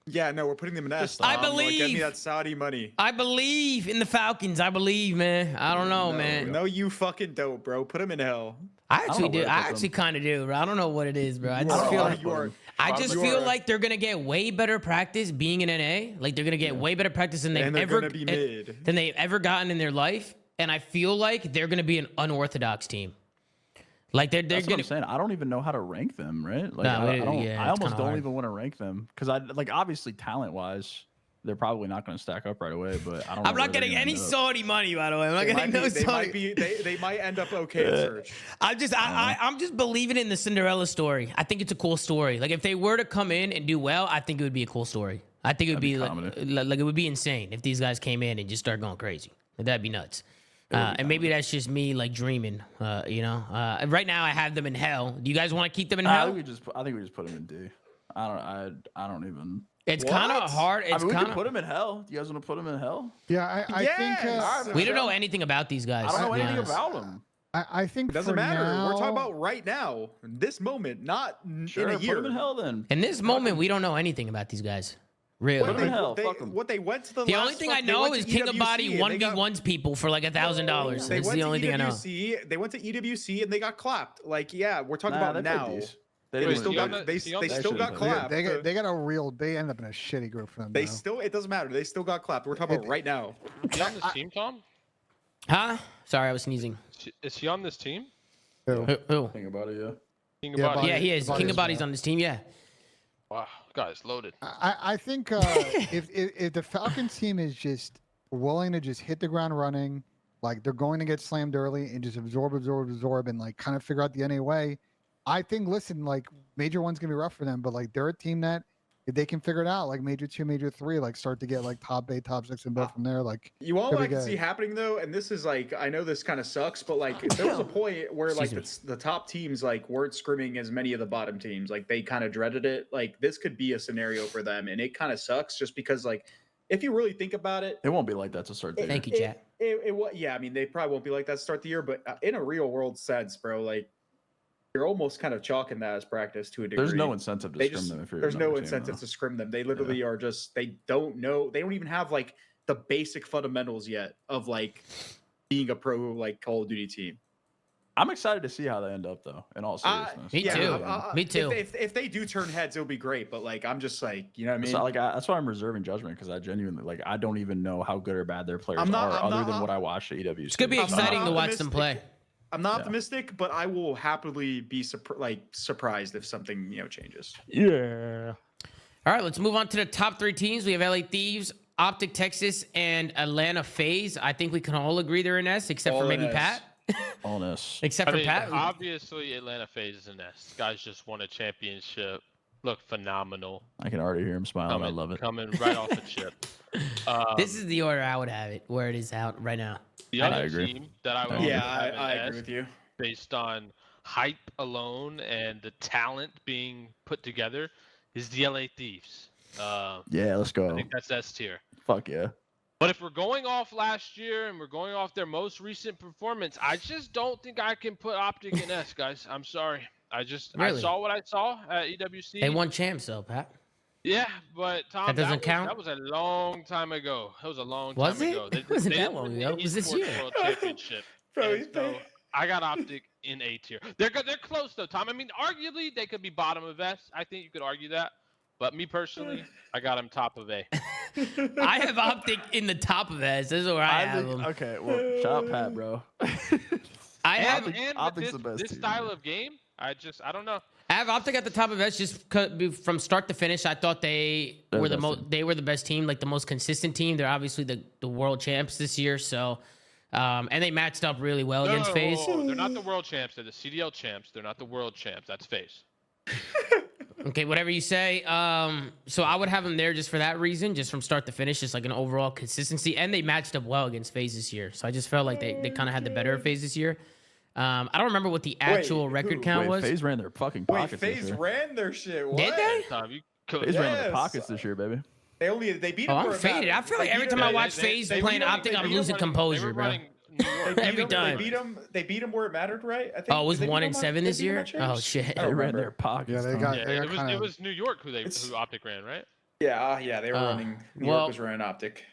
Yeah, no, we're putting them in S. I Tom. Like, get me believe. that Saudi money. I believe in the Falcons. I believe, man. I don't know, man. No, you fucking don't, bro. Put them in hell. I don't actually know do. where to I put actually them. kind of do, bro. I don't know what it is, bro. I You just are- feel are- like you are. I just you feel are- like they're gonna get way better practice being in NA. Like they're gonna get way better practice than they've And they're ever gonna be mid. than they've ever gotten in their life. And I feel like they're gonna be an unorthodox team. Like they're That's what gonna. I'm saying. I don't even know how to rank them, right? Like No, I don't. yeah, I it's almost kinda don't hard. even want to rank them because I like obviously talent wise, they're probably not going to stack up right away. But I don't. I'm know where not they're getting gonna any end up. Saudi money, by the way. I'm not They getting might, no be, they, might Saudi. be, they might end up okay in search. I'm just believing in the Cinderella story. I think it's a cool story. Like if they were to come in and do well, I think it would be a cool story. I think it would be like it would be insane if these guys came in and just start going crazy. That'd be nuts. And maybe that's just me like dreaming, you know. Right now I have them in hell. Do you guys want to keep them in I hell? think we just put them in D. I don't even. It's kind of What? hard. I It's mean, we kind could put of. them in hell. Do you guys want to put them in hell? Yeah, I think Yes! We don't know anything about these guys. I don't know to be anything honest. about them. I think It doesn't for matter. now, We're talking about right now, this moment, not Sure, in a put year. them in hell then. In this moment, we don't know anything about these guys. Really. Put 'em in hell. Fuck 'em. What they went to the The last only thing fuck- I they know went is to King of Body EWC and they got- 1v1s people for like $1,000. They That's went the to only thing I know. EWC. They went to EWC and they got clapped. Like, yeah, we're talking Nah, about they played now. decent. They They didn't still win got the the- got they see, on they that still shit got is clapped. they got a real. They end up in a shitty group for them. They though. still. It doesn't matter. They still got clapped. We're talking about right now. Is he on this team, Tom? Huh? Sorry, I was sneezing. Is he on this team? Who? Who? Think about it, yeah. King of Yeah, Body. Body- Yeah, he is. Body King of is Body's bad. on this team. Yeah. Wow, guys, loaded. I think if the Falcons team is just willing to just hit the ground running, like they're going to get slammed early and just absorb, and like kind of figure out the NA way. I think, listen, like Major 1's gonna be rough for them, but like they're a team that if they can figure it out, like Major 2, Major 3, like start to get like top 8, top 6 and build from there. Like You all Here we I can go. see happening though, and this is like I know this kind of sucks, but like there was a point where like Excuse the top teams like weren't scrimming as many of the bottom teams. Like they kind of dreaded it. Like this could be a scenario for them, and it kind of sucks just because like if you really think about it, It won't be like that to start the year. Thank you, Jack. yeah, I mean they probably won't be like that to start the year, but in a real world sense, bro, like you're almost kind of chalking that as practice to a degree. There's no incentive to They scrim just them if you're. there's a no number team, incentive though. to scrim them. They literally are just they don't know. They don't even have like the basic fundamentals yet of like being a pro like Call of Duty team. I'm excited to see how they end up, though. In all seriousness, Me too. Me too. If they do turn heads, it'll be great. But like I'm just like you know what I mean. So, that's why I'm reserving judgment because I genuinely like I don't even know how good or bad their players I'm not- are, I'm other not- than what I watched at EWC. It's gonna be I'm not exciting to watch them optimistic. play. I'm not optimistic, but I will happily be surprised if something changes. Yeah. All All right, let's move on to the top 3 teams. We have LA Thieves, Optic Texas, and Atlanta FaZe. I think we can all agree they're an S, except All for in maybe S. Pat. Honest. Except I for mean, Pat. obviously Atlanta FaZe is an S. Guys just won a championship. Look phenomenal. I can already hear him smiling. I love it. Coming right off the chip. This is the order I would have it, where it is out right now. The I other agree. team that I would Yeah, have I an agree S with you. based on hype alone and the talent being put together is the LA Thieves. Yeah, let's I go. think that's S tier. Fuck yeah. But if we're going off last year and we're going off their most recent performance, I just don't think I can put Optic in S, guys. I'm sorry. I Really? saw what I saw at EWC. They won champs, though, Pat. Yeah, but Tom, That doesn't count? That was a long time ago. That was a long Was time it? ago. It wasn't that didn't long win the ago. It was this esports year. World Championship. Bro, And so I got Optic in A tier. They're close though, Tom. I mean, arguably they could be bottom of S. I think you could argue that. But me personally, I got them top of A. I have Optic in the top of S. This is where I have them. Okay, well, shout out Pat, bro. I have And with Optic's the best this team, style man. of game, I don't know. I have Optic at the top of S just from start to finish. I thought they They're were the the best most. team. They were the best team, like the most consistent team. They're obviously the world champs this year. So, and they matched up really well No, against FaZe. whoa. They're not the world champs. They're the CDL champs. They're not the world champs. That's FaZe. Okay, whatever you say. So I would have them there just for that reason, just from start to finish, just like an overall consistency. And they matched up well against FaZe this year. So I just felt like they kind of had the better of FaZe this year. I don't remember what the actual record who? count Wait, was. FaZe ran their fucking Wait, pockets this FaZe year. ran their shit. What? Did they? Tom, you FaZe ran their Yes. pockets this year, baby. They beat Oh, them I'm for a faded. match. I feel like They every beat time them- I watch they- FaZe they playing beat them- Optic, they I'm beat them losing running- composure, bro. Every time. They beat them where it mattered, right? I think. Oh, it was did they beat 1 them and on- 7 they this beat them year. on champs? Oh shit. I They don't ran remember. their pockets. Yeah, they Tom. got- Yeah, they it was kinda- it was New York who It's- Optic ran, right? Yeah, they were running. New well- York was running Optic.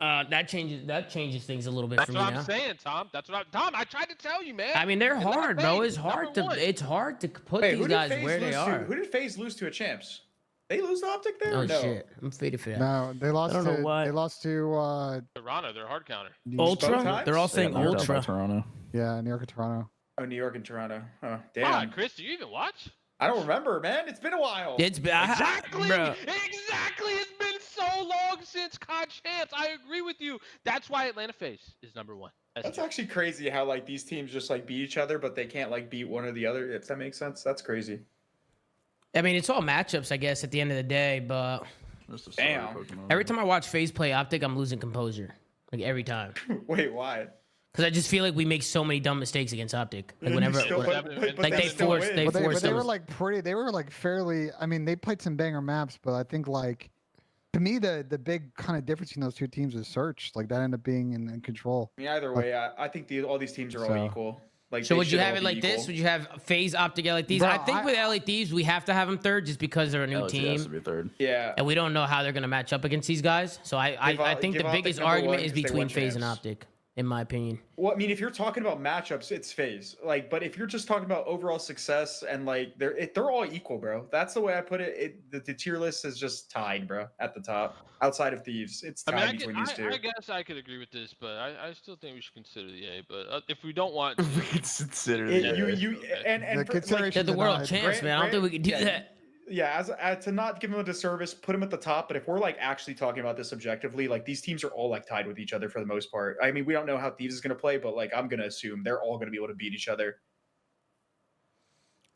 That changes things a little bit That's for me what I'm now. saying, Tom. Tom, I tried to tell you, man. I mean, they're Atlanta hard, bro. FaZe, It's hard number one. to put Wait, these who did guys FaZe where they lose to? are. Who did FaZe lose to at champs? They lose to Optic there? Oh or no? shit, I'm faded for that. No, they lost don't know to why. they lost to Toronto, they're a hard counter. New York- Ultra? times? They're all They saying got knocked out by Ultra. Toronto. Yeah, New York and Toronto. Oh, New York and Toronto. Oh, Come damn. on, Chris, do you even watch? I don't remember, man. It's been a while. It's Exactly. bro. Exactly. It's been so long since COD champs. I agree with you. That's why Atlanta FaZe is number one. That's actually crazy how like these teams just like beat each other, but they can't like beat one or the other. If that makes sense, that's crazy. I mean, it's all matchups, I guess, at the end of the day. But Just a Damn. sorry Pokemon. every time I watch FaZe play Optic, I'm losing composure. Like every time, Wait, why? because I just feel like we make so many dumb mistakes against Optic. Like whenever, Still- when- but like they still force, win. they But they force were those. like pretty. They were like fairly. I mean, they played some banger maps, but I think like to me the big kind of difference between those two teams is search. Like that ended up being in control. I mean, either way, I think all these teams are all So- equal. Like, So they would you should have all it be like equal. this? Would you have FaZe, Optic, LA Thieves? Bro, I think with LA Thieves, we have to have them third just because they're a new LSU has to team. be third. Yeah. And we don't know how they're going to match up against these guys. So I think the give Optic biggest number argument one is 'cause they between won FaZe and champs. Optic, in my opinion. Well, I mean, if you're talking about matchups, it's FaZe. Like, but if you're just talking about overall success and like they're all equal, bro. That's the way I put it. The tier list is just tied, bro, at the top. Outside of Thieves, it's I tied mean, between these two. I guess I could agree with this, but I still think we should consider the A. But if we don't want, to, We could consider It- that. you Okay. and The for, like, consideration- They're the world denied. champs, man. I don't think we can do yeah. that. yeah, as to not give them a disservice, put them at the top. But if we're like actually talking about this objectively, like these teams are all like tied with each other for the most part. I mean, we don't know how Thieves is going to play, but like I'm going to assume they're all going to be able to beat each other.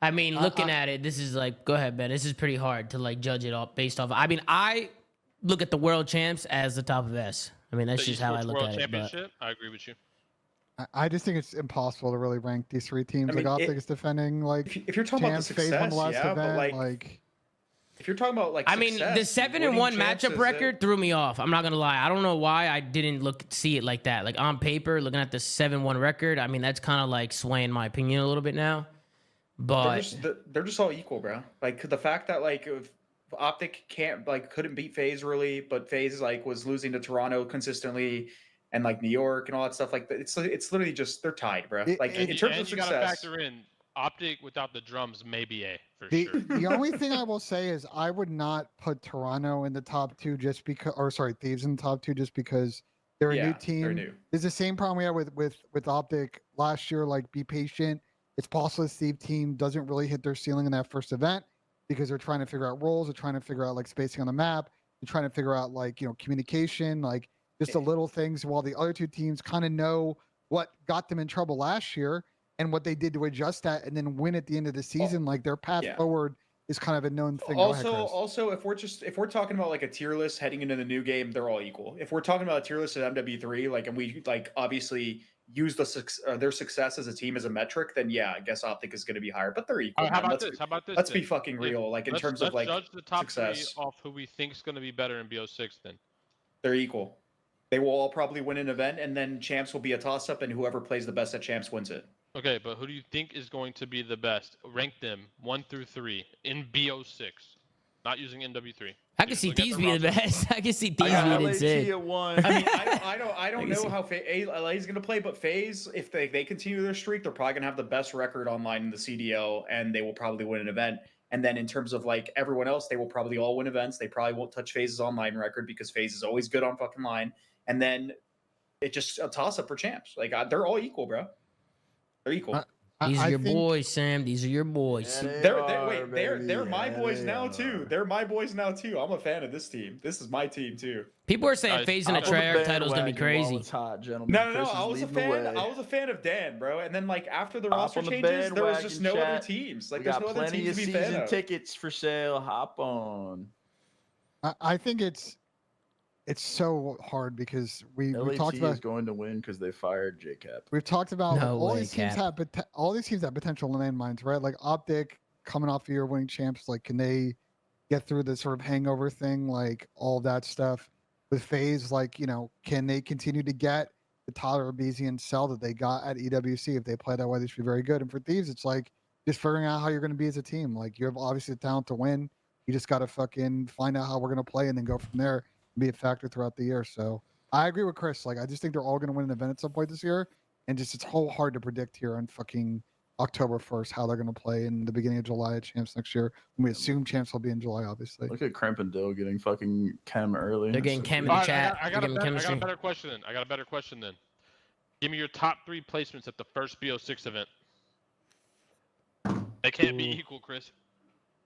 I mean, looking at it, this is like, go ahead, Ben. This is pretty hard to like judge it all based off. I mean, I look at the world champs as the top of S. I mean, that's the just how I esports look World at it. But Championship, I agree with you. I just think it's impossible to really rank these three teams. I mean, like Optic is defending like If you're talking about the champs, FaZe won success, the last yeah, but event. like if you're talking about like I mean, the success, 7-1 winning champs matchup is record threw me off. I'm not gonna lie. I don't know why I didn't see it like that. Like on paper, looking at the 7-1 record, I mean, that's kind of like swaying my opinion a little bit now. But they're just all equal, bro. Like the fact that like if Optic couldn't beat FaZe really, but FaZe like was losing to Toronto consistently, and like New York and all that stuff like that. It's literally just they're tied, bro. Like in terms and of you gotta success. factor in Optic without the drums, maybe A for the sure. the only thing I will say is I would not put Toronto in the top two just because, or sorry, Thieves in the top two just because they're a new They're team. new. It's the same problem we had with Optic last year. Like, be patient. It's possible the Steve team doesn't really hit their ceiling in that first event. because they're trying to figure out roles, they're trying to figure out like spacing on the map, they're trying to figure out like, you know, communication, like just the little things, while the other two teams kind of know what got them in trouble last year and what they did to adjust that and then win at the end of the season. Like their path forward is kind of a known thing. Also, if we're talking about like a tier list heading into the new game, they're all equal. If we're talking about a tier list at MW3, like, and we like obviously use their success as a team as a metric, then yeah, I guess Optic is going to be higher, but they're equal. How about this? Let's be fucking real. Like in terms of like judge the top success 3 off who we think is going to be better in BO6. Then they're equal. They will all probably win an event, and then champs will be a toss up, and whoever plays the best at champs wins it. Okay, but who do you think is going to be the best? Rank them 1 through 3 in BO6, not using NW3. I can see Thieves being the best. I can see Thieves being insane. I mean, I don't know how LA is going to play, but FaZe, if they continue their streak, they're probably going to have the best record online in the CDL, and they will probably win an event. And then in terms of like everyone else, they will probably all win events. They probably won't touch FaZe's online record because FaZe is always good on fucking line. And then it just a toss up for champs. Like they're all equal, bro. They're equal. These are your boys, Sam. These are your boys. Yeah, they're my boys now too. They're my boys now too. I'm a fan of this team. This is my team too. People are saying FaZe in a Treyarch title is gonna be crazy. No. I was a fan of Dan, bro. And then like after the roster changes, there was just no other teams. Like there's no other teams to be fan of. Tickets for sale. Hop on. I think it's so hard because we talked about going to win because they fired JCap. We've talked about all these teams Cap. have all these teams have potential landmines, right? Like Optic coming off a year winning champs, like can they get through the sort of hangover thing, like all that stuff? With FaZe, like, you know, can they continue to get the Tyler Abizi and Cell that they got at EWC? If they play that way, they should be very good. And for Thieves, it's like just figuring out how you're going to be as a team. Like you have obviously the talent to win. You just got to fucking find out how we're going to play and then go from there. Be a factor throughout the year. So I agree with Chris. Like I just think they're all going to win an event at some point this year, and just it's whole hard to predict here on fucking October 1st how they're going to play in the beginning of July at champs next year. And we assume champs will be in July, obviously. Look at Crimp and Dill getting fucking chem early. They're getting chem in the chat. I got a better question then. Give me your top 3 placements at the first BO6 event. They can't be equal, Chris.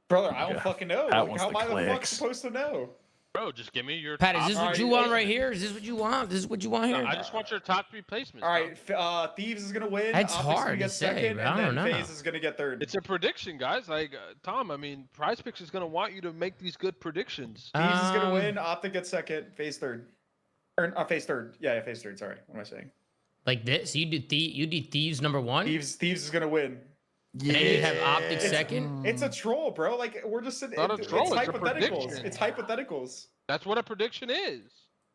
Brother, I don't fucking know. Like, how am I the fuck supposed to know? Bro, just give me your. Pat, is this what you want right here? Is this what you want? This is what you want here? I just want your top 3 placements. All right, Thieves is gonna win. That's Optic's hard gonna get to say, second, bro. I don't and then know. FaZe is gonna get third. It's a prediction, guys. Like Tom, I mean, Prize Picks is gonna want you to make these good predictions. Thieves is gonna win. Optic gets second. FaZe third. Or FaZe third. Yeah, FaZe third. Sorry, what am I saying? Like this? You do Thieves number 1? Thieves is gonna win. Yeah. And then you have Optic second. It's a troll, bro. Like we're just It's not a troll, it's it's a hypotheticals. prediction. It's hypotheticals. That's what a prediction is.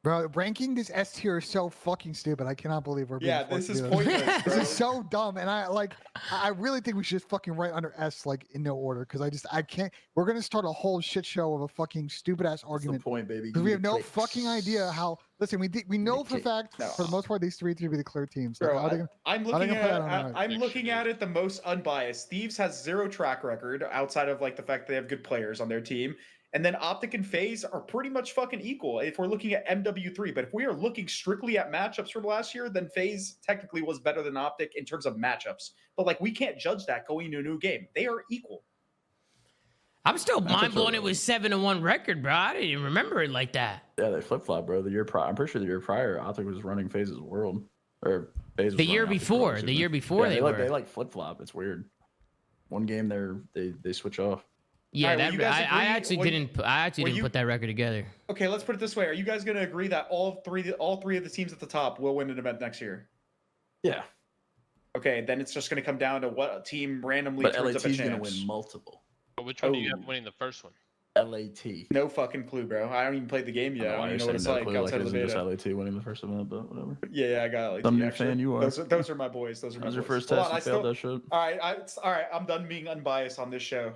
Bro, ranking this S tier is so fucking stupid. I cannot believe we're being This forced to is do pointless. This Bro. is so dumb, and I really think we should just fucking write under S like in no order because I can't. We're gonna start a whole shit show of a fucking stupid ass argument point, baby. because we have no fucking idea how. Listen, we know for a fact for the most part these three to be the clear teams. Like, Bro, I'm looking at it the most unbiased. Thieves has 0 track record outside of like the fact that they have good players on their team. And then Optic and FaZe are pretty much fucking equal if we're looking at MW3. But if we are looking strictly at matchups from last year, then FaZe technically was better than Optic in terms of matchups. But like we can't judge that going into a new game. They are equal. I'm still mind blown. It was 7-1 record, bro. I didn't even remember it like that. Yeah, they flip flop, bro. The year prior, I'm pretty sure the year prior, Optic was running FaZe's world, or FaZe was The year running Optic's before, world, the year before yeah, they were. they like flip flop. It's weird. One game they switch off. Yeah, All right, I actually didn't put that record together. Okay, let's put it this way: are you guys going to agree that all three of the teams at the top will win an event next year? Yeah. Okay, then it's just going to come down to what team randomly But turns up a LAT's gonna champs. win multiple. But which one do you have winning the first one? LAT. No fucking clue, bro. I don't even play the game yet. I don't even know what it's like outside of the beta. LAT winning the first event, but whatever. Yeah, I got LAT. Some new actually. fan you are. Those are my boys. Those are That my was your boys. first Hold test. on, You failed that shit. All right. I'm done being unbiased on this show.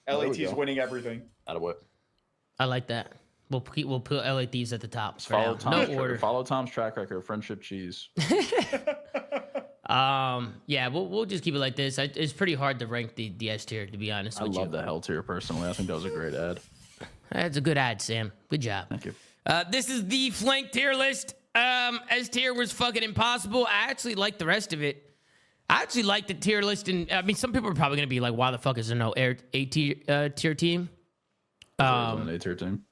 There we LAT is go. winning everything. Out of what? I like that. We'll put LA Thieves at the top. For Follow now. Tom's No order. Follow Tom's track record. Friendship cheese. Yeah, we'll just keep it like this. It's pretty hard to rank the S tier, to be honest I with you. love the hell tier personally. I think that was a great ad. That's a good ad, Sam. Good job. Thank you. This is the flank tier list. S tier was fucking impossible. I actually like the rest of it. I actually like the tier list, and I mean, some people are probably gonna be like, "Why the fuck is there no tier team?" An A tier team.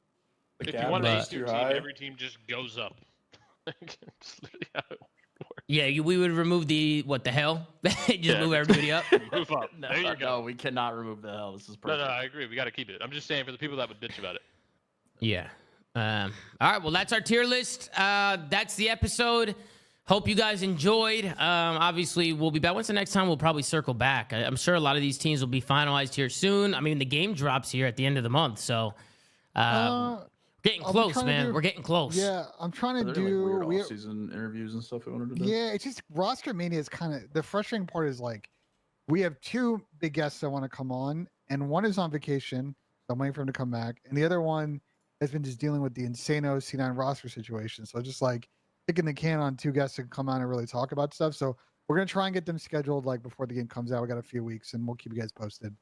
If you want an But- A tier team, every team just goes up. It's literally how it works. Yeah, we would remove the hell? Just Yeah. move everybody up. Move up. No, There you go. no, we cannot remove the hell. This is No, perfect. no, I agree. We got to keep it. I'm just saying for the people that would bitch about it. Yeah. All right. Well, that's our tier list. That's the episode. Hope you guys enjoyed. Obviously, we'll be back. When's the next time? We'll probably circle back. I'm sure a lot of these teams will be finalized here soon. I mean, the game drops here at the end of the month, so getting I'll be close, trying to man. do- We're getting close. Yeah, I'm trying Are to there like do. weird we- off-season interviews and stuff we wanted to do? Yeah, it's just Rostermania is kind of the frustrating part is like we have two big guests that want to come on, and one is on vacation, so I'm waiting for him to come back, and the other one has been just dealing with the Insano C9 roster situation. So just like kicking the can on two guests to come on and really talk about stuff. So we're gonna try and get them scheduled like before the game comes out. We got a few weeks, and we'll keep you guys posted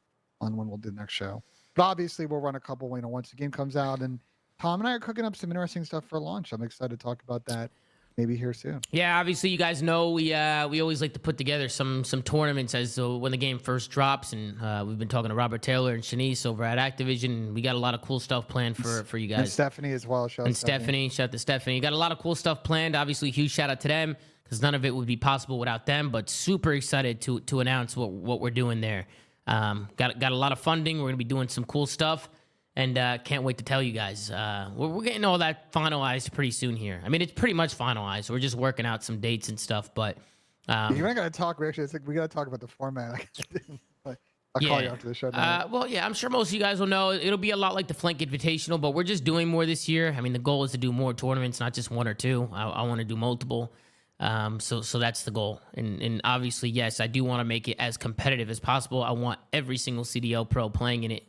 on when we'll do the next show. But obviously, we'll run a couple, once the game comes out, and Tom and I are cooking up some interesting stuff for launch. I'm excited to talk about that maybe here soon. Yeah, obviously you guys know we always like to put together some tournaments as when the game first drops, and we've been talking to Robert Taylor and Shanice over at Activision, and we got a lot of cool stuff planned for you And guys. Stephanie as well. Shout out And Stephanie, shout out to Stephanie. Got a lot of cool stuff planned. Obviously, huge shout out to them because none of it would be possible without them. But super excited to announce what we're doing there. Got a lot of funding. We're gonna be doing some cool stuff, and can't wait to tell you guys. We're getting all that finalized pretty soon here. I mean, it's pretty much finalized. We're just working out some dates and stuff. But You and I gotta talk. We actually, it's like we gotta talk about the format. I'll call you after the show. Well, yeah, I'm sure most of you guys will know. It'll be a lot like the Flank Invitational, but we're just doing more this year. I mean, the goal is to do more tournaments, not just one or two. I want to do multiple. So that's the goal. And obviously, yes, I do want to make it as competitive as possible. I want every single CDL pro playing in it.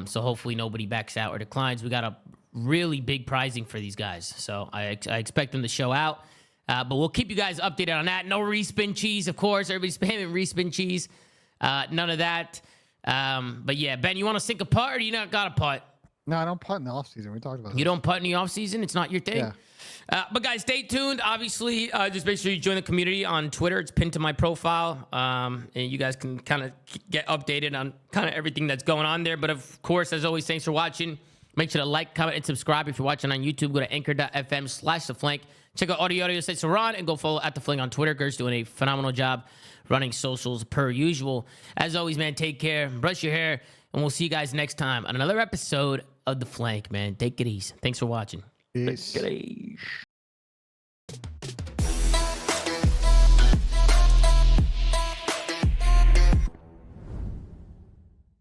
So hopefully nobody backs out or declines. We got a really big prizing for these guys. So I expect them to show out. But we'll keep you guys updated on that. No respin cheese, of course. Everybody's spamming respin cheese. None of that. But yeah, Ben, you want to sink a putt or do you not got a putt? No, I don't putt in the off season. We talked about that. You don't putt in the off season? It's not your thing? Yeah. But guys, stay tuned. Obviously, just make sure you join the community on Twitter. It's pinned to my profile. And you guys can kind of get updated on kind of everything that's going on there. But of course, as always, thanks for watching. Make sure to like, comment, and subscribe. If you're watching on YouTube, go to anchor.fm/theflank. Check out audio sites Ron and go follow at the Flank on Twitter. Gert's doing a phenomenal job running socials per usual. As always, man, take care, brush your hair, and we'll see you guys next time on another episode of The Flank, man. Take it easy. Thanks for watching. Peace. Get